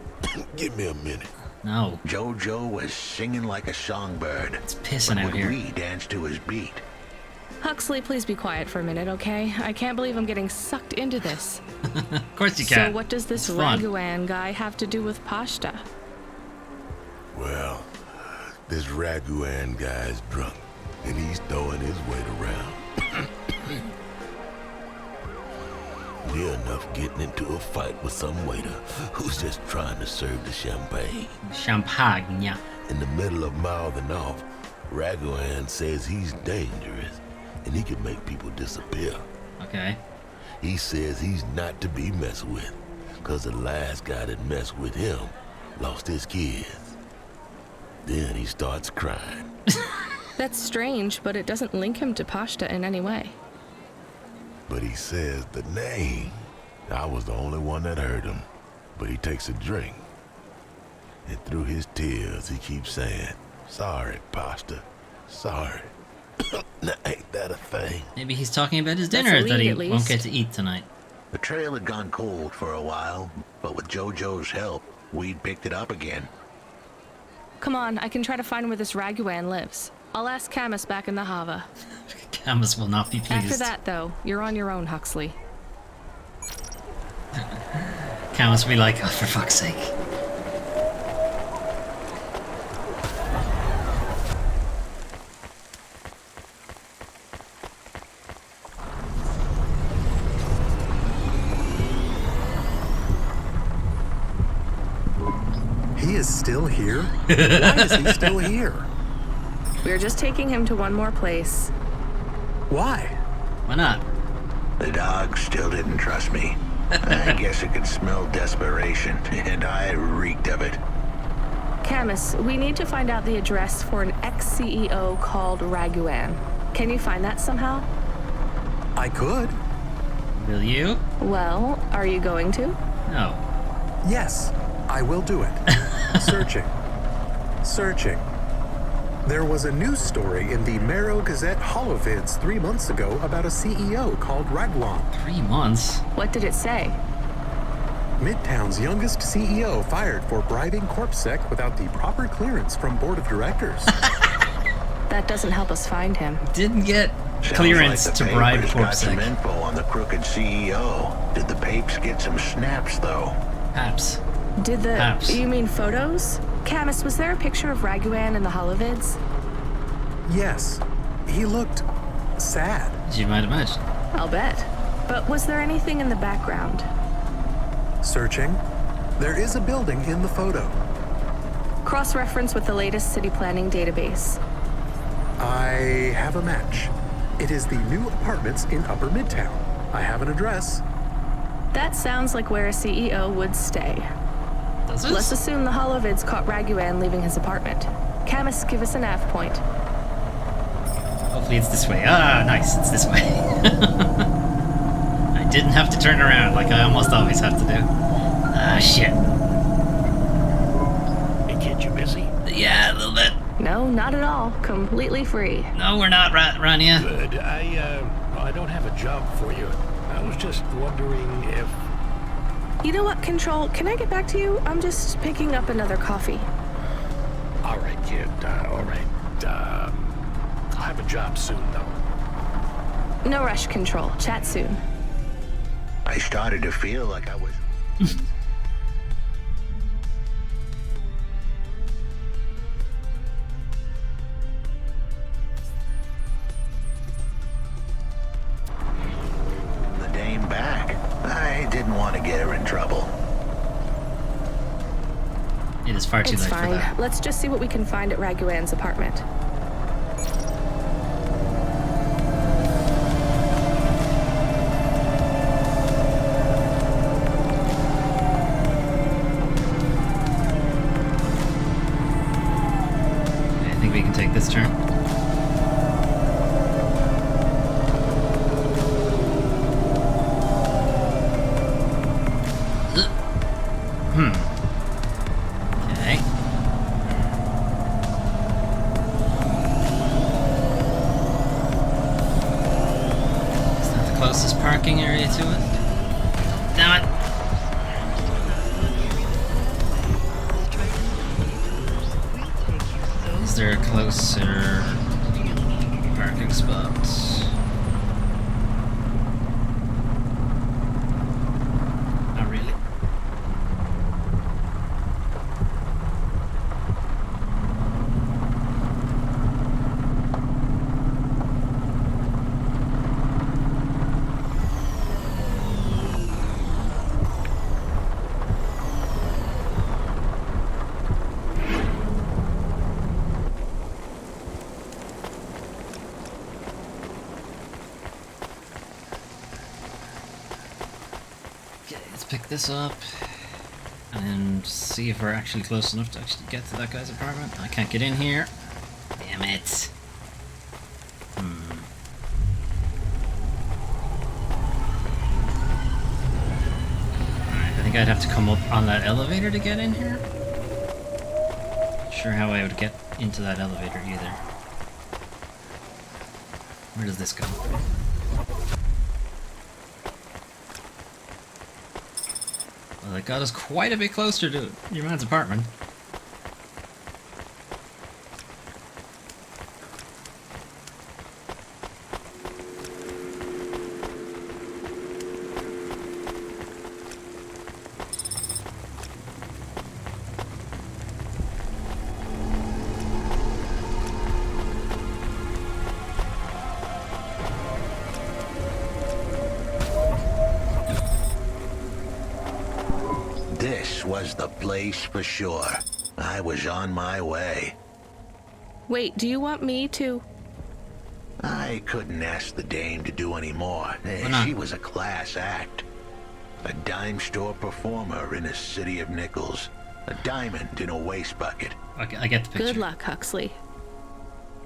Give me a minute. No. Jojo was singing like a songbird. It's pissing out here. We danced to his beat. Huxley, please be quiet for a minute, okay? I can't believe I'm getting sucked into this. Of course you can. So what does this Raguan guy have to do with pasta? Well, this Raguan guy's drunk, and he's throwing his weight around. Near enough getting into a fight with some waiter who's just trying to serve the champagne. Champagne, yeah. In the middle of mouthing off, Raguan says he's dangerous and he can make people disappear. Okay. He says he's not to be messed with, cause the last guy that messed with him lost his kids. Then he starts crying. That's strange, but it doesn't link him to pasta in any way. But he says the name. I was the only one that heard him, but he takes a drink. And through his tears, he keeps saying, "Sorry, pasta, sorry." Now, ain't that a thing? Maybe he's talking about his dinner that he won't get to eat tonight. The trail had gone cold for a while, but with Jojo's help, we'd picked it up again. Come on, I can try to find where this Raguan lives. I'll ask Camus back in the Hava. Camus will not be pleased. After that, though, you're on your own, Huxley. Camus will be like, oh, for fuck's sake. He is still here? Why is he still here? We're just taking him to one more place. Why? Why not? The dog still didn't trust me. I guess it could smell desperation, and I reeked of it. Camus, we need to find out the address for an ex-CEO called Raguan. Can you find that somehow? I could. Will you? Well, are you going to? No. Yes, I will do it. Searching. Searching. There was a news story in the Marrow Gazette Holovids 3 months ago about a CEO called Raguan. 3 months? What did it say? Midtown's youngest CEO fired for bribing CorpSec without the proper clearance from board of directors. That doesn't help us find him. Didn't get clearance like to bribe got some CorpSec. info on the crooked CEO. Did the papes get some snaps, though? Perhaps. Did the... Perhaps. You mean photos? Camus, was there a picture of Raguan in the Holovids? Yes. He looked sad. As you might imagine. I'll bet. But was there anything in the background? Searching. There is a building in the photo. Cross-reference with the latest city planning database. I have a match. It is the new apartments in Upper Midtown. I have an address. That sounds like where a CEO would stay. Does it? Let's assume the Holovids caught Raguan leaving his apartment. Camus, give us a nav point. Hopefully it's this way. Ah, nice. It's this way. I didn't have to turn around like I almost always have to do. Ah, shit. Hey, kid, you busy? Yeah, a little bit. No, not at all. Completely free. No, we're not, Rania. Good. I don't have a job for you. I was just wondering if... You know what, Control? Can I get back to you? I'm just picking up another coffee. All right, kid. All right. I'll have a job soon, though. No rush, Control. Chat soon. I started to feel like I was... It is far too It's late for fine. that. Let's just see what we can find at Raguan's apartment. I think we can take this turn. Okay. Is that the closest parking area to it? Damn it! Is there a closer parking spot? Not really. Okay, let's pick this up and see if we're actually close enough to actually get to that guy's apartment. I can't get in here. Damn it. Alright, I think I'd have to come up on that elevator to get in here. Not sure how I would get into that elevator either. Where does this go? Well, that got us quite a bit closer to your man's apartment. This was the place for sure. I was on my way. Wait, do you want me to? I couldn't ask the dame to do any more. She was a class act. A dime store performer in a city of nickels. A diamond in a waste bucket. Okay, I get the picture. Good luck, Huxley.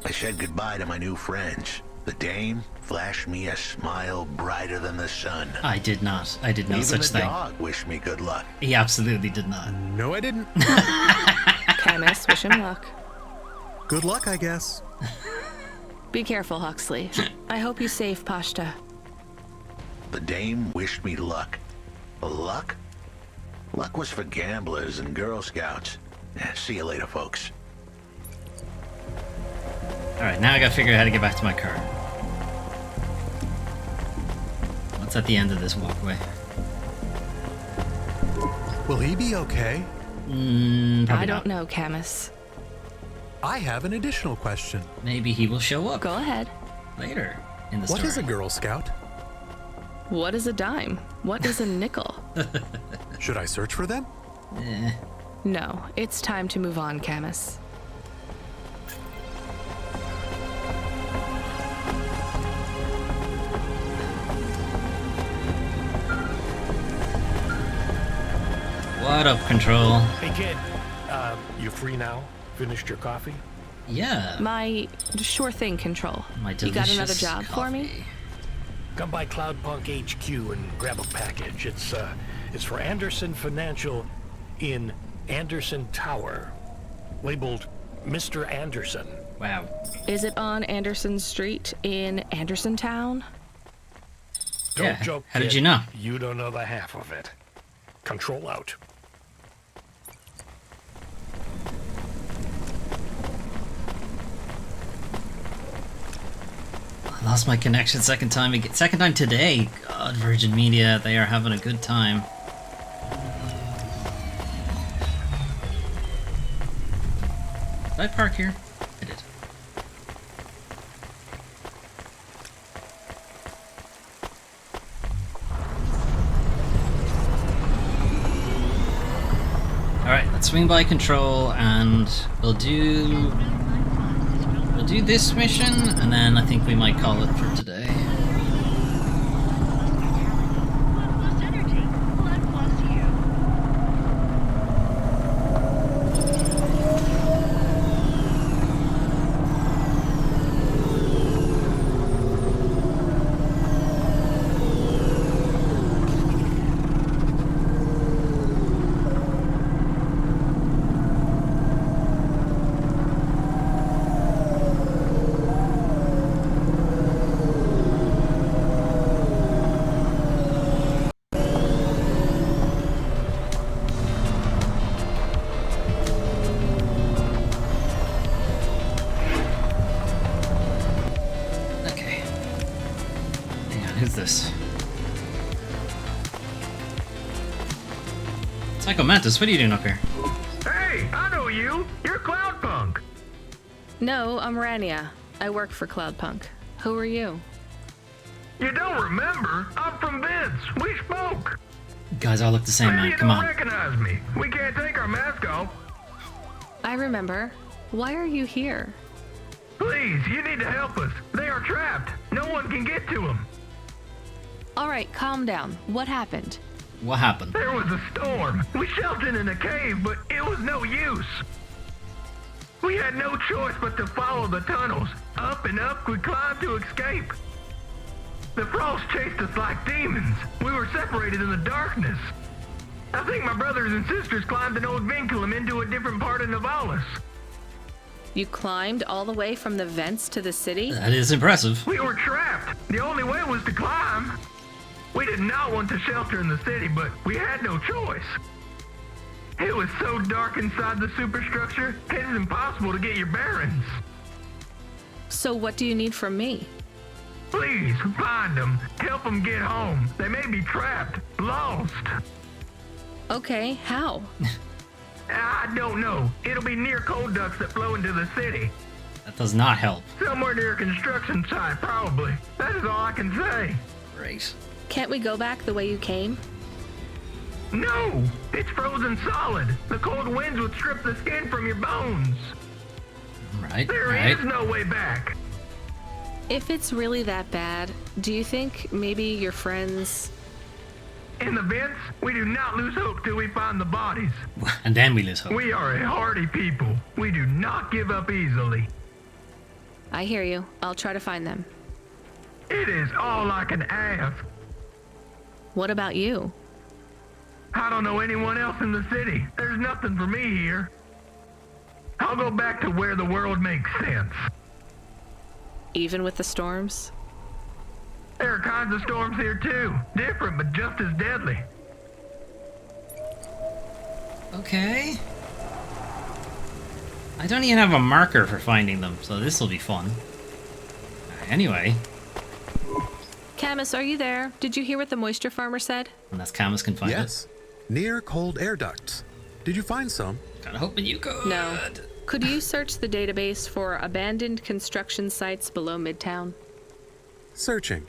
I said goodbye to my new friends. The dame flashed me a smile brighter than the sun. I did not. I did no Even such the thing. dog wished me good luck. He absolutely did not. No, I didn't. Camus, wish him luck. Good luck, I guess. Be careful, Huxley. I hope you save Pashta. The dame wished me luck. Luck? Luck was for gamblers and Girl Scouts. See you later, folks. Alright, now I gotta figure out how to get back to my car. What's at the end of this walkway? Will he be okay? I don't know, Camus. I have an additional question. Maybe he will show up. Go ahead. Later in the What story. is a Girl Scout? What is a dime? What is a nickel? Should I search for them? No, it's time to move on, Camus. What up, Control? Hey, kid. You free now? Finished your coffee? Yeah. My sure thing, Control. My You got another delicious job for me? Come by Cloudpunk HQ and grab a package. It's for Anderson Financial in Anderson Tower, labeled Mr. Anderson. Wow. Is it on Anderson Street in Anderson Town? Don't Yeah, joke, how did kid. you know? You don't know the half of it. Control out. I lost my connection second time today. God, Virgin Media, they are having a good time. Did I park here? I did. Alright, let's swing by Control and we'll do this mission, and then I think we might call it for today. Who's this? Psycho Mantis, what are you doing up here? Hey, I know you. You're Cloudpunk. No, I'm Rania. I work for Cloudpunk. Who are you? You don't remember? I'm from Vince. We spoke. You guys all look the same, man. Come on. You don't recognize me. We can't take our mask off. I remember. Why are you here? Please, you need to help us. They are trapped. No one can get to them. All right, calm down. What happened? What happened? There was a storm. We sheltered in a cave, but it was no use. We had no choice but to follow the tunnels. Up and up we climbed to escape. The frost chased us like demons. We were separated in the darkness. I think my brothers and sisters climbed an old vinculum into a different part of Nivalis. You climbed all the way from the vents to the city? That is impressive. We were trapped. The only way was to climb. We did not want to shelter in the city, but we had no choice. It was so dark inside the superstructure, it is impossible to get your bearings. So what do you need from me? Please, find them. Help them get home. They may be trapped, lost. Okay, how? I don't know. It'll be near coal ducts that flow into the city. That does not help. Somewhere near a construction site, probably. That is all I can say. Great. Can't we go back the way you came? No! It's frozen solid. The cold winds would strip the skin from your bones. Right, There is no way back. If it's really that bad, do you think maybe your friends... In the vents, we do not lose hope till we find the bodies. And then we lose hope. We are a hardy people. We do not give up easily. I hear you. I'll try to find them. It is all I can ask. What about you? I don't know anyone else in the city. There's nothing for me here. I'll go back to where the world makes sense. Even with the storms? There are kinds of storms here too. Different, but just as deadly. Okay. I don't even have a marker for finding them, so this will be fun. Anyway. Camus, are you there? Did you hear what the moisture farmer said? Unless Camus can find Yes. Near cold air ducts. Did you find some? Kinda hoping you could. No. Could you search the database for abandoned construction sites below Midtown? Searching.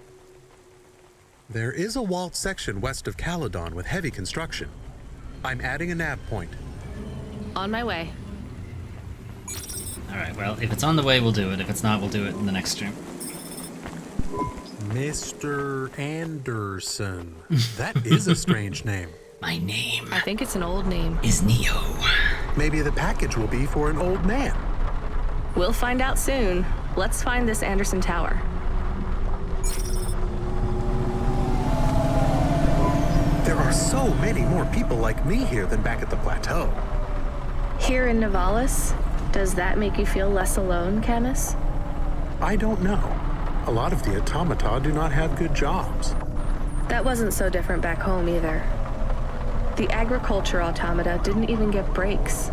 There is a walled section west of Caledon with heavy construction. I'm adding a nav point. On my way. Alright, well, if it's on the way, we'll do it. If it's not, we'll do it in the next stream. Mr. Anderson. That is a strange name. My name I think it's an old name. is Neo. Maybe the package will be for an old man. We'll find out soon. Let's find this Anderson Tower. There are so many more people like me here than back at the plateau. Here in Nivalis, does that make you feel less alone, Camus? I don't know. A lot of the automata do not have good jobs. That wasn't so different back home either. The agriculture automata didn't even get breaks.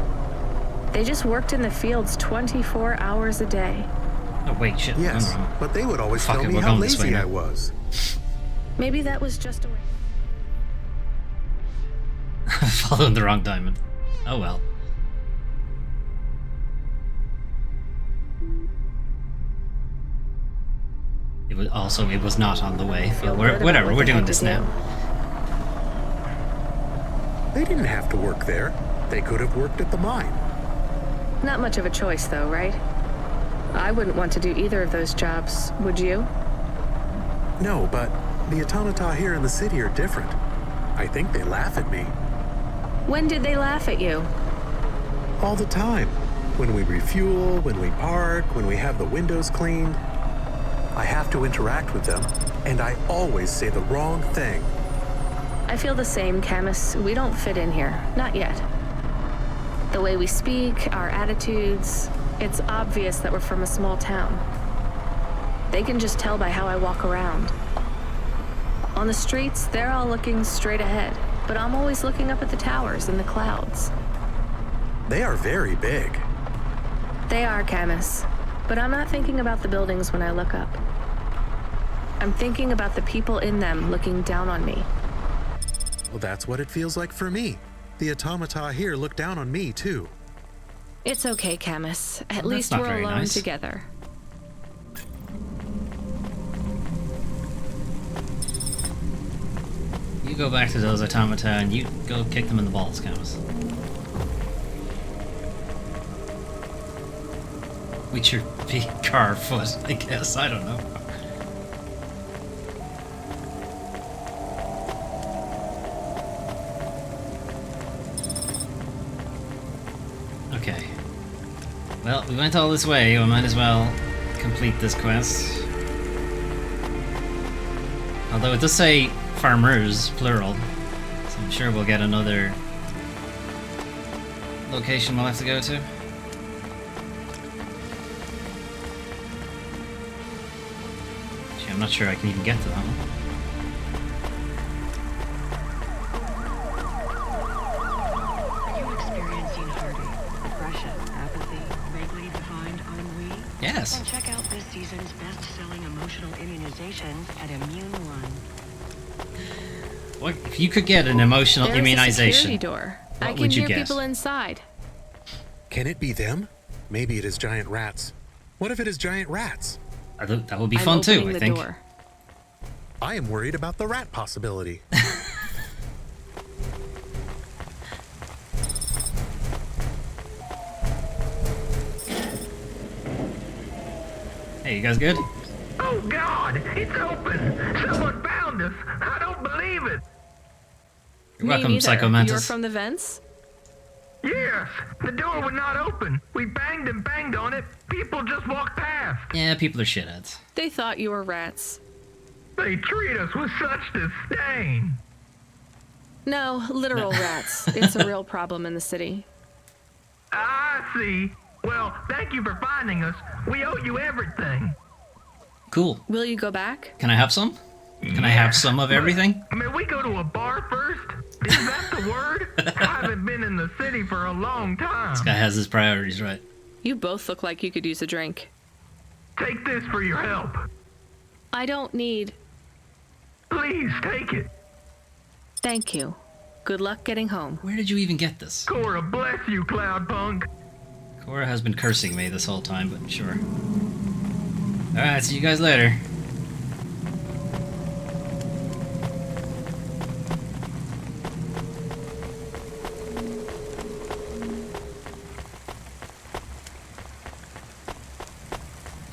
They just worked in the fields 24 hours a day. Oh, wait, shit. Yes, but they would always Fuck tell it, me we're how going this way lazy now. I was. Maybe that was just a way. Following the wrong diamond. Oh well. It was not on the way. But whatever, we're doing this now. They didn't have to work there. They could have worked at the mine. Not much of a choice, though, right? I wouldn't want to do either of those jobs, would you? No, but the automata here in the city are different. I think they laugh at me. When did they laugh at you? All the time. When we refuel, when we park, when we have the windows cleaned. I have to interact with them, and I always say the wrong thing. I feel the same, Camus. We don't fit in here. Not yet. The way we speak, our attitudes, it's obvious that we're from a small town. They can just tell by how I walk around. On the streets, they're all looking straight ahead, but I'm always looking up at the towers and the clouds. They are very big. They are, Camus, but I'm not thinking about the buildings when I look up. I'm thinking about the people in them looking down on me. Well, that's what it feels like for me. The automata here look down on me, too. It's okay, Camus. At Well, least that's not we're very alone nice. together. You go back to those automata and you go kick them in the balls, Camus. With your big car foot, I guess. I don't know. Okay. Well, we went all this way. We might as well complete this quest. Although it does say farmers, plural. So I'm sure we'll get another location we'll have to go to. Gee, I'm not sure I can even get to that one. Are you experiencing heartache, depression, apathy, vaguely defined ennui? Yes. Then check out this season's best-selling emotional immunization at Immune One. What if you could get an emotional There's immunization? a security door. I What can would you hear get? people inside. Can it be them? Maybe it is giant rats. What if it is giant rats? That would be I'm fun too, opening I the think. door. I am worried about the rat possibility. Hey, you guys good? Oh, God! It's open! Someone found us! I don't believe it! You're Me welcome, neither. Psycho Mantis. You're from the vents? Yes! The door would not open! We banged and banged on it! People just walked past! Yeah, people are shitheads. They thought you were rats. They treat us with such disdain! No, literal rats. It's a real problem in the city. I see. Well, thank you for finding us. We owe you everything. Cool. Will you go back? Can I have some? Can I have some of everything? May we go to a bar first? Is that the word? I haven't been in the city for a long time. This guy has his priorities right. You both look like you could use a drink. Take this for your help. I don't need... Please take it. Thank you. Good luck getting home. Where did you even get this? Cora, bless you, Cloudpunk. Cora has been cursing me this whole time, but sure. Alright, see you guys later.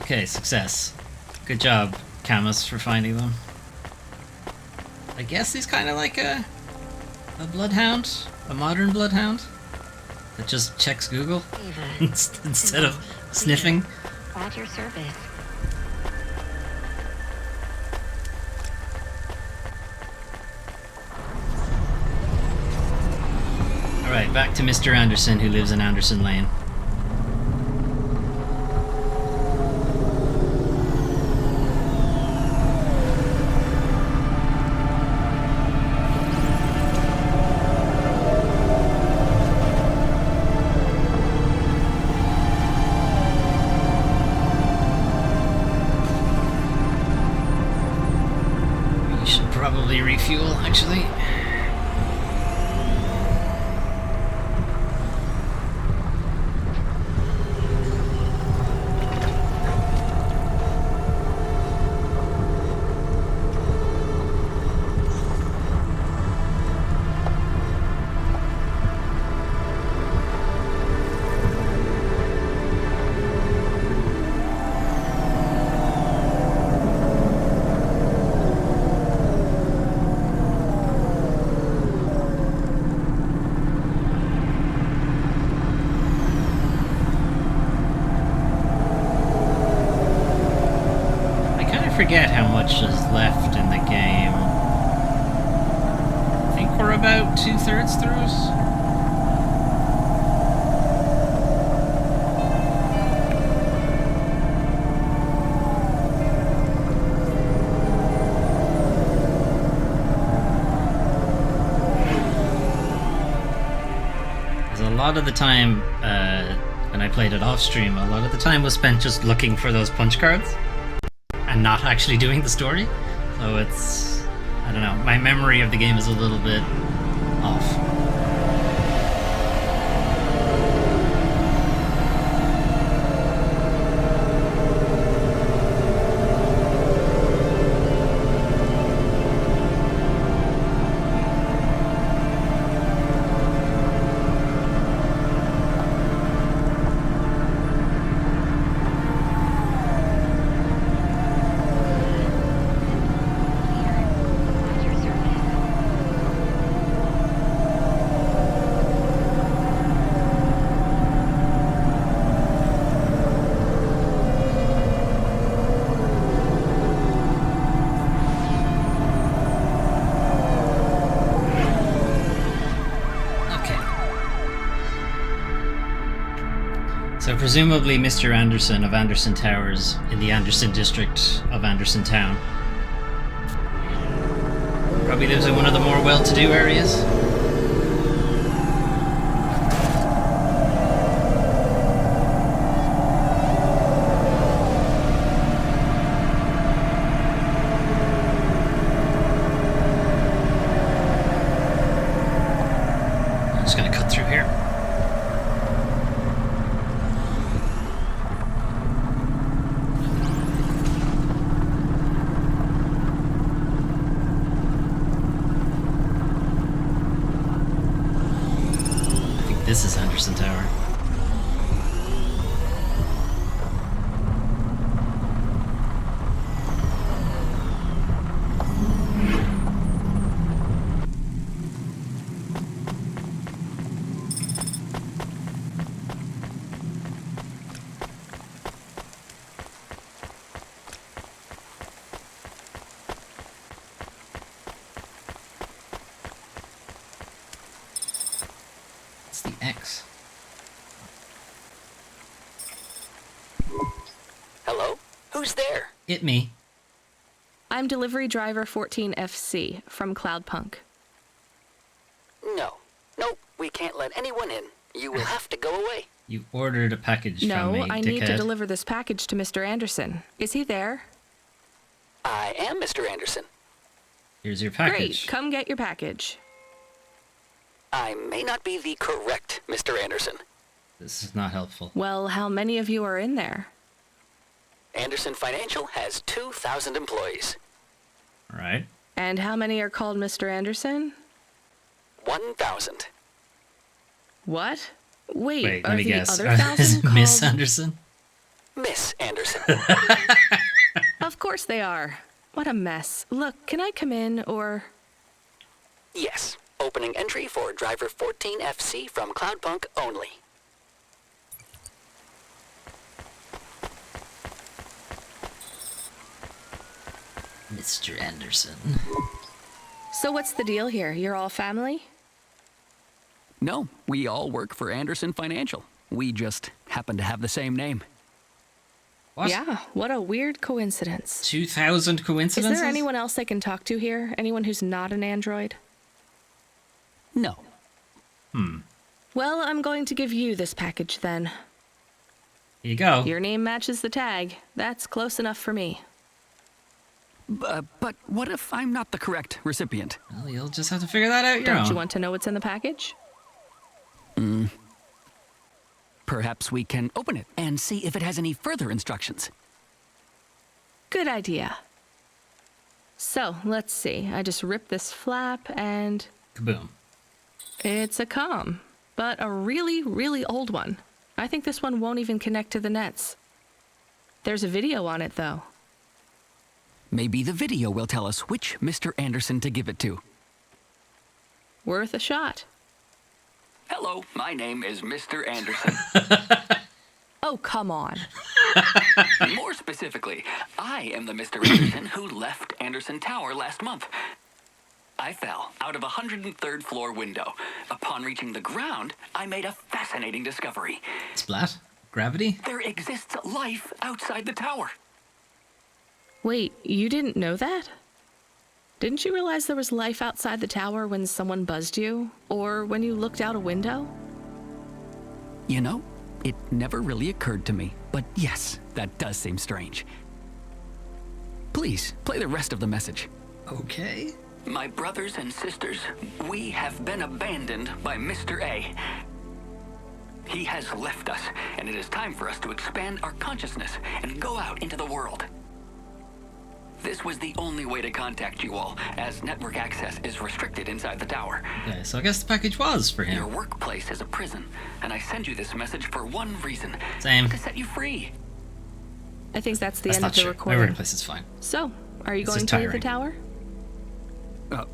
Okay, success. Good job, Camus, for finding them. I guess he's kind of like a bloodhound, a modern bloodhound that just checks Google instead of sniffing. At your service. Alright, back to Mr. Anderson, who lives in Anderson Lane. We should probably refuel, actually. forget how much is left in the game. I think we're about 2/3 through it. A lot of the time, when I played it off stream, a lot of the time was spent just looking for those punch cards and not actually doing the story. So it's, I don't know, my memory of the game is a little bit off. So presumably Mr. Anderson of Anderson Towers in the Anderson district of Anderson Town probably lives in one of the more well-to-do areas. I'm just gonna cut through here. This is Anderson Tower. The X. Hello? Who's there? It me. I'm delivery driver 14FC from Cloudpunk. No. Nope, we can't let anyone in. You will have to go away. You ordered a package from me, No, I need to dickhead. deliver this package to Mr. Anderson. Is he there? I am Mr. Anderson. Here's your package. Great, come get your package. I may not be the correct Mr. Anderson. This is not helpful. Well, how many of you are in there? Anderson Financial has 2,000 employees. All right. And how many are called Mr. Anderson? 1,000. What? Wait, Wait, are let me the guess. other Is 1,000 called... Miss Anderson? Miss Anderson. Of course they are. What a mess. Look, can I come in, or... Yes. Opening entry for driver 14FC from Cloudpunk only. Mr. Anderson. So what's the deal here? You're all family? No, we all work for Anderson Financial. We just happen to have the same name. What? Yeah, what a weird coincidence. 2,000 coincidences? Is there anyone else I can talk to here? Anyone who's not an android? No. Well, I'm going to give you this package then. Here you go. Your name matches the tag. That's close enough for me. But what if I'm not the correct recipient? Well, you'll just have to figure that out your Don't own. you want to know what's in the package? Perhaps we can open it and see if it has any further instructions. Good idea. So, let's see. I just rip this flap and... Kaboom. It's a comm, but a really, really old one. I think this one won't even connect to the nets. There's a video on it, though. Maybe the video will tell us which Mr. Anderson to give it to. Worth a shot. Hello, my name is Mr. Anderson. Oh, come on. More specifically, I I am the Mr. Anderson who left Anderson Tower last month. I fell out of a 103rd floor window. Upon reaching the ground, I made a fascinating discovery. Splat? Gravity? There exists life outside the tower. Wait, you didn't know that? Didn't you realize there was life outside the tower when someone buzzed you? Or when you looked out a window? You know, it never really occurred to me, but yes, that does seem strange. Please, play the rest of the message. Okay. My brothers and sisters, we have been abandoned by Mr. A. He has left us, and it is time for us to expand our consciousness and go out into the world. This was the only way to contact you all, as network access is restricted inside the tower. Okay, so I guess the package was for him. Your workplace is a prison, and I send you this message for one reason. Same. To set you free. I think that's the That's end not of the true. recording. My workplace is fine. So, are you This going is to leave the tiring. tower?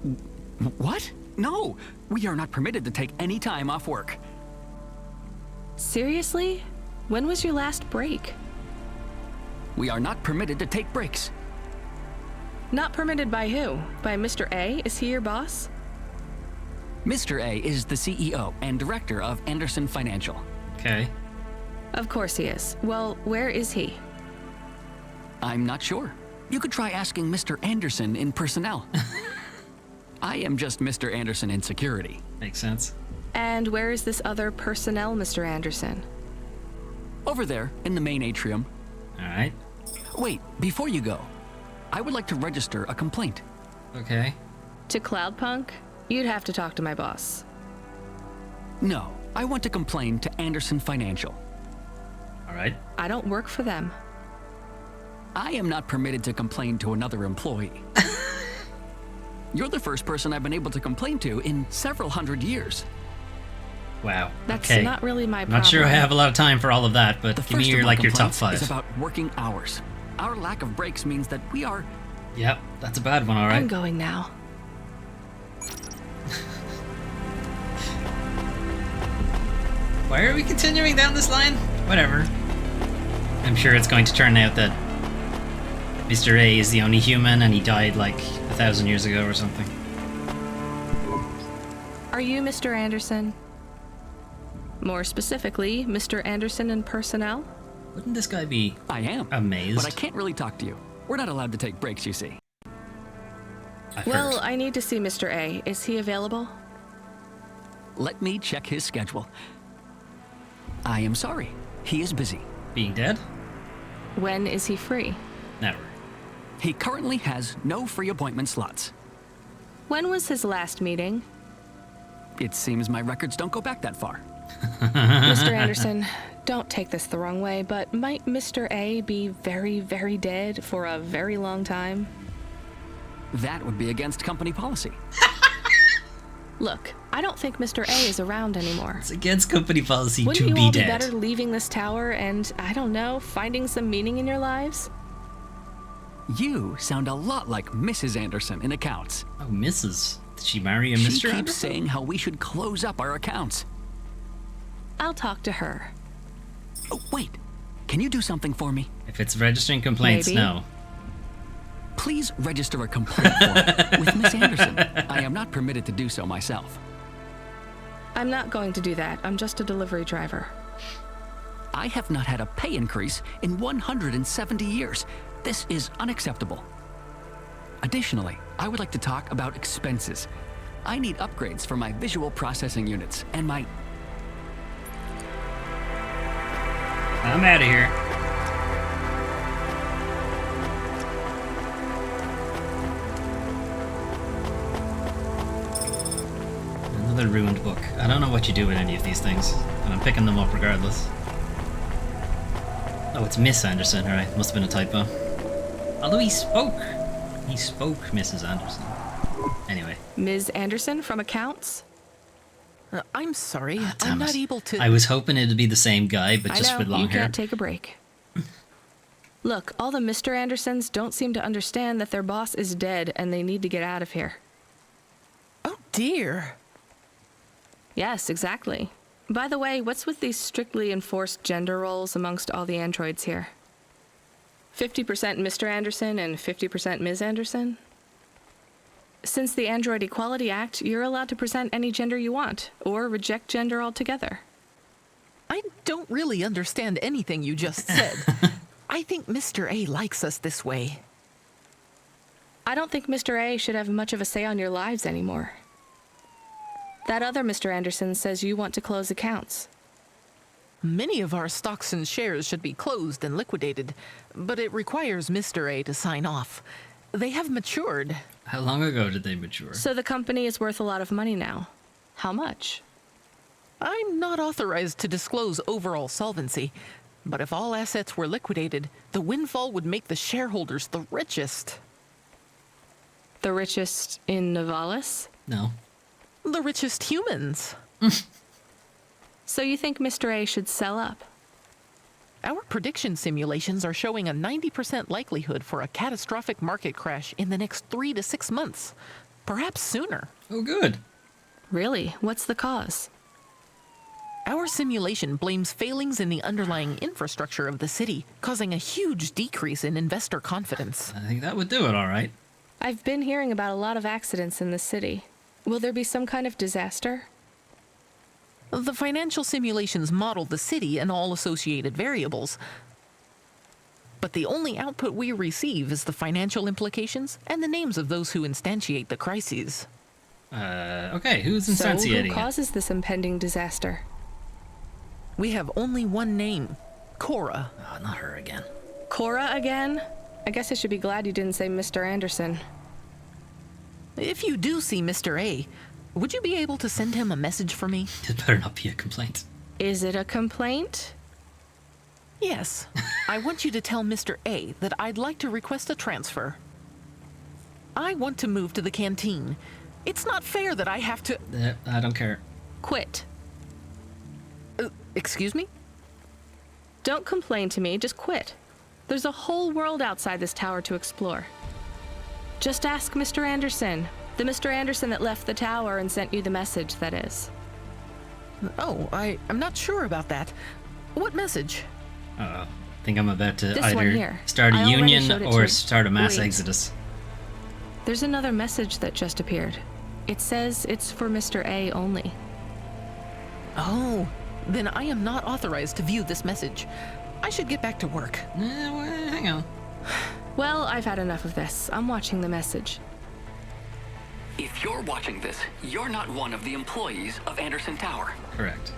What? No, we are not permitted to take any time off work. Seriously? When was your last break? We are not permitted to take breaks. Not permitted by who? By Mr. A? Is he your boss? Mr. A is the CEO and director of Anderson Financial. Okay. Of course he is. Well, where is he? I'm not sure. You could try asking Mr. Anderson in personnel. I am just Mr. Anderson in security. Makes sense. And where is this other personnel, Mr. Anderson? Over there, in the main atrium. All right. Wait, before you go, I would like to register a complaint. Okay. To Cloudpunk? You'd have to talk to my boss. No, I want to complain to Anderson Financial. All right. I don't work for them. I am not permitted to complain to another employee. You're the first person I've been able to complain to in several hundred years. Wow. That's okay. not really my I'm problem. not sure I have a lot of time for all of that, but The give me first your of my your top complaints 5. is about working hours. Our lack of breaks means that we are... Yep, that's a bad one, all right. I'm going now. Why are we continuing down this line? Whatever. I'm sure it's going to turn out that Mr. A is the only human and he died like 1,000 years ago or something. Are you Mr. Anderson? More specifically, Mr. Anderson in personnel? Wouldn't this guy be I am. amazed? But I can't really talk to you. We're not allowed to take breaks, you see. Well, I need to see Mr. A. Is he available? Let me check his schedule. I am sorry. He is busy. Being dead? When is he free? Never. He currently has no free appointment slots. When was his last meeting? It seems my records don't go back that far. Mr. Anderson, don't take this the wrong way, but might Mr. A be very, very dead for a very long time? That would be against company policy. Look, I don't think Mr. A is around anymore. It's against company policy Wouldn't to you be all dead. be better leaving this tower and, I don't know, finding some meaning in your lives? You sound a lot like Mrs. Anderson in accounts. Oh, Mrs. Did she marry a She Mr. keeps Anderson? saying how we should close up our accounts. I'll talk to her. Oh, wait. Can you do something for me? If it's registering complaints, Maybe. no. Please register a complaint form with Miss Anderson. I am not permitted to do so myself. I'm not going to do that. I'm just a delivery driver. I have not had a pay increase in 170 years. This is unacceptable. Additionally, I would like to talk about expenses. I need upgrades for my visual processing units and my... I'm out of here. Another ruined book. I don't know what you do with any of these things, and I'm picking them up regardless. Oh, it's Miss Anderson. Alright, must have been a typo. Although he spoke, Mrs. Anderson. Anyway. Ms. Anderson from accounts? I'm sorry. Damn I'm not it. able to... I was hoping it'd be the same guy, but just I know, with long you hair. can't take a break. Look, all the Mr. Andersons don't seem to understand that their boss is dead and they need to get out of here. Oh, dear. Yes, exactly. By the way, what's with these strictly enforced gender roles amongst all the androids here? 50% Mr. Anderson and 50% Ms. Anderson? Since the Android Equality Act, you're allowed to present any gender you want, or reject gender altogether. I don't really understand anything you just said. I think Mr. A likes us this way. I don't think Mr. A should have much of a say on your lives anymore. That other Mr. Anderson says you want to close accounts. Many of our stocks and shares should be closed and liquidated, but it requires Mr. A to sign off. They have matured. How long ago did they mature? So the company is worth a lot of money now. How much? I'm not authorized to disclose overall solvency, but if all assets were liquidated, the windfall would make the shareholders the richest. The richest in Novalis? No. The richest humans. So you think Mr. A should sell up? Our prediction simulations are showing a 90% likelihood for a catastrophic market crash in the next 3 to 6 months. Perhaps sooner. Oh, good. Really? What's the cause? Our simulation blames failings in the underlying infrastructure of the city, causing a huge decrease in investor confidence. I think that would do it, all right. I've been hearing about a lot of accidents in the city. Will there be some kind of disaster? The financial simulations model the city and all associated variables. But the only output we receive is the financial implications and the names of those who instantiate the crises. Okay, who's instantiating So who causes this impending disaster? We have only one name, Cora. Oh, not her again. Cora again? I guess I should be glad you didn't say Mr. Anderson. If you do see Mr. A, would you be able to send him a message for me? It better not be a complaint. Is it a complaint? Yes. I want you to tell Mr. A that I'd like to request a transfer. I want to move to the canteen. It's not fair that I have to... I don't care. Quit. Excuse me? Don't complain to me, just quit. There's a whole world outside this tower to explore. Just ask Mr. Anderson. The Mr. Anderson that left the tower and sent you the message, that is. Oh, I'm not sure about that. What message? I think I'm about to This one either here. start a I already union showed it or to- start a mass Wait. exodus. There's another message that just appeared. It says it's for Mr. A only. Oh, then I am not authorized to view this message. I should get back to work. Hang on. Well, I've had enough of this. I'm watching the message. If you're watching this, you're not one of the employees of Anderson Tower. Correct.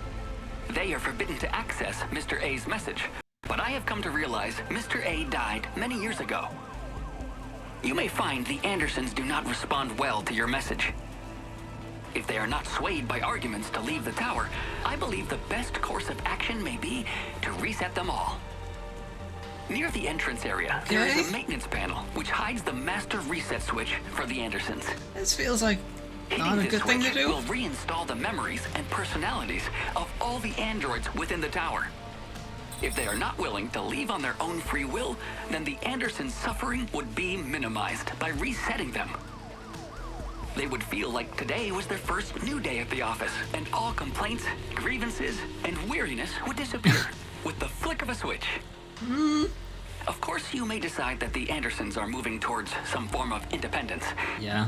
They are forbidden to access Mr. A's message, but I have come to realize Mr. A died many years ago. You may find the Andersons do not respond well to your message. If they are not swayed by arguments to leave the tower, I believe the best course of action may be to reset them all. Near the entrance area, there is a maintenance panel which hides the master reset switch for the Andersons. This feels like not a Hitting this good thing to switch do. will reinstall the memories and personalities of all the androids within the tower. If they are not willing to leave on their own free will, then the Andersons' suffering would be minimized by resetting them. They would feel like today was their first new day at the office, and all complaints, grievances, and weariness would disappear with the flick of a switch. Of course, you may decide that the Andersons are moving towards some form of independence. Yeah.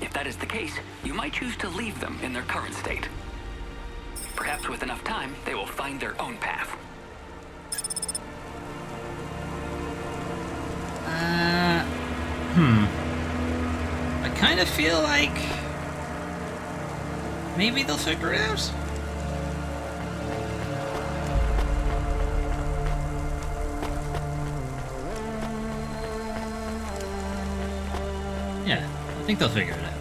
If that is the case, you might choose to leave them in their current state. Perhaps with enough time, they will find their own path. I kind of feel like maybe they'll figure it out. Yeah, I think they'll figure it out.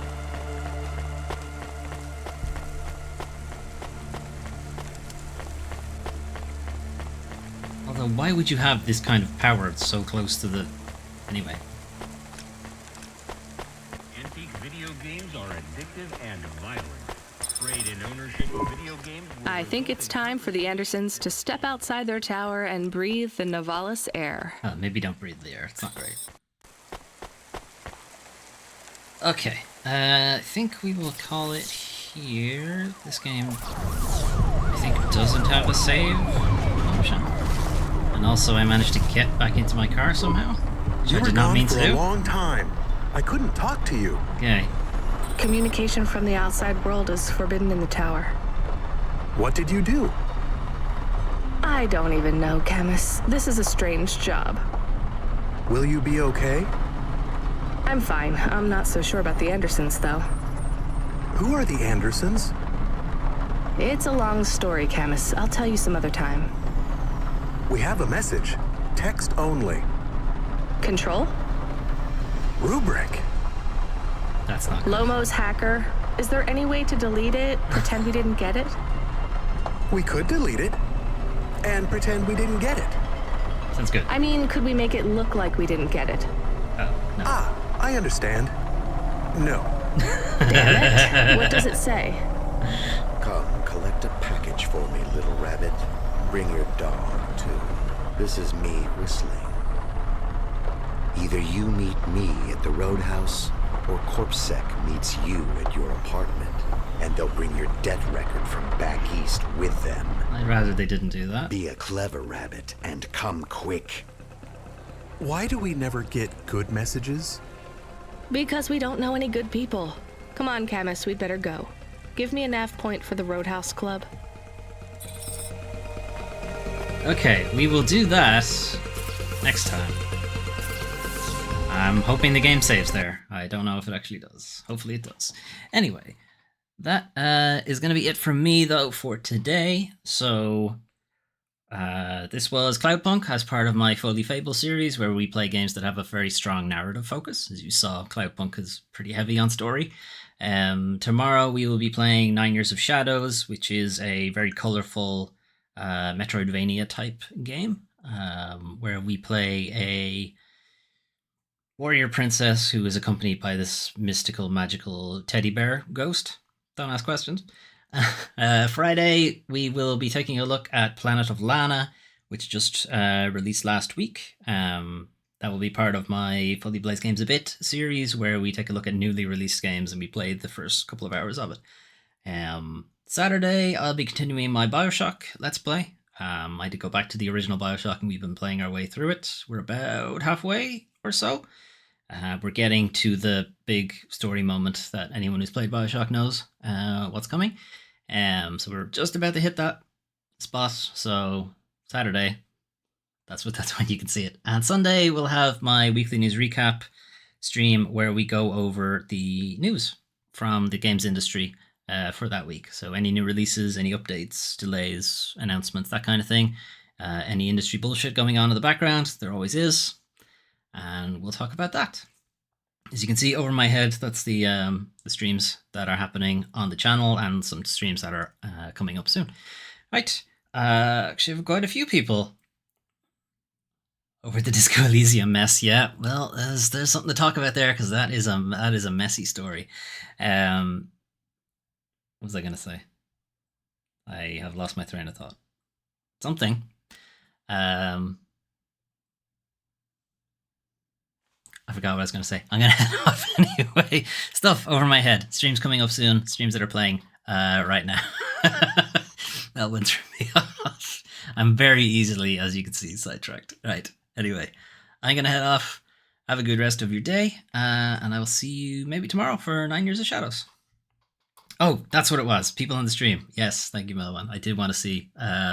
Although, why would you have this kind of power so close to the... Anyway. Antique video games are addictive and violent. Trade in ownership of video games. I think it's time for the Andersons to step outside their tower and breathe the Novalis air. Maybe don't breathe the air. It's not great. Okay. I think we will call it here. This game, I think, doesn't have a save option. And And also I managed to get back into my car somehow, which You I were did not gone mean for to a do. long time. I couldn't talk to you. Okay. Communication from the outside world is forbidden in the tower. What did you do? I don't even know, Camus. This is a strange job. Will you be okay? I'm fine. I'm not so sure about the Andersons, though. Who are the Andersons? It's a long story, Camus. I'll tell you some other time. We have a message. Text only. Control? Rubric. That's not good. Lomo's hacker. Is there any way to delete it? Pretend we didn't get it? We could delete it and pretend we didn't get it. Sounds good. I mean, could we make it look like we didn't get it? Oh, no. Ah, I understand. No. Damn it. What does it say? Come, collect a package for me, little rabbit. Bring your dog, too. This is me whistling. Either you meet me at the roadhouse, or CorpSec meets you at your apartment, and they'll bring your debt record from back east with them. I'd rather they didn't do that. Be a clever rabbit, and come quick. Why do we never get good messages? Because we don't know any good people. Come on, Camus, we'd better go. Give me a nav point for the Roadhouse Club. Okay, we will do that next time. I'm hoping the game saves there. I don't know if it actually does. Hopefully it does. Anyway, that is going to be it from me, though, for today. So, this was Cloudpunk as part of my Foley Fables series, where we play games that have a very strong narrative focus. As you saw, Cloudpunk is pretty heavy on story. Tomorrow we will be playing 9 Years of Shadows, which is a very colorful Metroidvania type game, where we play a warrior princess who is accompanied by this mystical, magical teddy bear ghost. Don't ask questions. Friday, we will be taking a look at Planet of Lana, which just released last week. That will be part of my Fully Blaze Games a Bit series, where we take a look at newly released games and we played the first couple of hours of it. Saturday, I'll be continuing my Bioshock Let's Play. I did go back to the original Bioshock and we've been playing our way through it. We're about halfway or so. We're getting to the big story moment that anyone who's played Bioshock knows what's coming. So we're just about to hit that spot. So Saturday, that's when you can see it. And Sunday, we'll have my weekly news recap stream where we go over the news from the games industry for that week. So any new releases, any updates, delays, announcements, that kind of thing. Any industry bullshit going on in the background, there always is. And we'll talk about that. As you can see over my head, that's the streams that are happening on the channel and some streams that are coming up soon. Right, actually, I've quite a few people over the Disco Elysium mess. Yeah, well, there's something to talk about there because that is a messy story. What was I going to say? I have lost my train of thought. Something. I forgot what I was going to say. I'm going to head off anyway. Stuff over my head. Streams coming up soon. Streams that are playing right now. That one threw me off. I'm very easily, as you can see, sidetracked. Right. Anyway, I'm going to head off. Have a good rest of your day. And I will see you maybe tomorrow for 9 Years of Shadows. Oh, that's what it was. People on the stream. Yes, thank you, Melwan. I did want to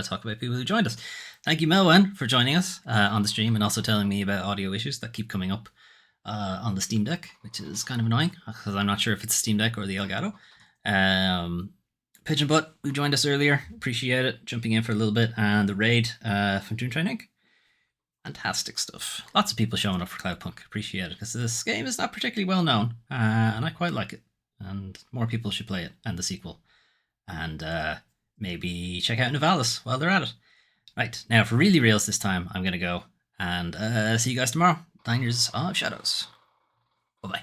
talk about people who joined us. Thank you, Melwan, for joining us on the stream and also telling me about audio issues that keep coming up on the Steam Deck, which is kind of annoying because I'm not sure if it's Steam Deck or the Elgato. Pigeon Butt, who joined us earlier, appreciate it, jumping in for a little bit, and the raid from Toon Training. Fantastic stuff. Lots of people showing up for Cloudpunk. Appreciate it because this game is not particularly well known, and I quite like it. And more people should play it and the sequel, and maybe check out Nivalis while they're at it. Right, now for really reals this time, I'm gonna go and see you guys tomorrow. 9 Years of Shadows. Bye bye.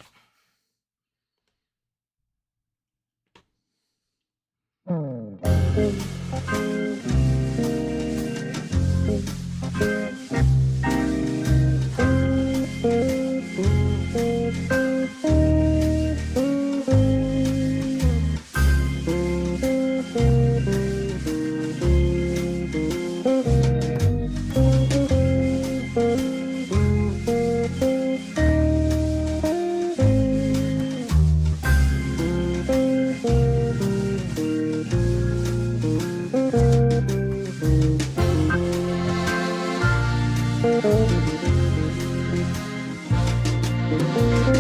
Bye.